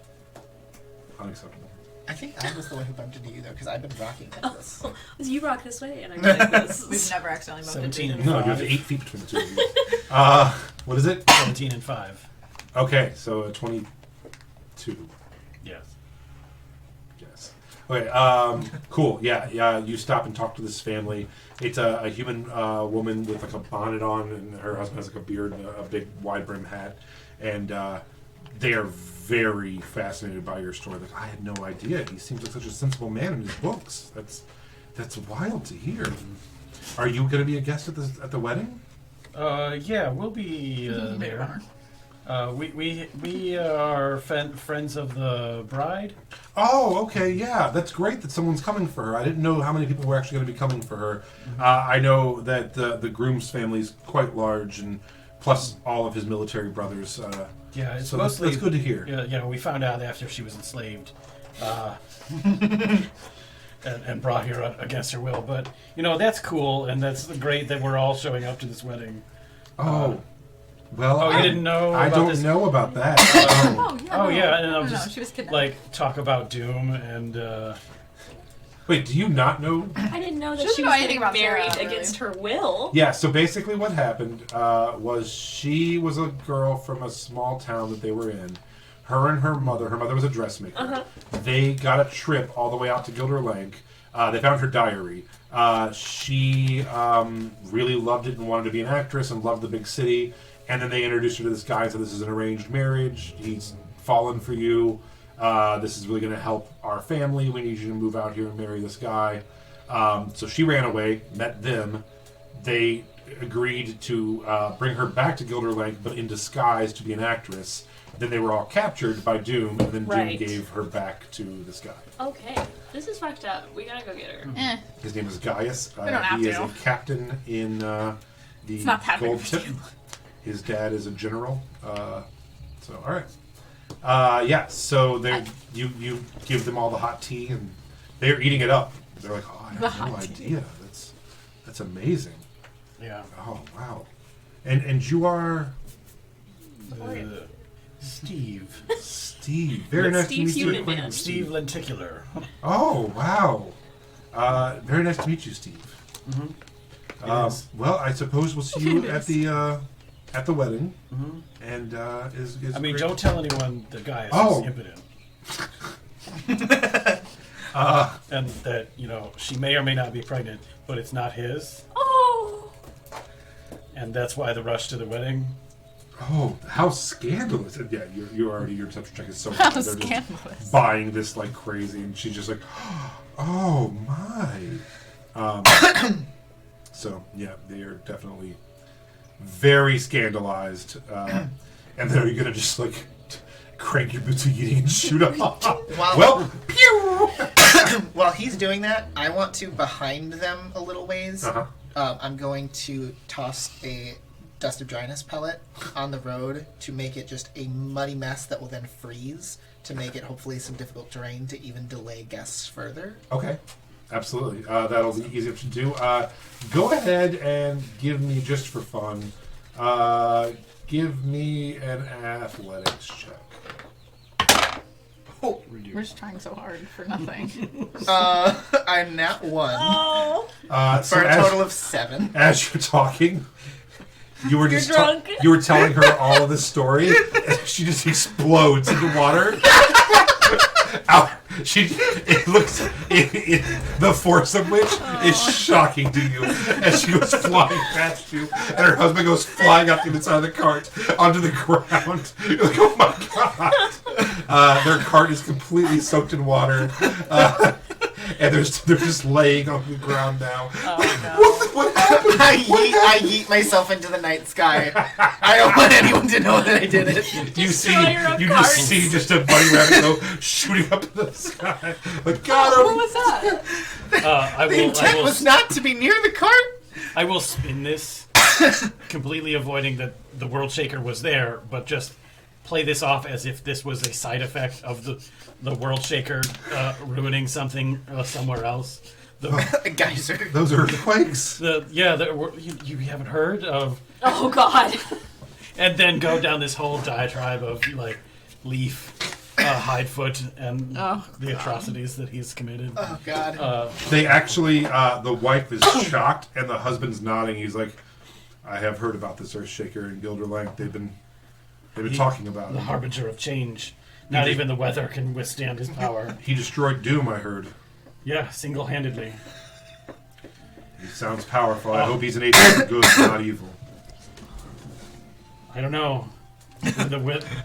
Unacceptable. I think I was the one who bumped into you though, because I've been rocking like this. You rock this way, and I rock this. We've never accidentally bumped into 17 each and No, you have 5. 8 feet between the two of you. What is it? 17 and 5. Okay, so 22. Yes. Yes. Okay. Cool. Yeah. You stop and talk to this family. It's a human woman with like a bonnet on, and her husband has like a beard and a big wide brim hat, and they are very fascinated by your story. Like, I had no idea. He seems like such a sensible man in his books. That's wild to hear. Are you going to be a guest at the wedding? Yeah, we'll be there. We are friends of the bride. Oh, okay, yeah, that's great that someone's coming for her. I didn't know how many people were actually going to be coming for her. I know that the groom's family is quite large, and plus all of his military brothers. Yeah, it's So mostly that's good to hear. Yeah, we found out after she was enslaved, and brought here against her will. But that's cool, and that's great that we're all showing up to this wedding. Oh, well, Oh, you didn't know I about don't this? know about that. Oh yeah. Oh no. yeah, and I'll No, just she was kidnapped. like talk about Doom and Wait, do you not know? I didn't know that She doesn't she know was anything getting about married Sarah, really. against her will. Yeah, so basically what happened was she was a girl from a small town that they were in. Her and her mother was a dressmaker. Uh-huh. They got a trip all the way out to Gilder Lake. They found her diary. She really loved it and wanted to be an actress and loved the big city. And then they introduced her to this guy and said, this is an arranged marriage. He's fallen for you. This is really going to help our family. We need you to move out here and marry this guy. So she ran away, met them. They agreed to bring her back to Gilder Lake, but in disguise to be an actress. Then they were all captured by Doom, and then Right. Doom gave her back to this guy. Okay, this is fucked up. We gotta go get her. His name is Gaius. We don't have he is to. a captain in the not that big Gold of a Tip. deal. His dad is a general. So all right. Yeah. So they you give them all the hot tea, and they're eating it up. They're like, oh, I The had no hot tea. idea. That's amazing. yeah. Oh wow. And you are Steve. Steve. Very But nice Steve's to meet you. human, man. acquaintance. Steve Lenticular. Oh wow. Very nice to meet you, Steve. It is. Well, I suppose we'll see you at the wedding. And is I mean, great. don't tell anyone the guy is Oh. impotent. And that, she may or may not be pregnant, but it's not his. Oh! And that's why the rush to the wedding. Oh, how scandalous! And yeah, your deception check is so How high. They're just scandalous. buying this like crazy, and she's just like, oh my. So yeah, they are definitely very scandalized. And then are you gonna just like crank your boots eating and shoot up? Well, pew. While he's doing that, I want to behind them a little ways. Uh-huh. I'm going to toss a dust of dryness pellet on the road to make it just a muddy mess that will then freeze to make it hopefully some difficult terrain to even delay guests further. Okay, absolutely. That'll be easier to do. Go ahead and give me, just for fun, give me an athletics check. We're just trying so hard for nothing. I'm not 1 Oh, So for a as, total of 7. as you're talking, you were You're just drunk. you were telling her all of this story, and she just explodes into water. Out, it looks the force of which is shocking to you as she goes flying past you, and her husband goes flying up the inside of the cart onto the ground. You're like, oh my god! Their cart is completely soaked in water, and they're just laying on the ground now. What happened? I yeet myself into the night sky. I don't want anyone to know that I did it. You see, Destroyer of you carts. just see just a bunny rabbit go shooting up in the sky. Like, got what him! was that? The intent was not to be near the cart. I will spin this, completely avoiding that the World Shaker was there, but just play this off as if this was a side effect of the World Shaker ruining something somewhere else. A geyser. Those are earthquakes. You haven't heard of, Oh God. and then go down this whole diatribe of like Leaf, Hidefoot, and the atrocities that he's committed. Oh God. They actually, the wife is shocked, and the husband's nodding. He's like, "I have heard about this Earthshaker and Gilderlang. They've been talking about The it. harbinger of change. Not even the weather can withstand his power. He destroyed Doom. I heard. Yeah, single-handedly. He sounds powerful. I hope he's an agent of good, not evil." I don't know.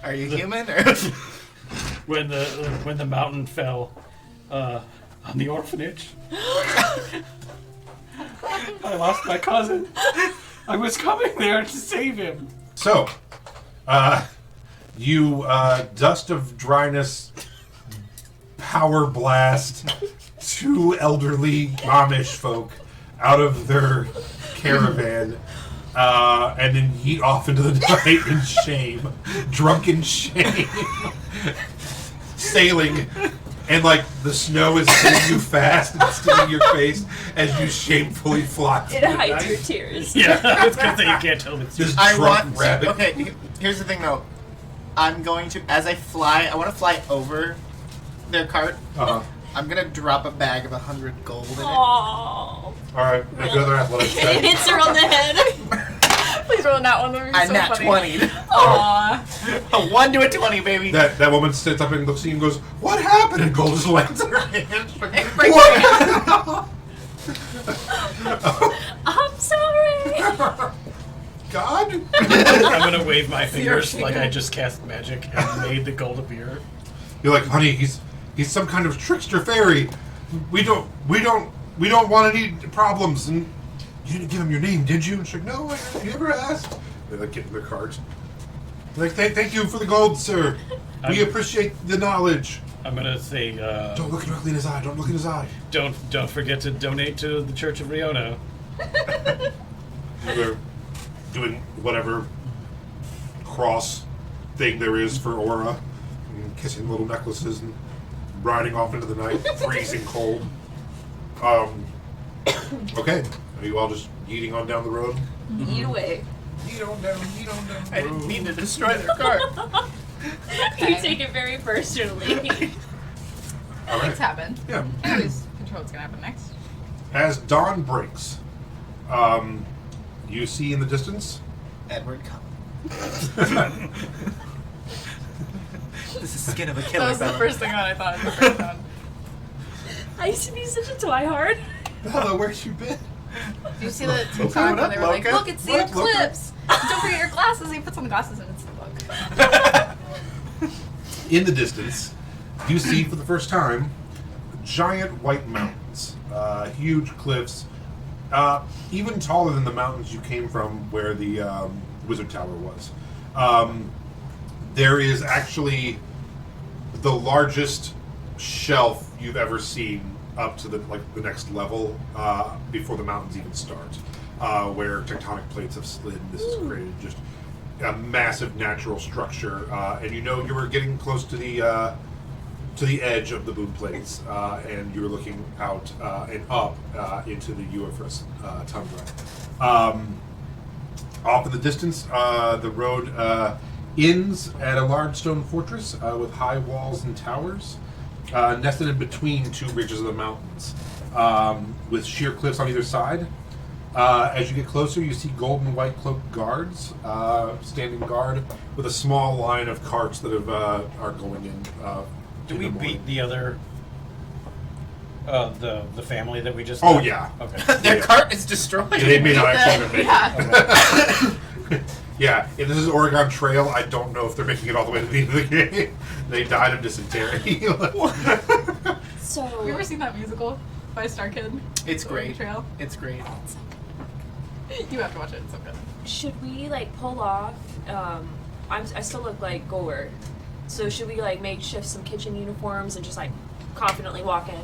Are you human? Or? When the mountain fell on the orphanage, I lost my cousin. I was coming there to save him. So, you dust of dryness, power blast 2 elderly Amish folk out of their caravan, and then yeet off into the night in shame, drunken shame, sailing, and like the snow is hitting you fast and stinging your face as you shamefully fly through It the hides your night. tears. Yeah, it's good that you can't tell it's This I drunk want. rabbit. Okay, here's the thing though. I'm going to, as I fly, I want to fly over their cart. Uh-huh. I'm gonna drop a bag of 100 gold in it. Oh. All right, make another athletics It check. hits her on the head. Please roll that one. That would be I'm so nat funny. 20. Aw. A 1 to a 20, baby. That woman sits up and looks at you and goes, "What happened?" And gold just lands in her hand. Break What? I'm sorry. God? I'm gonna wave my fingers like I just cast magic and made the gold appear. You're like, "Honey, he's some kind of trickster fairy. We don't want any problems." And you didn't give him your name, did you? And she's like, "No, I never asked." They like get in their cart. They're like, thank you for the gold, sir. We appreciate the knowledge. I'm gonna say, Don't look directly in his eye. Don't look in his eye. don't forget to donate to the Church of Riona. They're doing whatever cross thing there is for Aura, and kissing little necklaces and riding off into the night, freezing cold. Okay, are you all just yeeting on down the road? Eat away. Yeet on down, yeet on down. I didn't mean to destroy their cart. You take it very personally. All right. Things happen. Yeah. I always control what's gonna happen next. As dawn breaks, you see in the distance. Edward Cullen. This is skin of a killer. That was the fella. first thing that I thought of the first one. I used to be such a twihard. Hello, where's you been? Do you see the What TikTok when up, they were like, Loca? look, it's the What up, Loca? eclipse. Don't forget your glasses. He puts on the glasses and it's the book. In the distance, you see for the first time giant white mountains, huge cliffs, even taller than the mountains you came from where the Wizard Tower was. There is actually the largest shelf you've ever seen up to the next level before the mountains even start, where tectonic plates have slid and this has created just a massive natural structure, and you know you were getting close to the edge of the boom plates, and you were looking out and up into the Euphrates tundra. Off in the distance, the road inns at a large stone fortress with high walls and towers, nested in between two ridges of the mountains, with sheer cliffs on either side. As you get closer, you see gold and white cloaked guards standing guard with a small line of carts that are going in. Do in we the morning. beat the other, the family that we just? Oh, yeah. Okay. Their Yeah. cart is destroyed. They may not actually make Yeah. it. Yeah, if this is Oregon Trail, I don't know if they're making it all the way to the end of the game. They died of dysentery. So Have you ever seen that musical by Star Kid? It's Oregon great. Trail. It's great. You have to watch it. It's so good. should we like pull off? I still look like Gore, so should we like makeshift some kitchen uniforms and just like confidently walk in?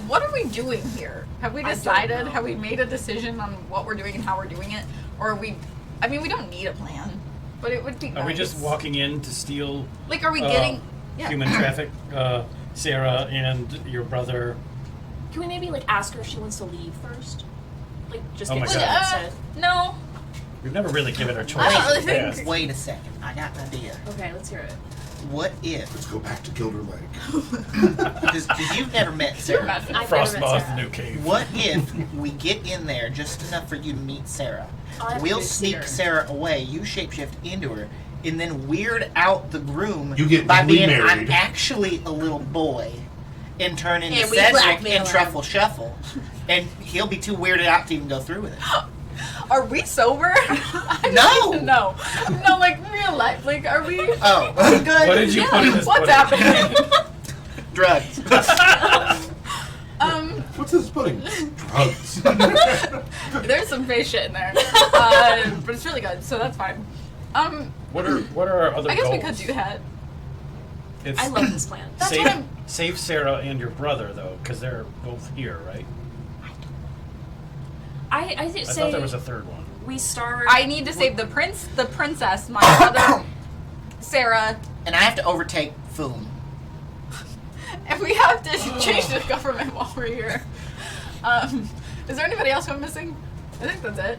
What are we doing here? Have we I don't decided? know. Have we made a decision on what we're doing and how we're doing it? Or are we? I mean, we don't need a plan, but it would be. Are we just nice. walking in to steal Like, are we getting? Yeah. human traffic? Sarah and your brother. Can we maybe like ask her if she wants to leave first? Like just Oh get my to God. that instead. No. We've never really given her choice. I don't really in the think- past. Wait a second. I got an idea. Okay, let's hear it. What if? Let's go back to Gilder Lake. Because you've never met Sarah. I've never met Frostmaw's the Sarah. new cave. What if we get in there just enough for you to meet Sarah? I'll have to We'll go see sneak her. Sarah away. You shapeshift into her, and then weird out the groom You get by being remarried. I'm actually a little boy, and turn into And we Cedric blackmail and him. Truffle Shuffle, and he'll be too weirded out to even go through with it. Are we sober? I No. need to know. No, like real life. Like, are we? Oh, good. What did you put in this What's pudding? happening? Drugs. What's this pudding? Drugs. There's some face shit in there, but it's really good, so that's fine. What are our other I guess we goals? could do that. It's I love this plan. That's save, what I'm. save Sarah and your brother though, because they're both here, right? I I say thought there was a third one. we start. I need to save the princess, my brother, Sarah, And I have to overtake Foom. and we have to change the government while we're here. Is there anybody else I'm missing? I think that's it.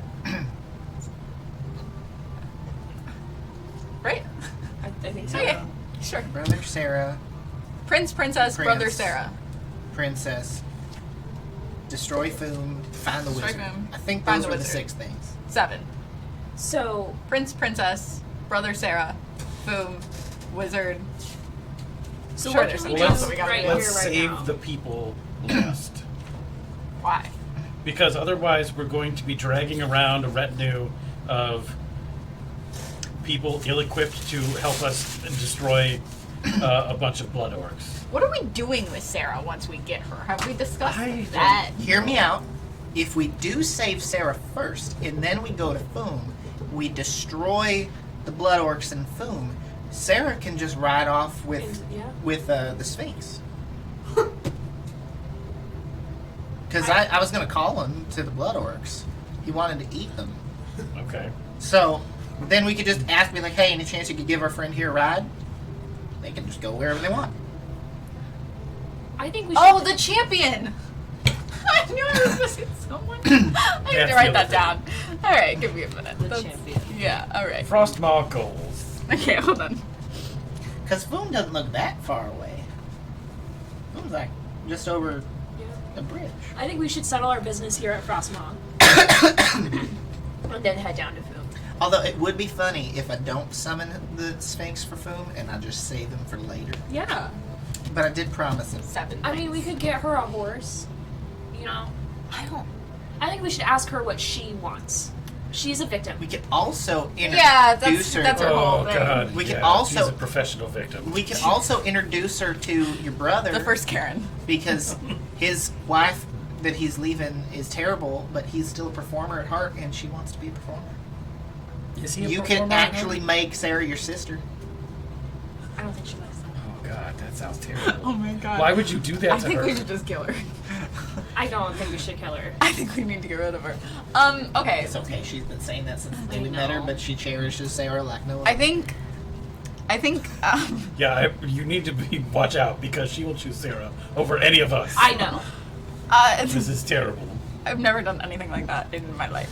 Right? I think so. Okay. Sure. Brother Sarah, Princess, brother Prince. Sarah. Princess, destroy Foom, find the Destroy wizard. Foom, I think find those the were the wizard. 6 things. 7. So Princess, brother Sarah, boom, wizard. so Sure, what there's can we something else do that we gotta right do. here, Let's right save now? the people last. Why? Because otherwise we're going to be dragging around a retinue of people ill-equipped to help us destroy a bunch of blood orcs. What are we doing with Sarah once we get her? Have we discussed I that? Hear me out. If we do save Sarah first, and then we go to Foom, we destroy the Blood Orcs in Foom, Sarah can just ride off with Yeah. the Sphinx. Because I was going to call him to the Blood Orcs. He wanted to eat them. Okay. So then we could just ask me, like, hey, any chance you could give our friend here a ride? They can just go wherever they want. I think we should. Oh, the champion! I knew I was missing someone. I need That's to write the that other down. Alright, give me a minute. The champion. Yeah, alright. Frostmaw goals. Okay, hold on. Because Foom doesn't look that far away. Foom's like just over Yeah. a bridge. I think we should settle our business here at Frostmaw. And then head down to Foom. Although it would be funny if I don't summon the Sphinx for Foom and I just save him for later. Yeah. But I did promise him. 7. I mean, we could get her a horse. You know. I don't. I think we should ask her what she wants. She's a victim. We could also introduce Yeah, that's her. her whole Oh thing. god. We can yeah, also- she's a professional victim. We can also introduce her to your brother The first Karen. because his wife that he's leaving is terrible, but he's still a performer at heart, and she wants to be a performer. Is he a You performer could or actually not? make Sarah your sister. I don't think she likes that. Oh god, that sounds terrible. Oh my god. Why would you do that I to think her? we should just kill her. I don't think we should kill her. I think we need to get rid of her. Okay. It's okay. She's been saying that since the day I we met her, know. but she cherishes Sarah like no other. I think, Yeah, you need to watch out because she will choose Sarah over any of us. I know. This is terrible. I've never done anything like that in my life.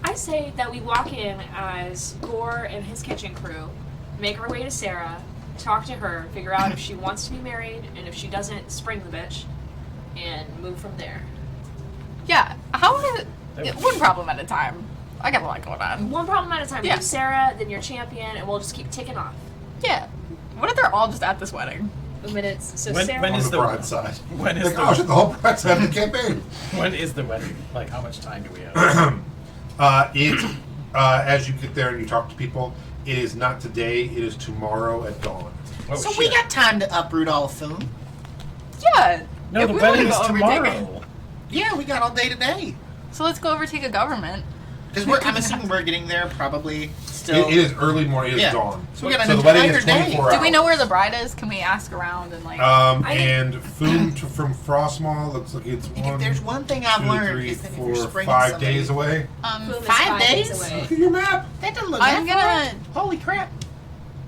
I say that we walk in as Gore and his kitchen crew, make our way to Sarah, talk to her, figure out if she wants to be married, and if she doesn't, spring the bitch, and move from there. Yeah. One problem at a time. I got a lot going on. One problem at a time. Yeah. You, Sarah, then your champion, and we'll just keep ticking off. Yeah. What if they're all just at this wedding? The minutes. So When- Sarah. when On is the the- bride's side. When is Like, oh shit, the whole bride's side of the campaign. When is the wedding? Like, how much time do we have? As you get there and you talk to people, it is not today, it is tomorrow at dawn. Oh, So shit. we got time to uproot all the food. Yeah. No, If the we wanna wedding is go overtake it. tomorrow. Yeah, we got all day today. So let's go overtake a government. Because I'm assuming we're getting there probably still. It is early morning, it is Yeah. dawn. So we got So an the wedding is entire day. 24 hours. Do we know where the bride is? Can we ask around and like? And food from Frostmaw looks like it's If there's one thing I've learned 2, 3, is that if you're 4, springing 5 somebody, days away. Boom is 5 days days? away. Look at your map. That doesn't look I'm that gonna. far. Holy crap.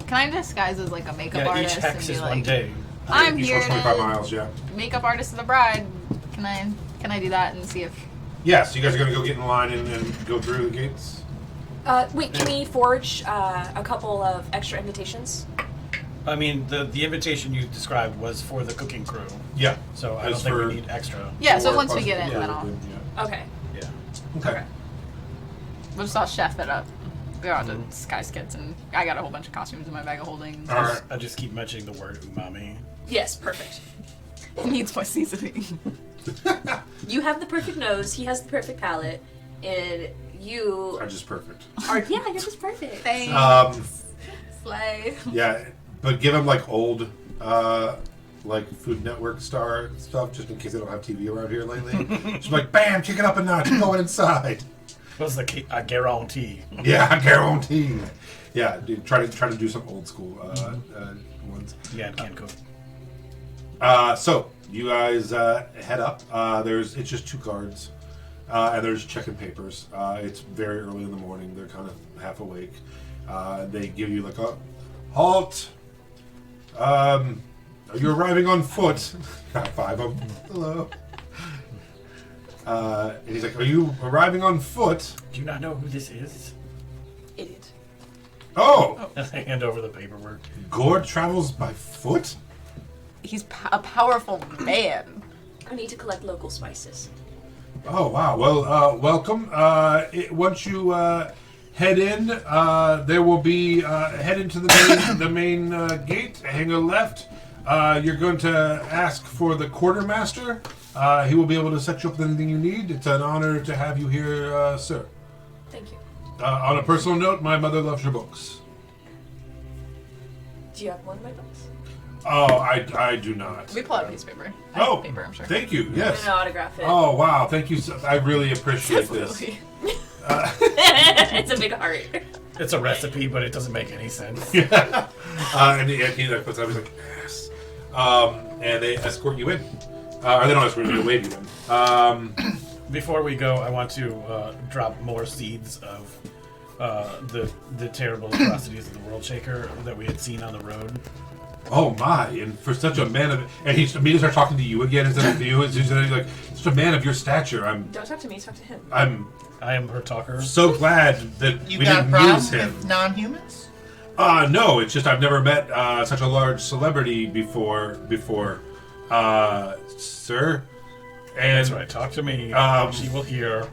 Can I disguise as like a makeup Yeah, artist each and hex be is like, one day. I'm Each here one's 25 to miles, yeah. makeup artist of the bride. Can I do that and see if? Yeah, so you guys are going to go get in line and go through the gates? Wait, can we forge a couple of extra invitations? I mean, the invitation you described was for the cooking crew, Yeah. so I don't It's think for- we need extra. Yeah. So Or once we plus- get in, yeah, then I'll. yeah. Okay. Yeah. Okay. We'll just all chef it up. We got the sky skits, and I got a whole bunch of costumes in my bag of holding. All right. I just keep mentioning the word umami. Yes, perfect. It needs more seasoning. You have the perfect nose, he has the perfect palate, and you I'm just perfect. are yeah, you're just perfect. Thanks. Slay. Yeah, but give him like old, like Food Network star stuff, just in case they don't have TV around here lately. Just like, bam, kick it up a notch, going inside. What's the guarantee? Yeah, guarantee. Yeah, dude, try to do some old school ones. Yeah, and can't cook. So you guys head up. It's just 2 guards, and they're just checking papers. It's very early in the morning. They're kind of half awake. They give you like a halt. You're arriving on foot. Got 5 of them. Hello. And he's like, "Are you arriving on foot?" Do you not know who this is? Idiot. Oh, I hand over the paperwork. Gord travels by foot. He's a powerful man. I need to collect local spices. Oh wow! Well, welcome. Once you head in, there will be head into the main gate. Hang a left. You're going to ask for the quartermaster. He will be able to set you up with anything you need. It's an honor to have you here, sir. Thank you. On a personal note, my mother loves your books. Do you have one of my books? Oh, I do not. We pull out a piece of paper. I have Oh, paper, I'm sure. thank you. I'm Yes. gonna autograph it. Oh wow! Thank you. So, I really appreciate this. Absolutely. It's a big heart. It's a recipe, but it doesn't make any sense. And he like puts up. He's like, yes. And they escort you in. Or they don't escort you. They wave you in. Before we go, I want to drop more seeds of the terrible atrocities of the World Shaker that we had seen on the road. Oh my! And for such a man of, and he immediately starts talking to you again instead of you. He's like, such a man of your stature. Don't talk to me, talk to him. I'm I am her talker. so glad that You we got a didn't problem use him. with non-humans? No, it's just I've never met such a large celebrity before, sir. And That's right. Talk to me. She will hear.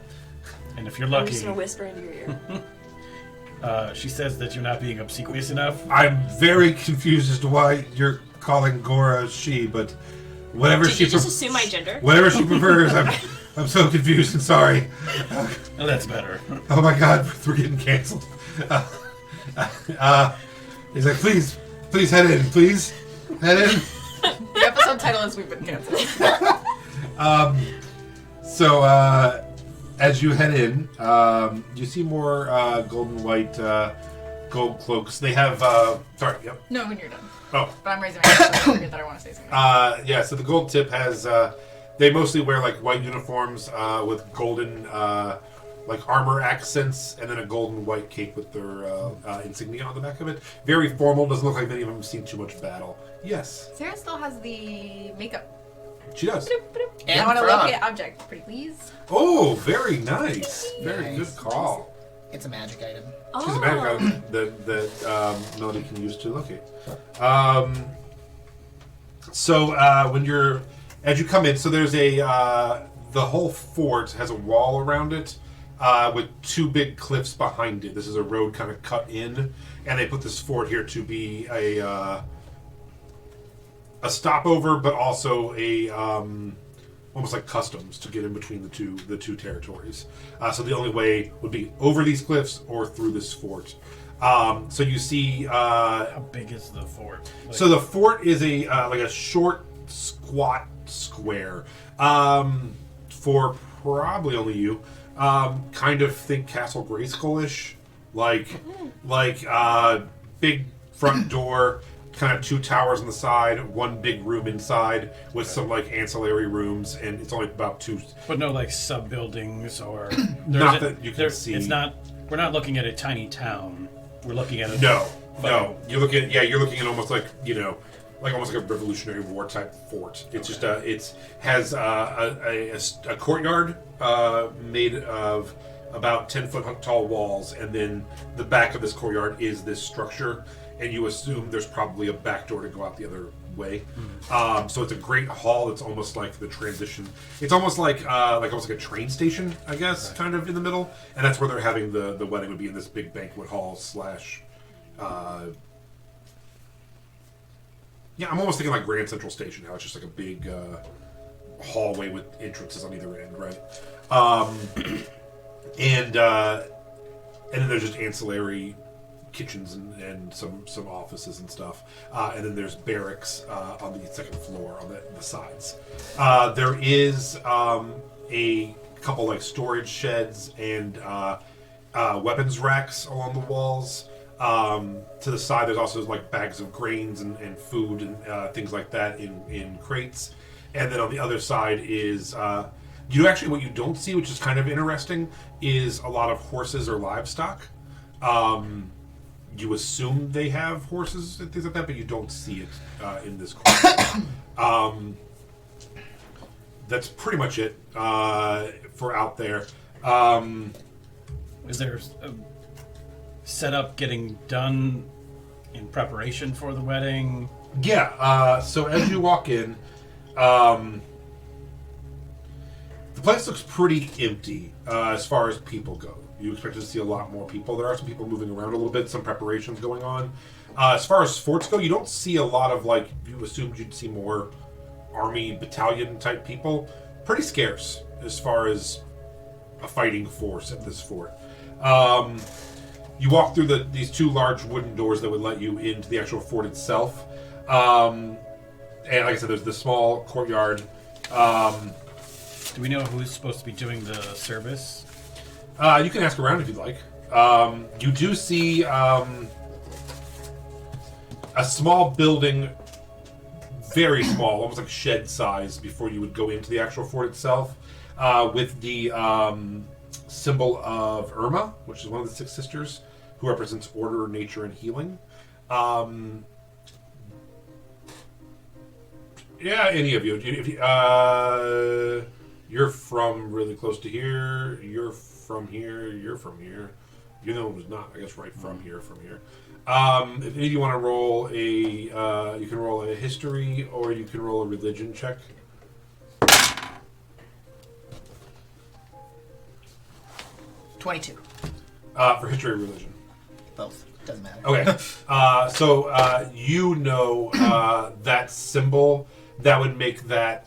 And if you're I'm lucky, just gonna whisper into your ear. she says that you're not being obsequious enough. I'm very confused as to why you're calling Gora she, but whatever Did she you just pref- assume my gender? whatever she prefers. I'm so confused and sorry. Oh, that's better. Oh my God, we're getting canceled. He's like, please head in, please head in. The episode title is "We've Been Canceled." So as you head in, you see more golden white gold cloaks. They have sorry, yep. No, when you're done. Oh. But I'm raising my hand, so I forget that I want to say something. Yeah, so the gold tip has they mostly wear like white uniforms with golden like armor accents, and then a golden white cape with their insignia on the back of it. Very formal. Doesn't look like many of them have seen too much battle. Yes, Sarah still has the makeup. she does. I want to locate object, pretty please. Oh, very nice. Very good call. It's a magic item. Oh. She's a magic item that Melody can use to locate. As you come in, so there's the whole fort has a wall around it with two big cliffs behind it. This is a road kind of cut in, and they put this fort here to be a stopover, but also a almost like customs to get in between the two territories. So the only way would be over these cliffs or through this fort. So you see. How big is the fort? Like, So the fort is a short, squat square. For probably only you. Kind of think Castle Grayskull-ish. Like big front door, kind of two towers on the side, one big room inside with some like ancillary rooms, and it's only about two. but no like sub buildings or Not that you can there- see. It's not. We're not looking at a tiny town. We're looking at a No. You're looking at almost like almost like a Revolutionary War type fort. It's just has a courtyard made of about 10-foot tall walls, and then the back of this courtyard is this structure, and you assume there's probably a back door to go out the other way. So it's a great hall. It's almost like the transition. It's almost like a train station, I guess, kind of in the middle, and that's where they're having the wedding would be in this big banquet hall / I'm almost thinking like Grand Central Station now. It's just like a big hallway with entrances on either end, right? And then there's just ancillary kitchens and some offices and stuff. And then there's barracks on the second floor on the sides. There is a couple like storage sheds and weapons racks along the walls. To the side, there's also like bags of grains and food and things like that in crates. And then on the other side is what you don't see, which is kind of interesting, is a lot of horses or livestock. You assume they have horses and things like that, but you don't see it in this corner. That's pretty much it for out there. Is there a setup getting done in preparation for the wedding? Yeah. So as you walk in, the place looks pretty empty as far as people go. You expect to see a lot more people. There are some people moving around a little bit, some preparations going on. As far as forts go, you don't see a lot of you assumed you'd see more army battalion type people. Pretty scarce as far as a fighting force at this fort. You walk through these two large wooden doors that would let you into the actual fort itself. And like I said, there's the small courtyard. Do we know who's supposed to be doing the service? You can ask around if you'd like. You do see a small building, very small, almost like shed size, before you would go into the actual fort itself, with the symbol of Irma, which is one of the Six Sisters, who represents order, nature, and healing. Any of you. If you're from really close to here, you're from here, you're from here. You know who's not, I guess, right from here. If any of you want to roll you can roll a history or you can roll a religion check. 22. For history or religion. Both. Doesn't matter. Okay. So you know that symbol that would make that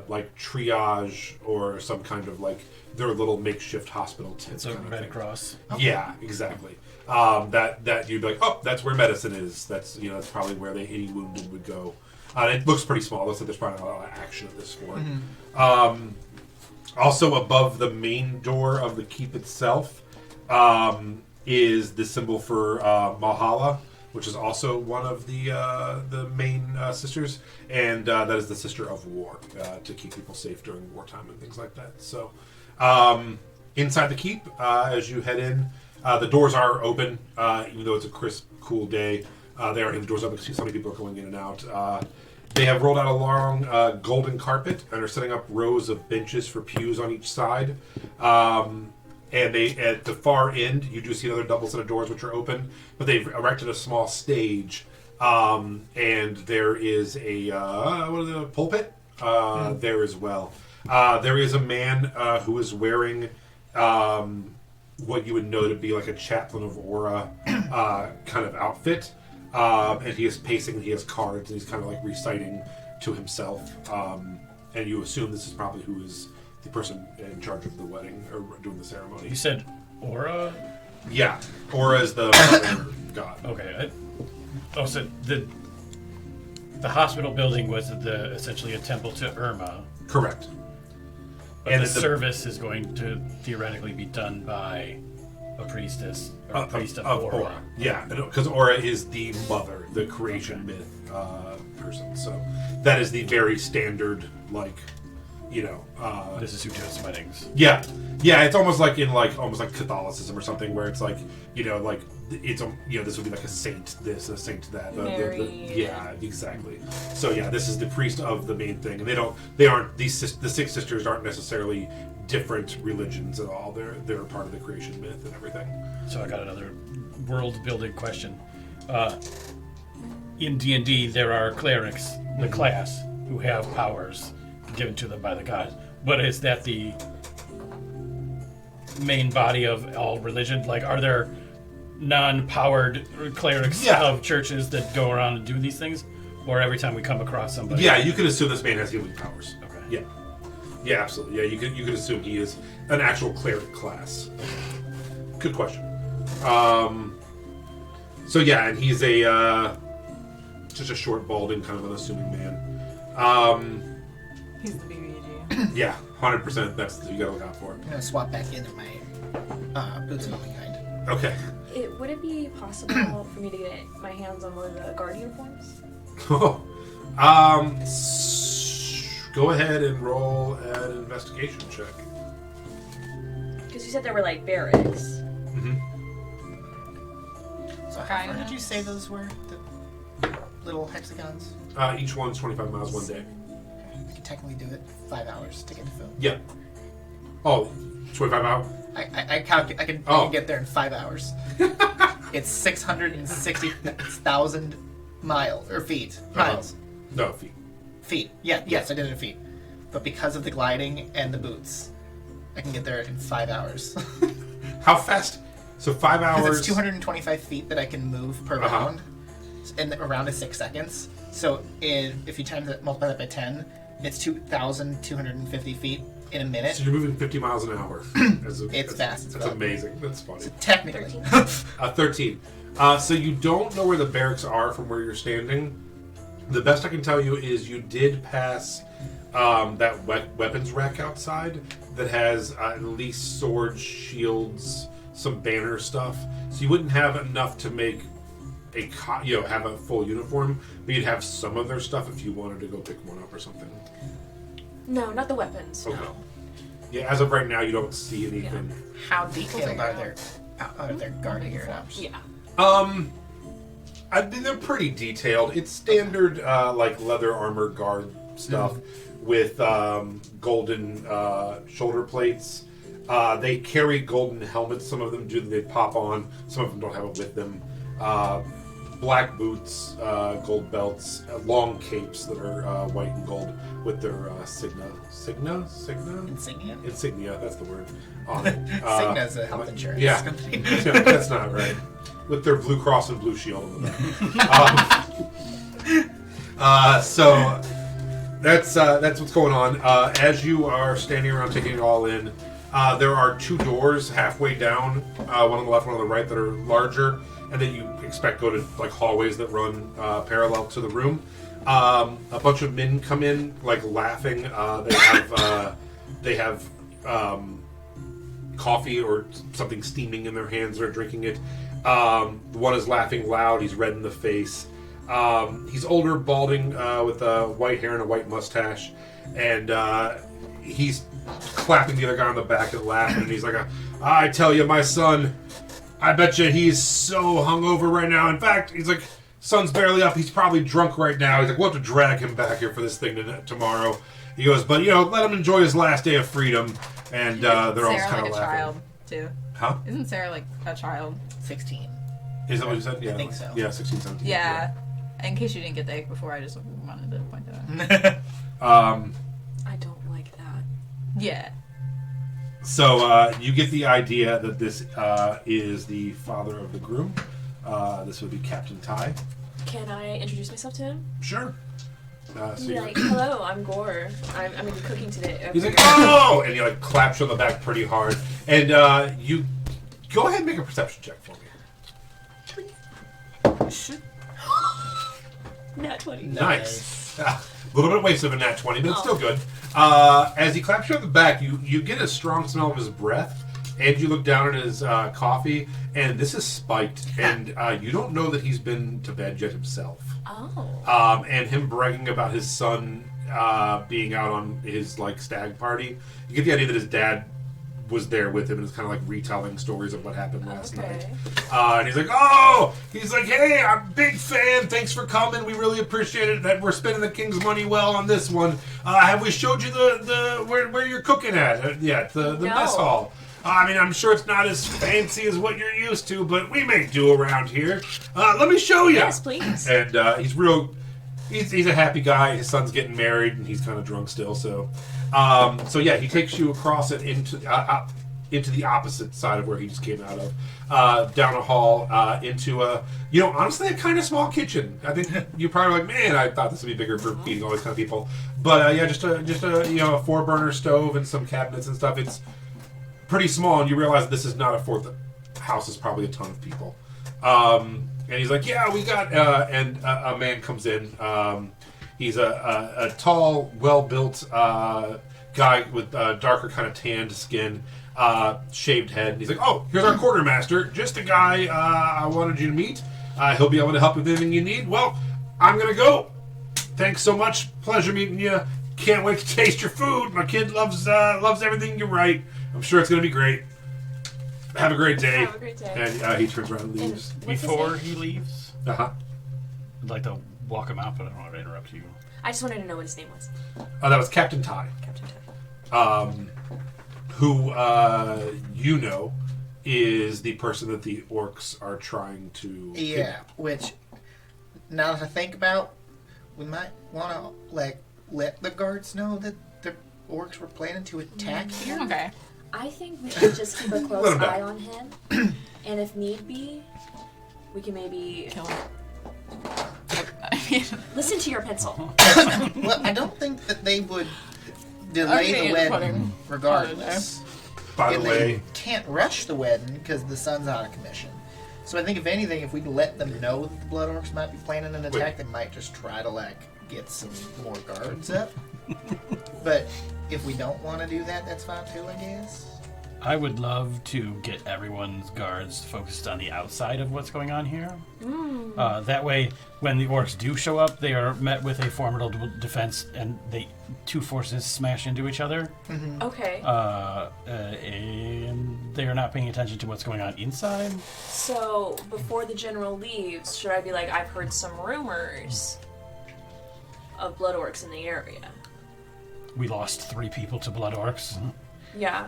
like triage or some kind of like their little makeshift hospital tent. It's a kind of Red thing. Cross. Yeah, exactly. That you'd be like, oh, that's where medicine is. That's that's probably where any wounded would go. It looks pretty small. It looks like there's probably not a lot of action at this fort. Also above the main door of the keep itself is the symbol for Mahala, which is also one of the main sisters, and that is the Sister of War to keep people safe during wartime and things like that. So inside the keep, as you head in, the doors are open, even though it's a crisp, cool day. They are in the doors open because so many people are going in and out. They have rolled out a long golden carpet and are setting up rows of benches for pews on each side. and they at the far end you do see another double set of doors which are open, but they've erected a small stage, and there is a pulpit there as well. There is a man who is wearing what you would know to be like a chaplain of Aura kind of outfit, and he is pacing. He has cards, and he's kind of like reciting to himself. And you assume this is probably who is the person in charge of the wedding or doing the ceremony. You said Aura? Yeah, Aura is the mother god. Okay. So the hospital building was essentially a temple to Irma, Correct. but And the the- service is going to theoretically be done by a priestess or a priest of Aura. Yeah, because Aura is the mother, the creation myth person. So that is the very standard, like, This is who does weddings. yeah, it's almost like in almost like Catholicism or something, where it's like it's this would be like a saint this, a saint that. Mary. Yeah, exactly. So yeah, this is the priest of the main thing, and the six sisters aren't necessarily different religions at all. They're part of the creation myth and everything. So I got another world-building question. In D&D, there are clerics, the class, who have powers given to them by the gods. But is that the main body of all religion? Like, are there non-powered clerics Yeah. of churches that go around and do these things? Or every time we come across somebody? Yeah, you can assume this man has healing powers. Okay. Yeah, absolutely. Yeah, you could assume he is an actual cleric class. Good question. So yeah, and he's just a short, balding, kind of unassuming man. He's the BBG. Yeah, 100%. That's what you gotta look out for. I'm gonna swap back into my boots and behind. Okay. Would it be possible for me to get my hands on one of the guard uniforms? Go ahead and roll an investigation check. Because you said there were like barracks. So how far did you say those were? The little hexagons? Each one's 25 miles one day. I can technically do it 5 hours to get to film. Yep. Oh, 25 out? I can get there in 5 hours. It's 660,000 miles or feet. Miles. No, feet. Feet. Yeah, yes, I did it in feet. But because of the gliding and the boots, I can get there in 5 hours. How fast? So 5 hours. Because it's 225 feet that I can move per round, and a round is 6 seconds. So if you multiply that by 10, it's 2,250 feet in a minute. So you're moving 50 miles an hour. It's fast as That's well. amazing. That's funny. Technically. 13. So you don't know where the barracks are from where you're standing. The best I can tell you is you did pass that weapons rack outside that has at least swords, shields, some banner stuff. So you wouldn't have enough to make have a full uniform, but you'd have some of their stuff if you wanted to go pick one up or something. No, not the weapons. Okay. No. Yeah, as of right now, you don't see anything. How detailed are their guard gear? Yeah. I mean, they're pretty detailed. It's standard, like leather armor guard stuff with golden shoulder plates. They carry golden helmets. Some of them do. They pop on. Some of them don't have it with them. Black boots, gold belts, long capes that are white and gold with their insignia. That's the word. On it. Cigna's a health insurance company. Yeah, that's not right. With their Blue Cross and Blue Shield on the back. So that's what's going on. As you are standing around taking it all in, there are 2 doors halfway down, one on the left, one on the right, that are larger, and that you expect go to like hallways that run parallel to the room. A bunch of men come in, like laughing. They have coffee or something steaming in their hands. They're drinking it. One is laughing loud. He's red in the face. He's older, balding, with white hair and a white mustache, and he's clapping the other guy on the back and laughing. And he's like, "I tell you, my son, I bet you he's so hungover right now. In fact, he's like, sun's barely up. He's probably drunk right now. He's like, we'll have to drag him back here for this thing tomorrow." He goes, "But let him enjoy his last day of freedom." And they're all Sarah kind like of a laughing. child too? Huh? Isn't Sarah like a child? 16. Is that what you said? Yeah, think so. Yeah, 16, 17. Yeah. In case you didn't get the ick before, I just wanted to point that out. I don't like that. Yeah. So you get the idea that this is the father of the groom. This would be Captain Ty. Can I introduce myself to him? Sure. So Be like, hello, I'm Gore. I'm gonna be cooking today. he's like, oh! And he like claps you on the back pretty hard. And you go ahead and make a perception check for me. Nat 20. Nice. A little bit wasted of a nat 20, but it's still good. As he claps you on the back, you get a strong smell of his breath, and you look down at his coffee, and this is spiked, and you don't know that he's been to bed yet himself. Oh. And him bragging about his son being out on his like stag party, you get the idea that his dad was there with him and is kind of like retelling stories of what happened last night. And he's like, hey, I'm a big fan. Thanks for coming. We really appreciate it that we're spending the king's money well on this one. Have we showed you the where you're cooking at? The No. mess hall. I mean, I'm sure it's not as fancy as what you're used to, but we make do around here. Let me show you. Yes, please. And he's a happy guy. His son's getting married, and he's kind of drunk still. So yeah, he takes you across it into the opposite side of where he just came out of, down a hall, into honestly a kind of small kitchen. I think you're probably like, man, I thought this would be bigger for feeding all these kind of people. But yeah, just a 4-burner stove and some cabinets and stuff. It's pretty small, and you realize this is not a fort. The house is probably a ton of people. And he's like, yeah, we got, and a man comes in. He's a tall, well-built guy with darker kind of tanned skin, shaved head. And he's like, oh, here's our quartermaster, just the guy I wanted you to meet. He'll be able to help with anything you need. Well, I'm going to go. Thanks so much. Pleasure meeting you. Can't wait to taste your food. My kid loves everything you write. I'm sure it's going to be great. Have a great day. Have a great day. And he turns around and leaves. What's his Before name? he leaves, Uh-huh. I'd like to walk him out, but I don't want to interrupt you. I just wanted to know what his name was. That was Captain Ty. Captain Ty. Who is the person that the orcs are trying to Yeah, which, now that I think about, we might want to let the guards know that the orcs were planning to attack here. Okay. I think we should just keep a close Let him eye die. on him, and if need be, we can maybe Kill him. I mean, listen to your pencil. Well, I don't think that they would delay Okay, the putting wedding regardless. By the And way, they can't rush the wedding because the sun's out of commission. So I think if anything, if we let them know that the Blood Orcs might be planning an attack, they might just try to get some more guards up. But if we don't want to do that, that's fine too, I guess. I would love to get everyone's guards focused on the outside of what's going on here. That way, when the orcs do show up, they are met with a formidable defense, and two forces smash into each other. Okay. And they are not paying attention to what's going on inside. So before the general leaves, should I be like, I've heard some rumors of blood orcs in the area? We lost 3 people to blood orcs. Yeah.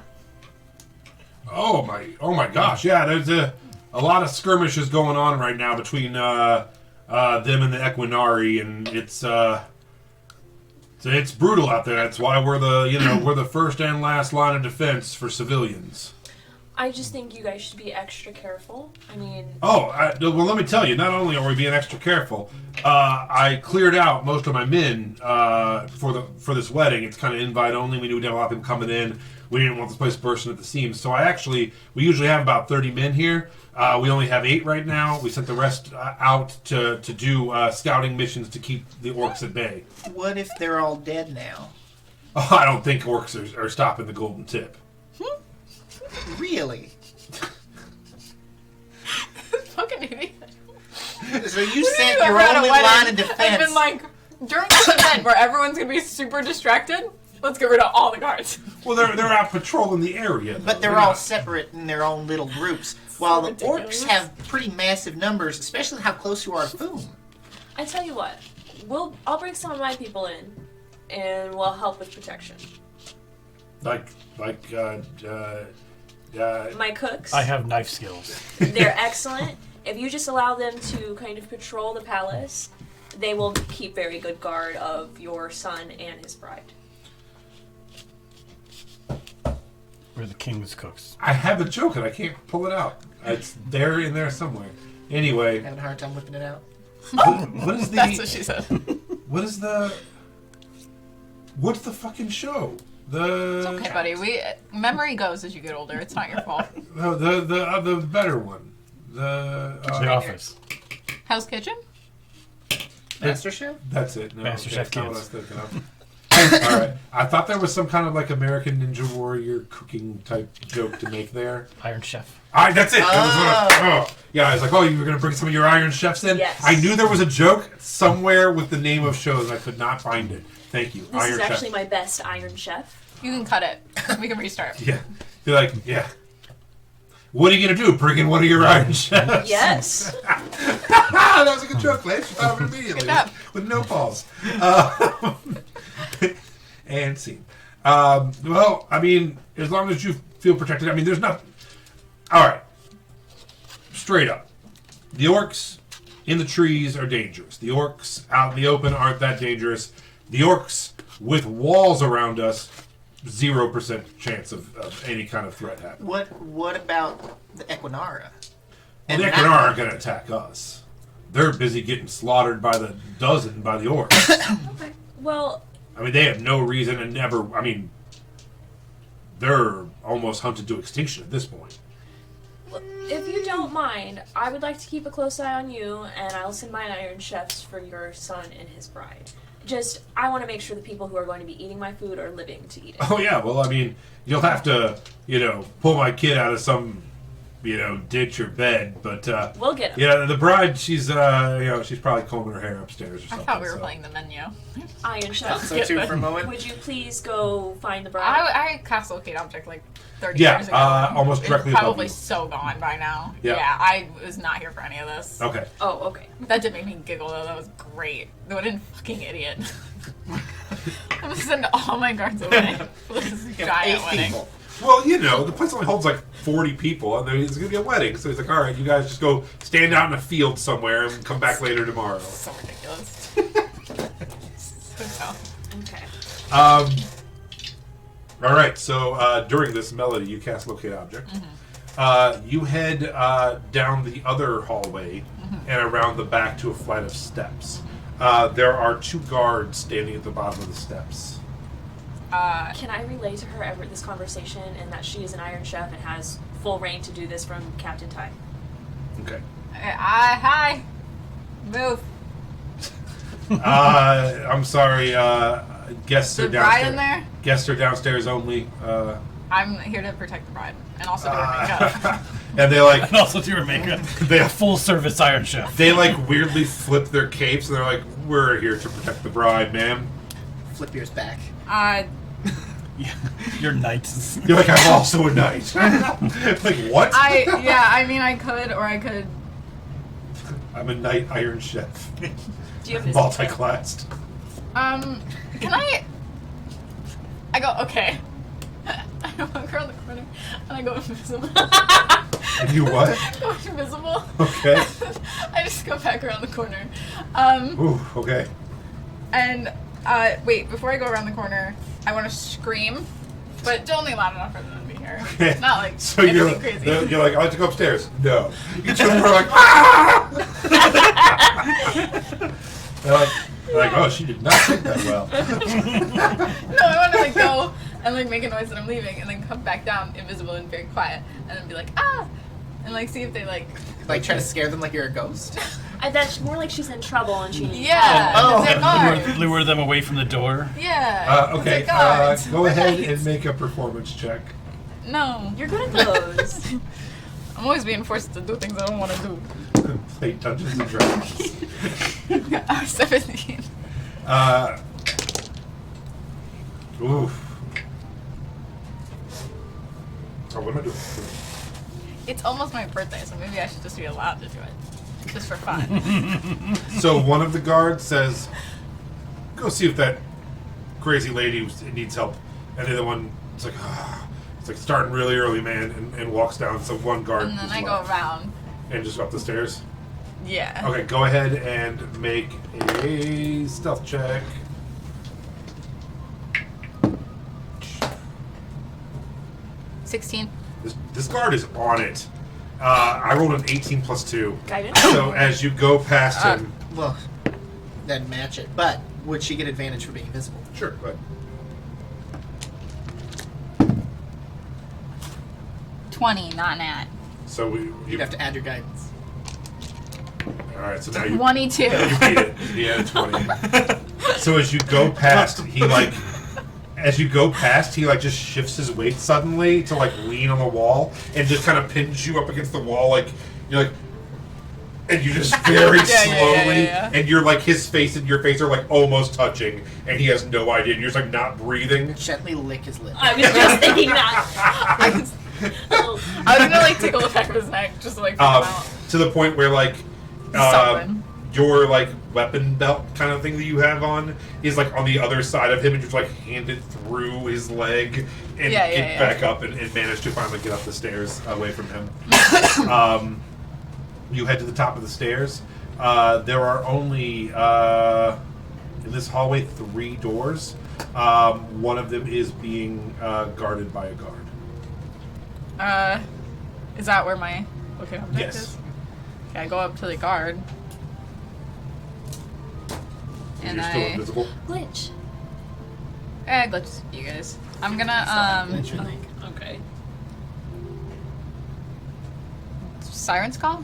oh my gosh, yeah, there's a lot of skirmishes going on right now between them and the Equinari, and it's brutal out there. That's why we're the first and last line of defense for civilians. I just think you guys should be extra careful. I mean, Well, let me tell you. Not only are we being extra careful, I cleared out most of my men for this wedding. It's kind of invite only. We knew we'd have a lot of people coming in. We didn't want this place bursting at the seams. So we usually have about 30 men here. We only have 8 right now. We sent the rest out to do scouting missions to keep the orcs at bay. What if they're all dead now? Oh, I don't think orcs are stopping the golden tip. Really? fucking idiot. So you When sent have you your ever had a only wedding line of and defense. been like, during this event where everyone's gonna be super distracted, let's get rid of all the guards. Well, they're out patrolling the area, But they're all separate in their own little groups, while the orcs have pretty massive numbers, especially how close you are to Foom. I tell you what, I'll bring some of my people in, and we'll help with protection. My cooks, I have knife skills. they're excellent. If you just allow them to kind of patrol the palace, they will keep very good guard of your son and his bride. We're the king's cooks. I have a joke and I can't pull it out. It's there in there somewhere. Anyway, Having a hard time whipping it out. what is That's what the she said. what's the fucking show? It's okay, buddy. Memory goes as you get older. It's not your fault. The better one. The Office. Hell's Kitchen? Master Chef? That's it. No, Master Chef that's not what I Kids. was thinking of. All right. I thought there was some kind of like American Ninja Warrior cooking type joke to make there. Iron Chef. That's it. That was what yeah, I was like, oh, you were going to bring some of your Iron Chefs in? Yes. I knew there was a joke somewhere with the name of shows, and I could not find it. Thank you. This Iron is actually Chef. my best Iron Chef. You can cut it. We can restart. Yeah. You're like, yeah. What are you going to do? Bring in one of your Iron Chefs? Yes. That was a good joke, Lance. You thought of it immediately. Good job. With no pause. And scene. Well, I mean, as long as you feel protected, I mean, there's nothing. All right. Straight up. The orcs in the trees are dangerous. The orcs out in the open aren't that dangerous. The orcs with walls around us, 0% chance of any kind of threat happening. What about the Equinara? And the Equinara aren't going to attack us. They're busy getting slaughtered by the dozen by the orcs. Okay. Well, I mean, they have no reason and never. I mean, they're almost hunted to extinction at this point. if you don't mind, I would like to keep a close eye on you, and I'll send my Iron Chefs for your son and his bride. Just, I want to make sure the people who are going to be eating my food are living to eat it. Oh yeah, well, I mean, you'll have to, pull my kid out of some, ditch or bed, but We'll get him. yeah, the bride, she's she's probably combing her hair upstairs or I something. thought we were so. playing the menu. Iron Chef. So too for a moment. Would you please go find the bride? I cast locate object like 30 Yeah, years ago. almost It's directly above probably you. so gone by now. Yeah. Yeah, I was not here for any of this. Okay. Oh, okay. That did make me giggle though. That was great. What a fucking idiot. I'm gonna send all my guards away for this giant 8 wedding. people. Well, the place only holds like 40 people, and there's going to be a wedding. So he's like, all right, you guys just go stand out in a field somewhere and come back later tomorrow. So ridiculous. So dumb. Okay. All right, so during this melody, you cast Locate Object. You head down the other hallway and around the back to a flight of steps. There are 2 guards standing at the bottom of the steps. Can I relay to her this conversation and that she is an Iron Chef and has full reign to do this from Captain Ty? Okay. Hi. Move. I'm sorry, guests The are bride downstairs. in there? Guests are downstairs only. I'm here to protect the bride and also do her makeup. And they like And also do her makeup. they A full service Iron Chef. they like weirdly flip their capes and they're like, "We're here to protect the bride, ma'am." Flip yours back. Your knights. You're like, "I'm also a knight." Like what? I could, or I could. I'm a knight Iron Chef, Do you have this? multi-classed. Can I go, okay. I walk around the corner and I go invisible. And you what? Go invisible. Okay. I just go back around the corner. Ooh, okay. And wait, before I go around the corner, I want to scream, but only loud enough for them to be here. Okay. Not like So anything crazy. you're like, I like to go upstairs. No. You two are like, ah! they're like, oh, she did not think that well. No, I want to like go and like make a noise that I'm leaving, and then come back down invisible and very quiet, and then be like and like see if they like. Like try to scare them like you're a ghost. That's more like she's in trouble and she needs Yeah. Oh. they're guards. Lure them away from the door. Yeah. Okay, they're guards. go They're ahead knights. and make a performance check. No. You're good at those. I'm always being forced to do things I don't want to do. Play Dungeons and Dragons. 17. Oof. Oh, what am I doing? It's almost my birthday, so maybe I should just be allowed to do it. Just for fun. So one of the guards says, "Go see if that crazy lady needs help," and the other one is like, It's like starting really early, man, and walks down. So one guard. And then is I go left. around. And just up the stairs. Yeah. Okay, go ahead and make a stealth check. $16. This guard is on it. I rolled an 18 plus 2. Guidance? So as you go past him. Well, then match it. But would she get advantage for being invisible? Sure, go ahead. 20, not nat. So You'd have to add your guidance. Alright, so now you 22. you beat it. He had 20. So as you go past, he just shifts his weight suddenly to like lean on the wall and just kind of pins you up against the wall, like you're like, and you just very slowly, yeah. and you're like his face and your face are like almost touching, and he has no idea. And you're just like not breathing. Gently lick his lip. I was just thinking that. I was gonna like tickle the back of his neck just to like freak him out. To the point where like Something. your like weapon belt kind of thing that you have on is like on the other side of him, and just like hand it through his leg and get back up and manage to finally get up the stairs away from him. You head to the top of the stairs. There are only in this hallway 3 doors. One of them is being guarded by a guard. Is that where my looking object Yes. is? Okay, I go up to the guard. And You're still I invisible. Glitch. glitch you guys. I'm gonna Okay. Siren's Call?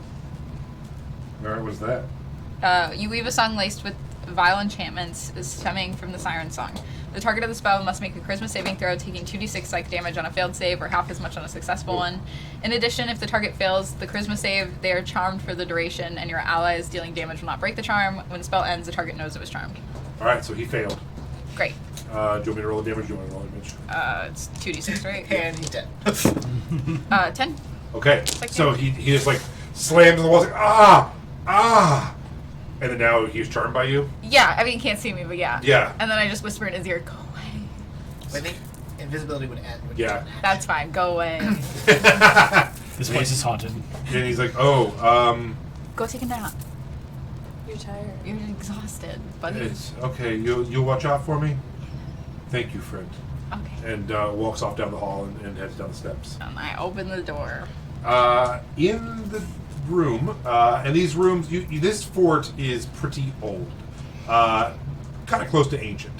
All right, what's that? You weave a song laced with vile enchantments stemming from the siren song. The target of the spell must make a charisma saving throw, taking 2d6 psych damage on a failed save, or half as much on a successful one. In addition, if the target fails the charisma save, they are charmed for the duration, and your allies dealing damage will not break the charm. When the spell ends, the target knows it was charmed. All right, so he failed. Great. Do you want me to roll damage? Do you want to roll damage? It's 2d6, right? And he's dead. 10. Okay, like so damage. he just like slams on the wall, like ah, and then now he's charmed by you. Yeah, I mean, you can't see me, but yeah. Yeah. And then I just whisper in his ear, go away. I think invisibility would end. When Yeah. That's fine, go away. This place is haunted. And he's like, oh, Go take a nap. You're tired. You're exhausted, buddy. it's okay. You'll watch out for me. Thank you, friend. Okay. And walks off down the hall and heads down the steps. And I open the door. In the room, and these rooms, this fort is pretty old, kind of close to ancient.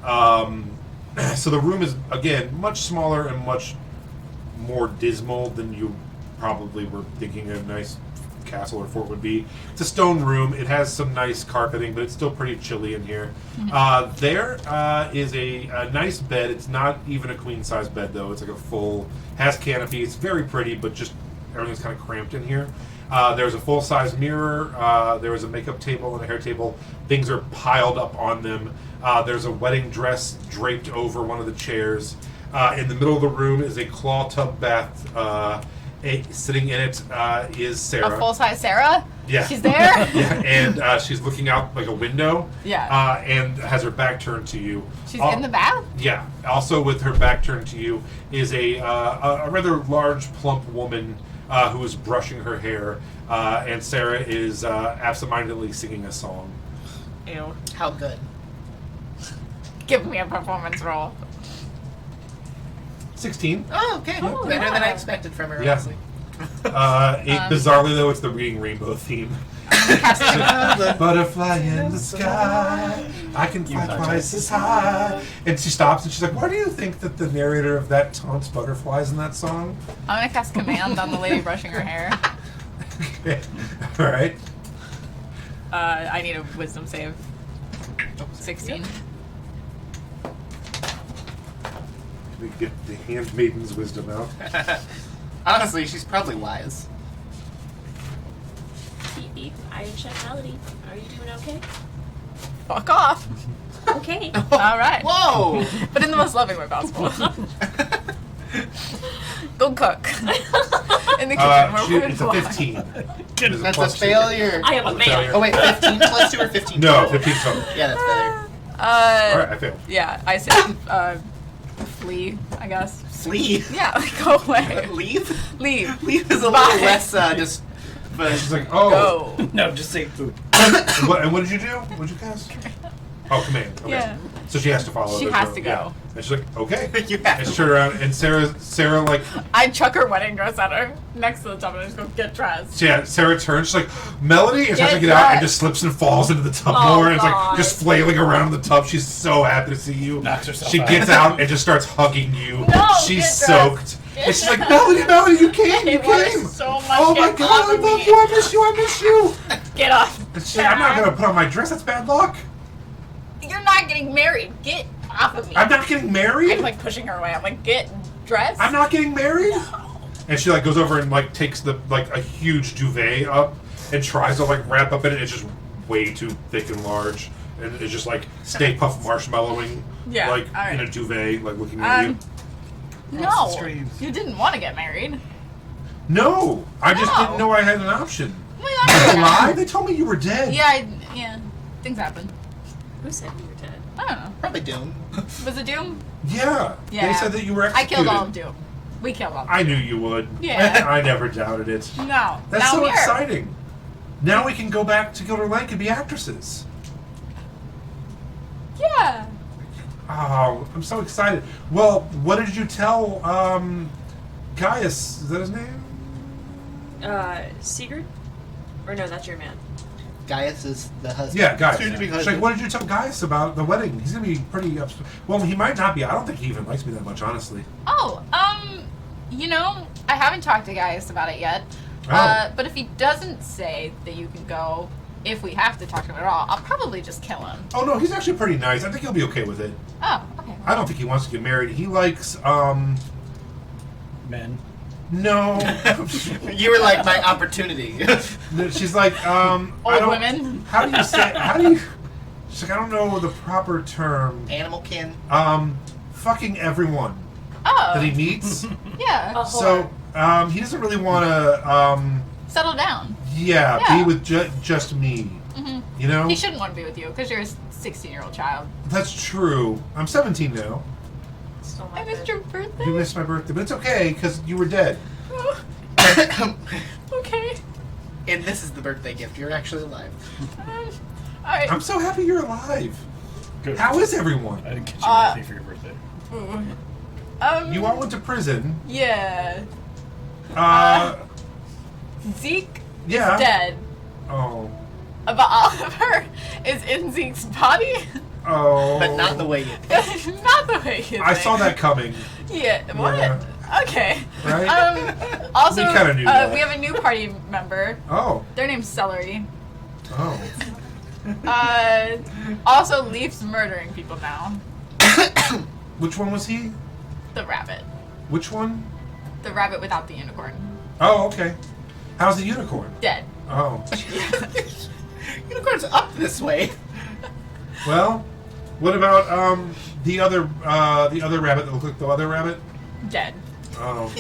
So the room is again much smaller and much more dismal than you probably were thinking a nice castle or fort would be. It's a stone room. It has some nice carpeting, but it's still pretty chilly in here. There is a nice bed. It's not even a queen size bed though. It's like a full, has canopy. It's very pretty, but just everything's kind of cramped in here. There's a full size mirror. There is a makeup table and a hair table. Things are piled up on them. There's a wedding dress draped over one of the chairs. In the middle of the room is a claw tub bath. Sitting in it is Sarah. A full-size Sarah? Yeah. She's there? Yeah, and she's looking out like a window. Yeah. And has her back turned to you. She's in the bath? Yeah. Also, with her back turned to you is a rather large, plump woman who is brushing her hair, and Sarah is absentmindedly singing a song. Ew. How good? Give me a performance roll. 16. Oh, okay. Oh, Better yeah. than I expected from her, Yeah. honestly. Bizarrely, though, it's the Reading Rainbow theme. Butterfly in the sky, I can fly twice as high. And she stops and she's like, why do you think that the narrator of that taunts butterflies in that song? I'm gonna cast command on the lady brushing her hair. Okay. All right. I need a wisdom save. 16. We get the handmaiden's wisdom out. Honestly, she's probably wise. Phoebe, Iron Chef Melody, are you doing okay? Fuck off. Okay. All right. Whoa! But in the most loving way possible. Go cook. In the kitchen. where we're It's a fly. 15. It's That's a plus 2. failure. I am a man. Oh wait, 15 plus 2 or 15 No, total? 15 total. Yeah, that's better. All right, I failed. Yeah, I saved flee, I guess. Flee. Yeah, like, go away. Leave? Leave. Leave is a Bye. little less just. But She's like, oh. Go. No, just say food. And what did you do? What did you cast? Oh, command. Okay. Yeah. So she has to follow. She the has girl. to go. Yeah. And she's like, okay. You have And she to. turned around, and Sarah, like, I chuck her wedding dress at her next to the tub and I just go, get dressed. yeah, Sarah turns, she's like, Melody, and tries to Get get out, and dressed. just slips and falls into the tub Oh, more, and it's like, God. just flailing around in the tub. She's so happy to see you. Knocks herself She out. gets out and just starts hugging you. No, she's get soaked. dressed. And she's like, Melody, you came, you It was came. so much. Oh my Get God, off I of love me. you, I miss you, I miss you. Get off. And she's like, I'm not gonna put on my dress, that's bad luck. You're not getting married. Get off of me. I'm not getting married. I'm like pushing her away. I'm like, get dressed. I'm not getting married. And she like goes over and like takes the like a huge duvet up and tries to like wrap up in it. It's just way too thick and large, and it's just like Stay Puft marshmallowing, Yeah, like all in right. a duvet, like looking at you. No, Streams. you didn't want to get married. No, I just No. didn't know I had an option. Well, Did I I lie? They told me you were dead. yeah, things happen. Who said you were dead? I don't know. Probably Doom. Was it Doom? Yeah. Yeah. They said that you were I executed. killed all of Doom. We killed all of Doom. I knew you would. Yeah. I never doubted it. No. That's now so I'm here. exciting. Now we can go back to Gilder Lake and be actresses. Yeah. Oh, I'm so excited. Well, what did you tell Gaius? Is that his name? Sigurd? Or no, that's your man. Gaius is the husband. Yeah, Gaius. Soon to be She's like, husband. what did you tell Gaius about the wedding? He's gonna be pretty upset. Well, he might not be. I don't think he even likes me that much, honestly. Oh, you know, I haven't talked to Gaius about it yet. Oh. But if he doesn't say that you can go, if we have to talk to him at all, I'll probably just kill him. Oh no, he's actually pretty nice. I think he'll be okay with it. Oh, okay. I don't think he wants to get married. He likes Men. no. You were like my opportunity. She's like I Old don't, women. How do you say? How do you? She's like, I don't know the proper term. Animal kin. Fucking everyone Oh. that he meets. Yeah. Oh. So he doesn't really want to Settle down. yeah, Yeah. be with just me. hmm You know? He shouldn't want to be with you because you're a 16-year-old child. That's true. I'm 17 now. Stole my I missed bed. your birthday. You missed my birthday, but it's okay because you were dead. Okay. And this is the birthday gift. You're actually alive. All right. I'm so happy you're alive. Good. How is everyone? I didn't get you Uh, anything for your birthday. You all went to prison. Yeah. Zeke Yeah. is dead. Oh. But Oliver is in Zeke's body. Oh. But not the way you think. Not the way you I think. saw that coming. Yeah. What? Yeah. Okay. Right? Also, We kinda knew that. we have a new party member. Oh. Their name's Celery. Oh. Also, Leaf's murdering people now. Which one was he? The rabbit. Which one? The rabbit without the unicorn. Oh, okay. How's the unicorn? Dead. Oh. Unicorn's up this way. Well, what about the other rabbit that looked like the other rabbit? Dead. Oh.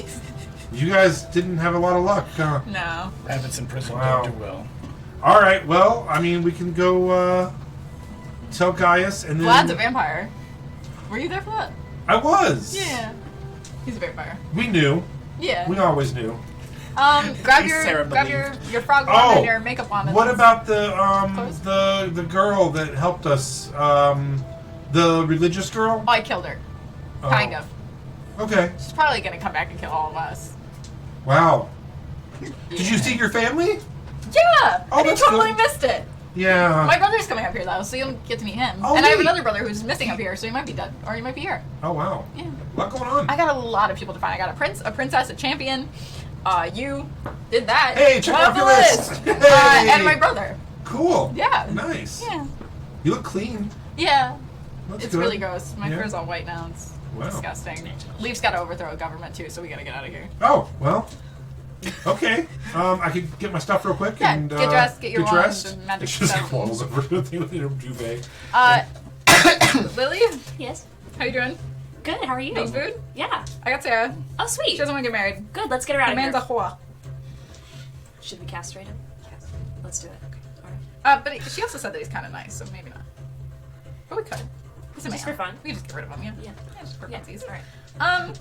You guys didn't have a lot of luck, huh? No. Rabbits in prison Wow. don't do well. All right. Well, I mean, we can go tell Gaius, and then Vlad's a vampire. Were you there for that? I was. Yeah. He's a vampire. We knew. Yeah. We always knew. Grab Sarah your frog on Oh, and your makeup on. And What let's- about the Close. the girl that helped us? The religious girl. Oh, I killed her. Oh. Kind of. Okay. She's probably gonna come back and kill all of us. Wow. Did you see your family? Yeah. Oh, and you that's totally good. missed it. Yeah. My brother's coming up here though, so you'll get to meet him. Oh, and I have neat. another brother who's missing up here, so he might be dead, or he might be here. Oh wow. Yeah. A lot going on. I got a lot of people to find. I got a princess, a champion. You did that. Hey, check One off of your the list. Hey. and my brother. Cool. Yeah. Nice. Yeah. You look clean. Yeah. That's It's good. really gross. My Yeah. fur's all white now. It's Wow. disgusting. Leaf's got to overthrow a government too, so we gotta get out of here. Oh well. Okay. I could get my stuff real quick Yeah, and get dressed, get your wand dressed. and magic It's just stuff. waddles over to the thing with your duvet. Lily, Yes. how you doing? Good. How are you? Need food? Yeah. I got Sarah. Oh, She sweet. doesn't want to get married. Good. Let's get her out The of man's a here. whore. Should we castrate him? Yes. Let's do it. Okay. All right. But she also said that he's kind of nice, so maybe not. But we could. Doesn't Just matter. for fun. We just get rid of them, yeah. Yeah. Just for Yeah. funsies. All right.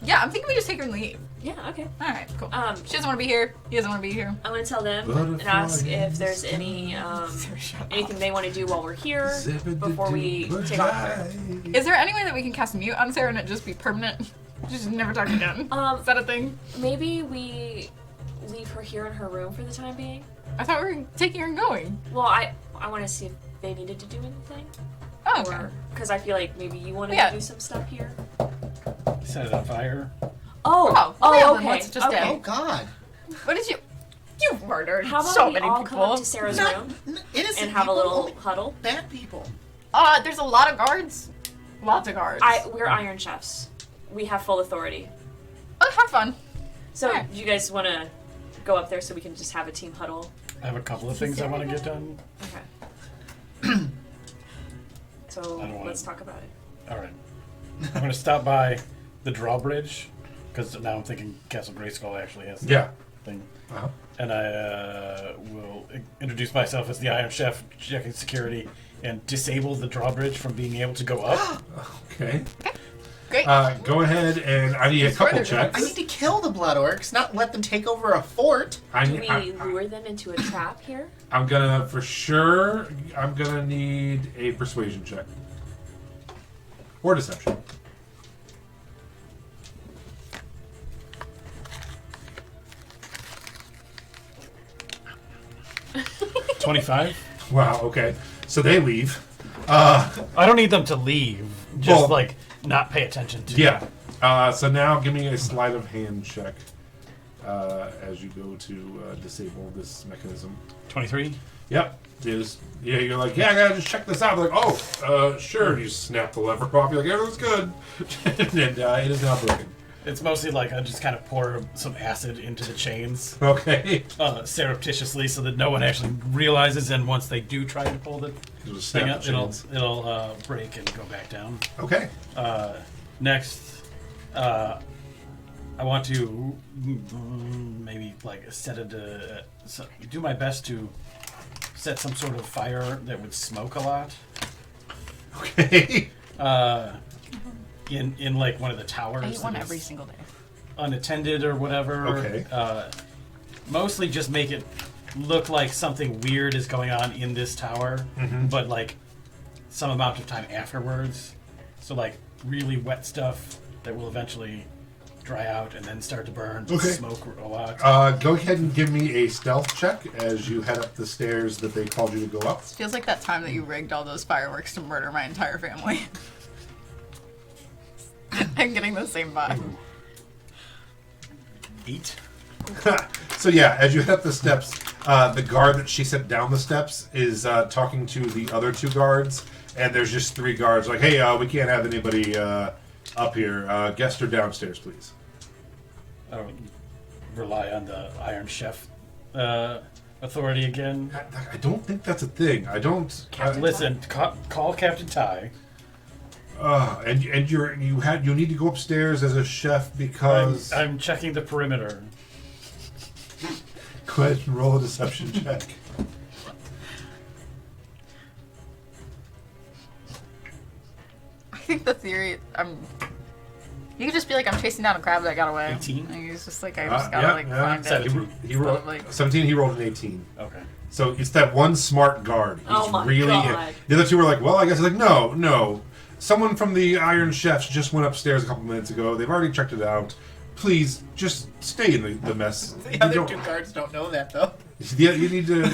Yeah, I'm thinking we just take her and leave. Yeah. Okay. All right, cool. Um, She doesn't want to be here. He doesn't want to be here. I'm gonna tell them Butterfly and ask in if the there's sky. any anything they want to do while we're here before we take off. There. Is there any way that we can cast mute on Sarah and it just be permanent? Just never talk again. Is that a thing? Maybe we leave her here in her room for the time being. I thought we were taking her and going. Well, I want to see if they needed to do anything, Oh, okay. or because I feel like maybe you wanted Yeah. to do some stuff here. Set it on fire. Oh, Oh, well, then okay. let's just okay. Oh God. What did you? You murdered How about so we many all people. come up to Sarah's room Innocent and have a people, little only huddle? bad people. There's a lot of guards. Lots of guards. We're Iron Chefs. We have full authority. Oh, have fun. So, Alright. do you guys want to go up there so we can just have a team huddle? I have a couple of things I want to get done. Okay. So I don't wanna- let's talk about it. All right. I'm going to stop by the drawbridge because now I'm thinking Castle Grayskull actually has the Yeah. thing. Uh-huh. And I will introduce myself as the Iron Chef, checking security, and disable the drawbridge from being able to go up. Okay. Great. Go ahead and I need a couple further checks. I need to kill the Blood Orcs, not let them take over a fort. Do we lure them into a trap here? I'm gonna for sure. I'm gonna need a persuasion check or deception. – 25. Wow. Okay. So they leave. I don't need them to leave. Just Well- like not pay attention to. Yeah. So now give me a sleight of hand check as you go to disable this mechanism. 23. Yep. You're like, yeah, I gotta just check this out. They're like, oh, sure. You snap the lever off. You're like, everything's good, and it is now broken. It's mostly like I just kind of pour some acid into the chains Okay. surreptitiously so that no one actually realizes. And once they do try to pull the It'll just thing snap up, the it'll chains. break and go back down. Okay. Next, I want to maybe like do my best to set some sort of fire that would smoke a lot. Okay. In like one of the towers. I eat one that every is single day. unattended or whatever. Okay. Mostly just make it look like something weird is going on in this tower, but like some amount of time afterwards. So like really wet stuff that will eventually dry out and then start to burn, Okay. smoke a lot. Go ahead and give me a stealth check as you head up the stairs that they called you to go up. Feels like that time that you rigged all those fireworks to murder my entire family. I'm getting the same vibe. 8. So yeah, as you head up the steps, the guard that she sent down the steps is talking to the other two guards, and there's just 3 guards like, hey, we can't have anybody up here. Guests are downstairs, please. I don't rely on the Iron Chef authority again. I don't think that's a thing. I don't. Listen, call Captain Ty. And you need to go upstairs as a chef because I'm checking the perimeter. go ahead and roll a deception check. I think the theory, you could just be like, I'm chasing down a crab that got away. 18? And he's just like, I just gotta find He, it. he rolled Like- 17. He rolled an 18. Okay. So it's that one smart guard. He's Oh my really God. The other two were like, well, I guess like no. Someone from the Iron Chefs just went upstairs a couple minutes ago. They've already checked it out. Please just stay in the mess. The You other don't- 2 guards don't know that though. Yeah, you need to.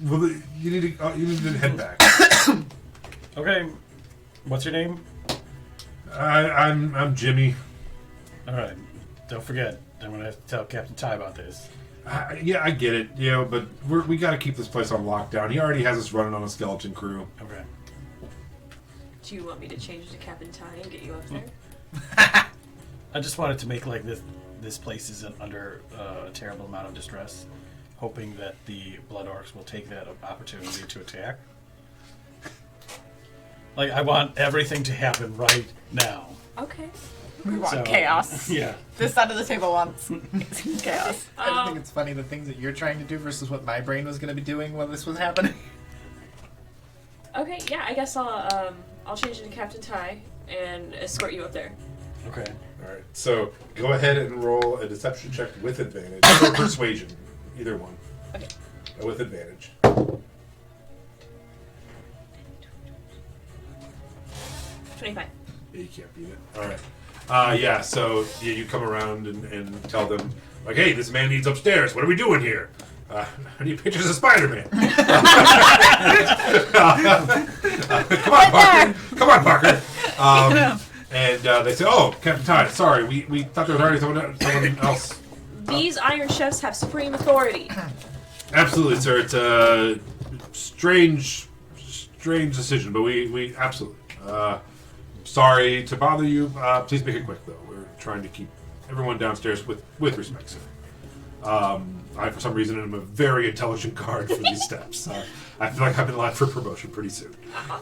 Well, you need to head back. Okay. What's your name? I'm Jimmy. All right. Don't forget. I'm gonna have to tell Captain Ty about this. Yeah, I get it. Yeah, but we got to keep this place on lockdown. He already has us running on a skeleton crew. Okay. Do you want me to change to Captain Ty and get you up there? I just wanted to make like this place isn't under a terrible amount of distress, hoping that the Blood Orcs will take that opportunity to attack. Like I want everything to happen right now. Okay. We want So, chaos. Yeah. This side of the table wants chaos. I just think it's funny the things that you're trying to do versus what my brain was going to be doing while this was happening. Okay, yeah, I guess I'll I'll change into Captain Ty and escort you up there. Okay. All right. So go ahead and roll a deception check with advantage or persuasion, either one. Okay. With advantage. 25. Yeah, you can't beat it. All right. Yeah. So you come around and tell them like, "Hey, this man needs upstairs. What are we doing here? I need pictures of Spider-Man." Come on, Parker. Come on, Parker. And they say, "Oh, Captain Todd, sorry, we thought there was already someone else." These Iron Chefs have supreme authority. Absolutely, sir. It's a strange decision, but we absolutely. Sorry to bother you. Please make it quick, though. We're trying to keep everyone downstairs with respect, sir. I, for some reason, am a very intelligent guard for these steps. I feel like I'm in line for promotion pretty soon.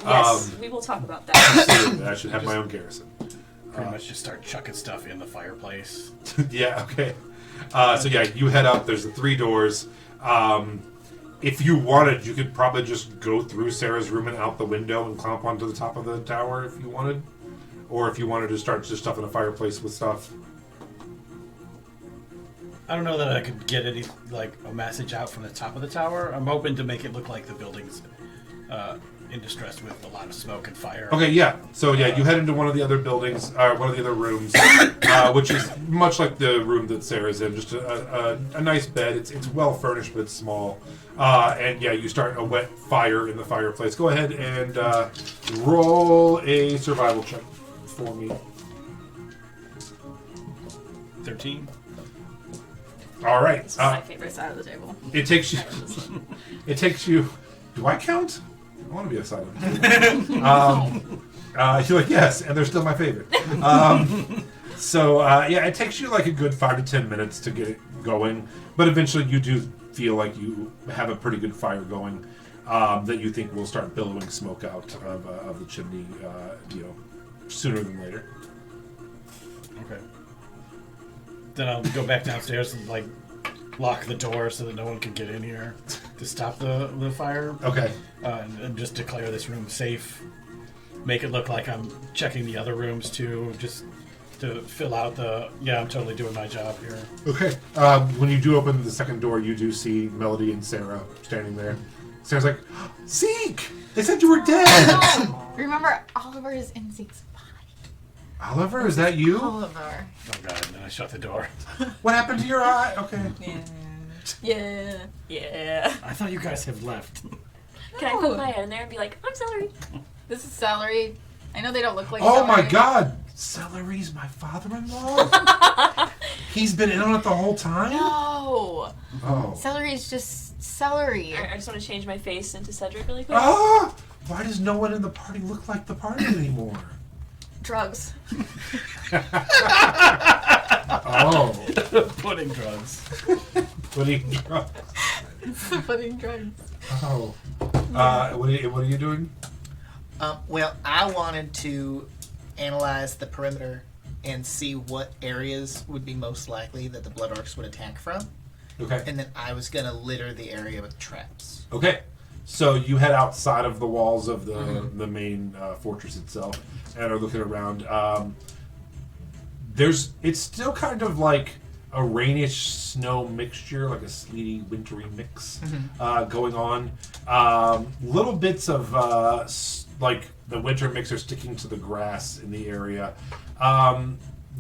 Yes, we will talk about that. Absolutely, I should have my own garrison. Pretty much just start chucking stuff in the fireplace. Yeah, okay. So yeah, you head up. There's the 3 doors. If you wanted, you could probably just go through Sarah's room and out the window and climb onto the top of the tower if you wanted. Or if you wanted to start just stuffing a fireplace with stuff. I don't know that I could get any a message out from the top of the tower. I'm hoping to make it look like the building's in distress with a lot of smoke and fire. Okay, yeah. So yeah, you head into one of the other buildings, one of the other rooms, which is much like the room that Sarah's in. Just a nice bed. It's well furnished, but it's small. And yeah, you start a wet fire in the fireplace. Go ahead and roll a survival check for me. 13. All right. This is my favorite side of the table. It takes you. It takes you. Do I count? I want to be a silent. You're like, yes, and they're still my favorite. So yeah, it takes you like a good 5 to 10 minutes to get it going, but eventually you do feel like you have a pretty good fire going that you think will start billowing smoke out of the chimney, sooner than later. Okay. Then I'll go back downstairs and lock the door so that no one can get in here to stop the fire. Okay. And just declare this room safe. Make it look like I'm checking the other rooms too, just to fill out I'm totally doing my job here. Okay. When you do open the second door, you do see Melody and Sarah standing there. Sarah's like, "Zeke! They said you were dead!" No! Remember, Oliver is in Zeke's body. Oliver, is that you? Oliver. Oh god, and then I shut the door. What happened to your eye? Okay. Yeah. Yeah. I thought you guys have left. Can I poke my head in there and be like, I'm Celery? This is celery. I know they don't look like Oh celery. my god! Celery's my father-in-law? He's been in on it the whole time? No! Oh. Celery is just celery. I just want to change my face into Cedric really quick. Ah! Why does no one in the party look like the party anymore? Drugs. Oh. Putting drugs. Putting drugs. Putting drugs. Oh. What are you doing? Well, I wanted to analyze the perimeter and see what areas would be most likely that the Blood Orcs would attack from. Okay. And then I was going to litter the area with traps. Okay. So you head outside of the walls of the main fortress itself and are looking around. It's still kind of like a rainish snow mixture, like a sleety, wintry mix going on. Little bits of like the winter mix are sticking to the grass in the area.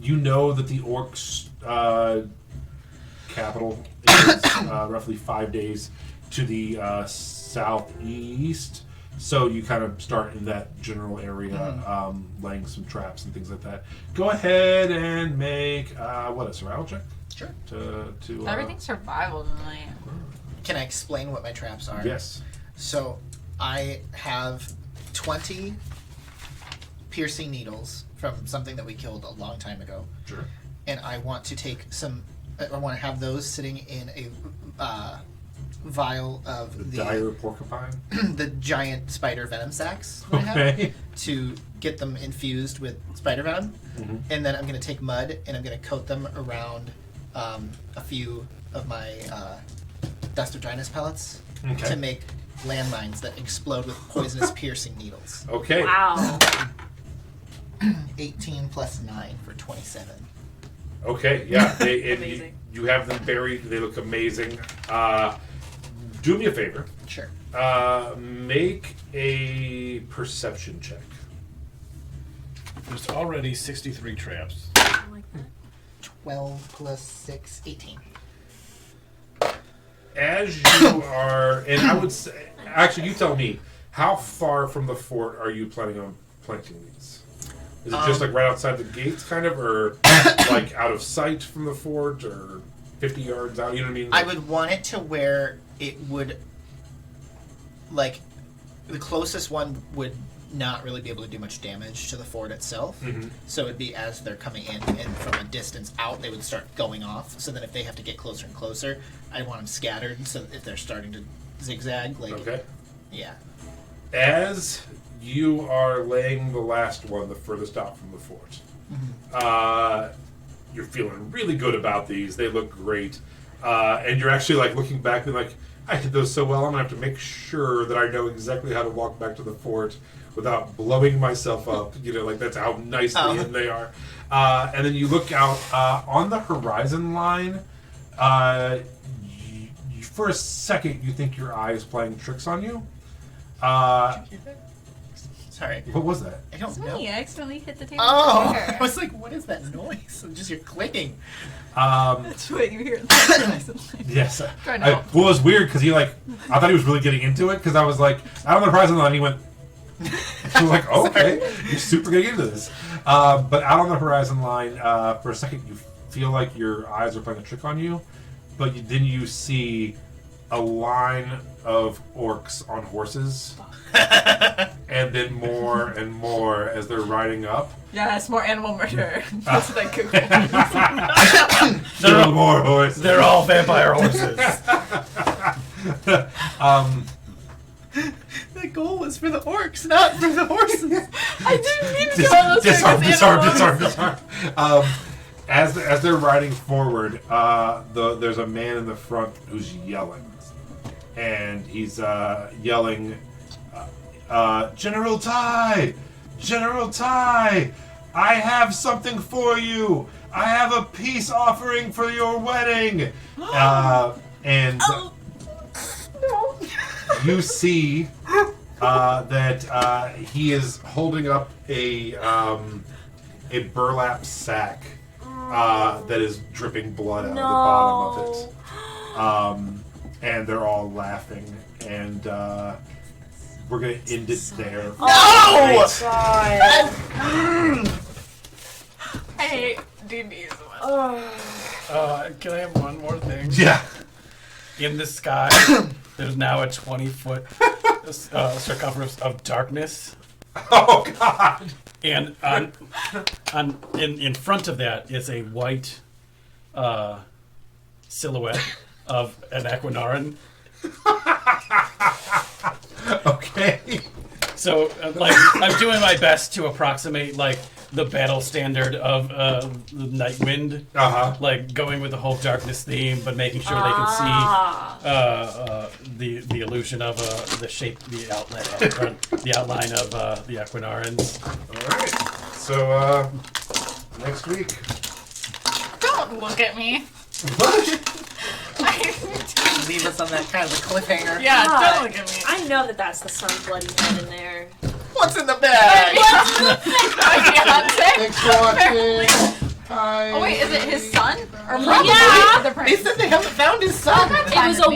You know that the orcs' capital is roughly 5 days to the southeast. So you kind of start in that general area, laying some traps and things like that. Go ahead and make a survival check. Sure. To Everything's survival tonight. Can I explain what my traps are? Yes. So I have 20 piercing needles from something that we killed a long time ago. Sure. And I want to take I want to have those sitting in a vial of The dire porcupine. the giant spider venom sacs that I have, Okay. to get them infused with spider venom. Mhm. And then I'm going to take mud and I'm going to coat them around a few of my Dust of Dryness pellets Okay. to make landmines that explode with poisonous piercing needles. Okay. Wow. 18 plus 9 for 27. Okay. Yeah. You, Amazing. you have them buried. They look amazing. Do me a favor. Sure. Make a perception check. There's already 63 traps. I like that. 12 plus 6, 18. As you are, and I would say, actually, you tell me, how far from the fort are you planning on planting these? Is it just like right outside the gates, kind of, or like out of sight from the fort, or 50 yards out? You know what I mean? I would want it to where it would, like, the closest one would not really be able to do much damage to the fort itself. Mhm. So it'd be as they're coming in, and from a distance out, they would start going off. So then if they have to get closer and closer, I want them scattered. So if they're starting to zigzag, like, Okay. yeah. As you are laying the last one, the furthest out from the fort, you're feeling really good about these. They look great. And you're actually like looking back and like, I did those so well, I'm gonna have to make sure that I know exactly how to walk back to the fort without blowing myself up. You know, like that's how nicely in they are. And then you look out on the horizon line. For a second, you think your eye is playing tricks on you. Sorry. What was that? I don't know. I accidentally hit the table. Oh, chair. I was like, what is that noise? Just you're clicking. That's what you hear in the horizon. Yes. Try not. Well, it was weird because I thought he was really getting into it because I was like, out on the horizon line, he went. I was like, okay, you're super getting into this. But out on the horizon line, for a second, you feel like your eyes are playing a trick on you, but then you see a line of orcs on horses, and then more and more as they're riding up. Yes, more animal murder. That's what I could. There are more horses. They're all vampire horses. The goal was for the orcs, not for the horses. I didn't mean to do all those Disarm. As they're riding forward, there's a man in the front who's yelling, and he's yelling, "General Tai, General Tai, I have something for you. I have a peace offering for your wedding." And you see that he is holding up a burlap sack that is dripping blood out of the bottom of it. And they're all laughing, and we're gonna end it there. No! God. I hate D&D so much. Can I have one more thing? Yeah. In the sky, there's now a 20-foot circumference of darkness, Oh God. and in front of that is a white silhouette of an Aquanaran. Okay. So, like, I'm doing my best to approximate like the battle standard of the Nightwind. Like going with the whole darkness theme, but making sure they can see the illusion of the shape, the outline of the Aquanarans. All right. So next week. Don't look at me. What? Leave us on that kind of a cliffhanger. Yeah, God. don't look at me. I know that the sun's bloody head in there. What's in the bag? Beyonce? Thanks for watching. Bye. Oh wait, is it his son? Or Yeah. probably the They prince? said they haven't found his son. It was a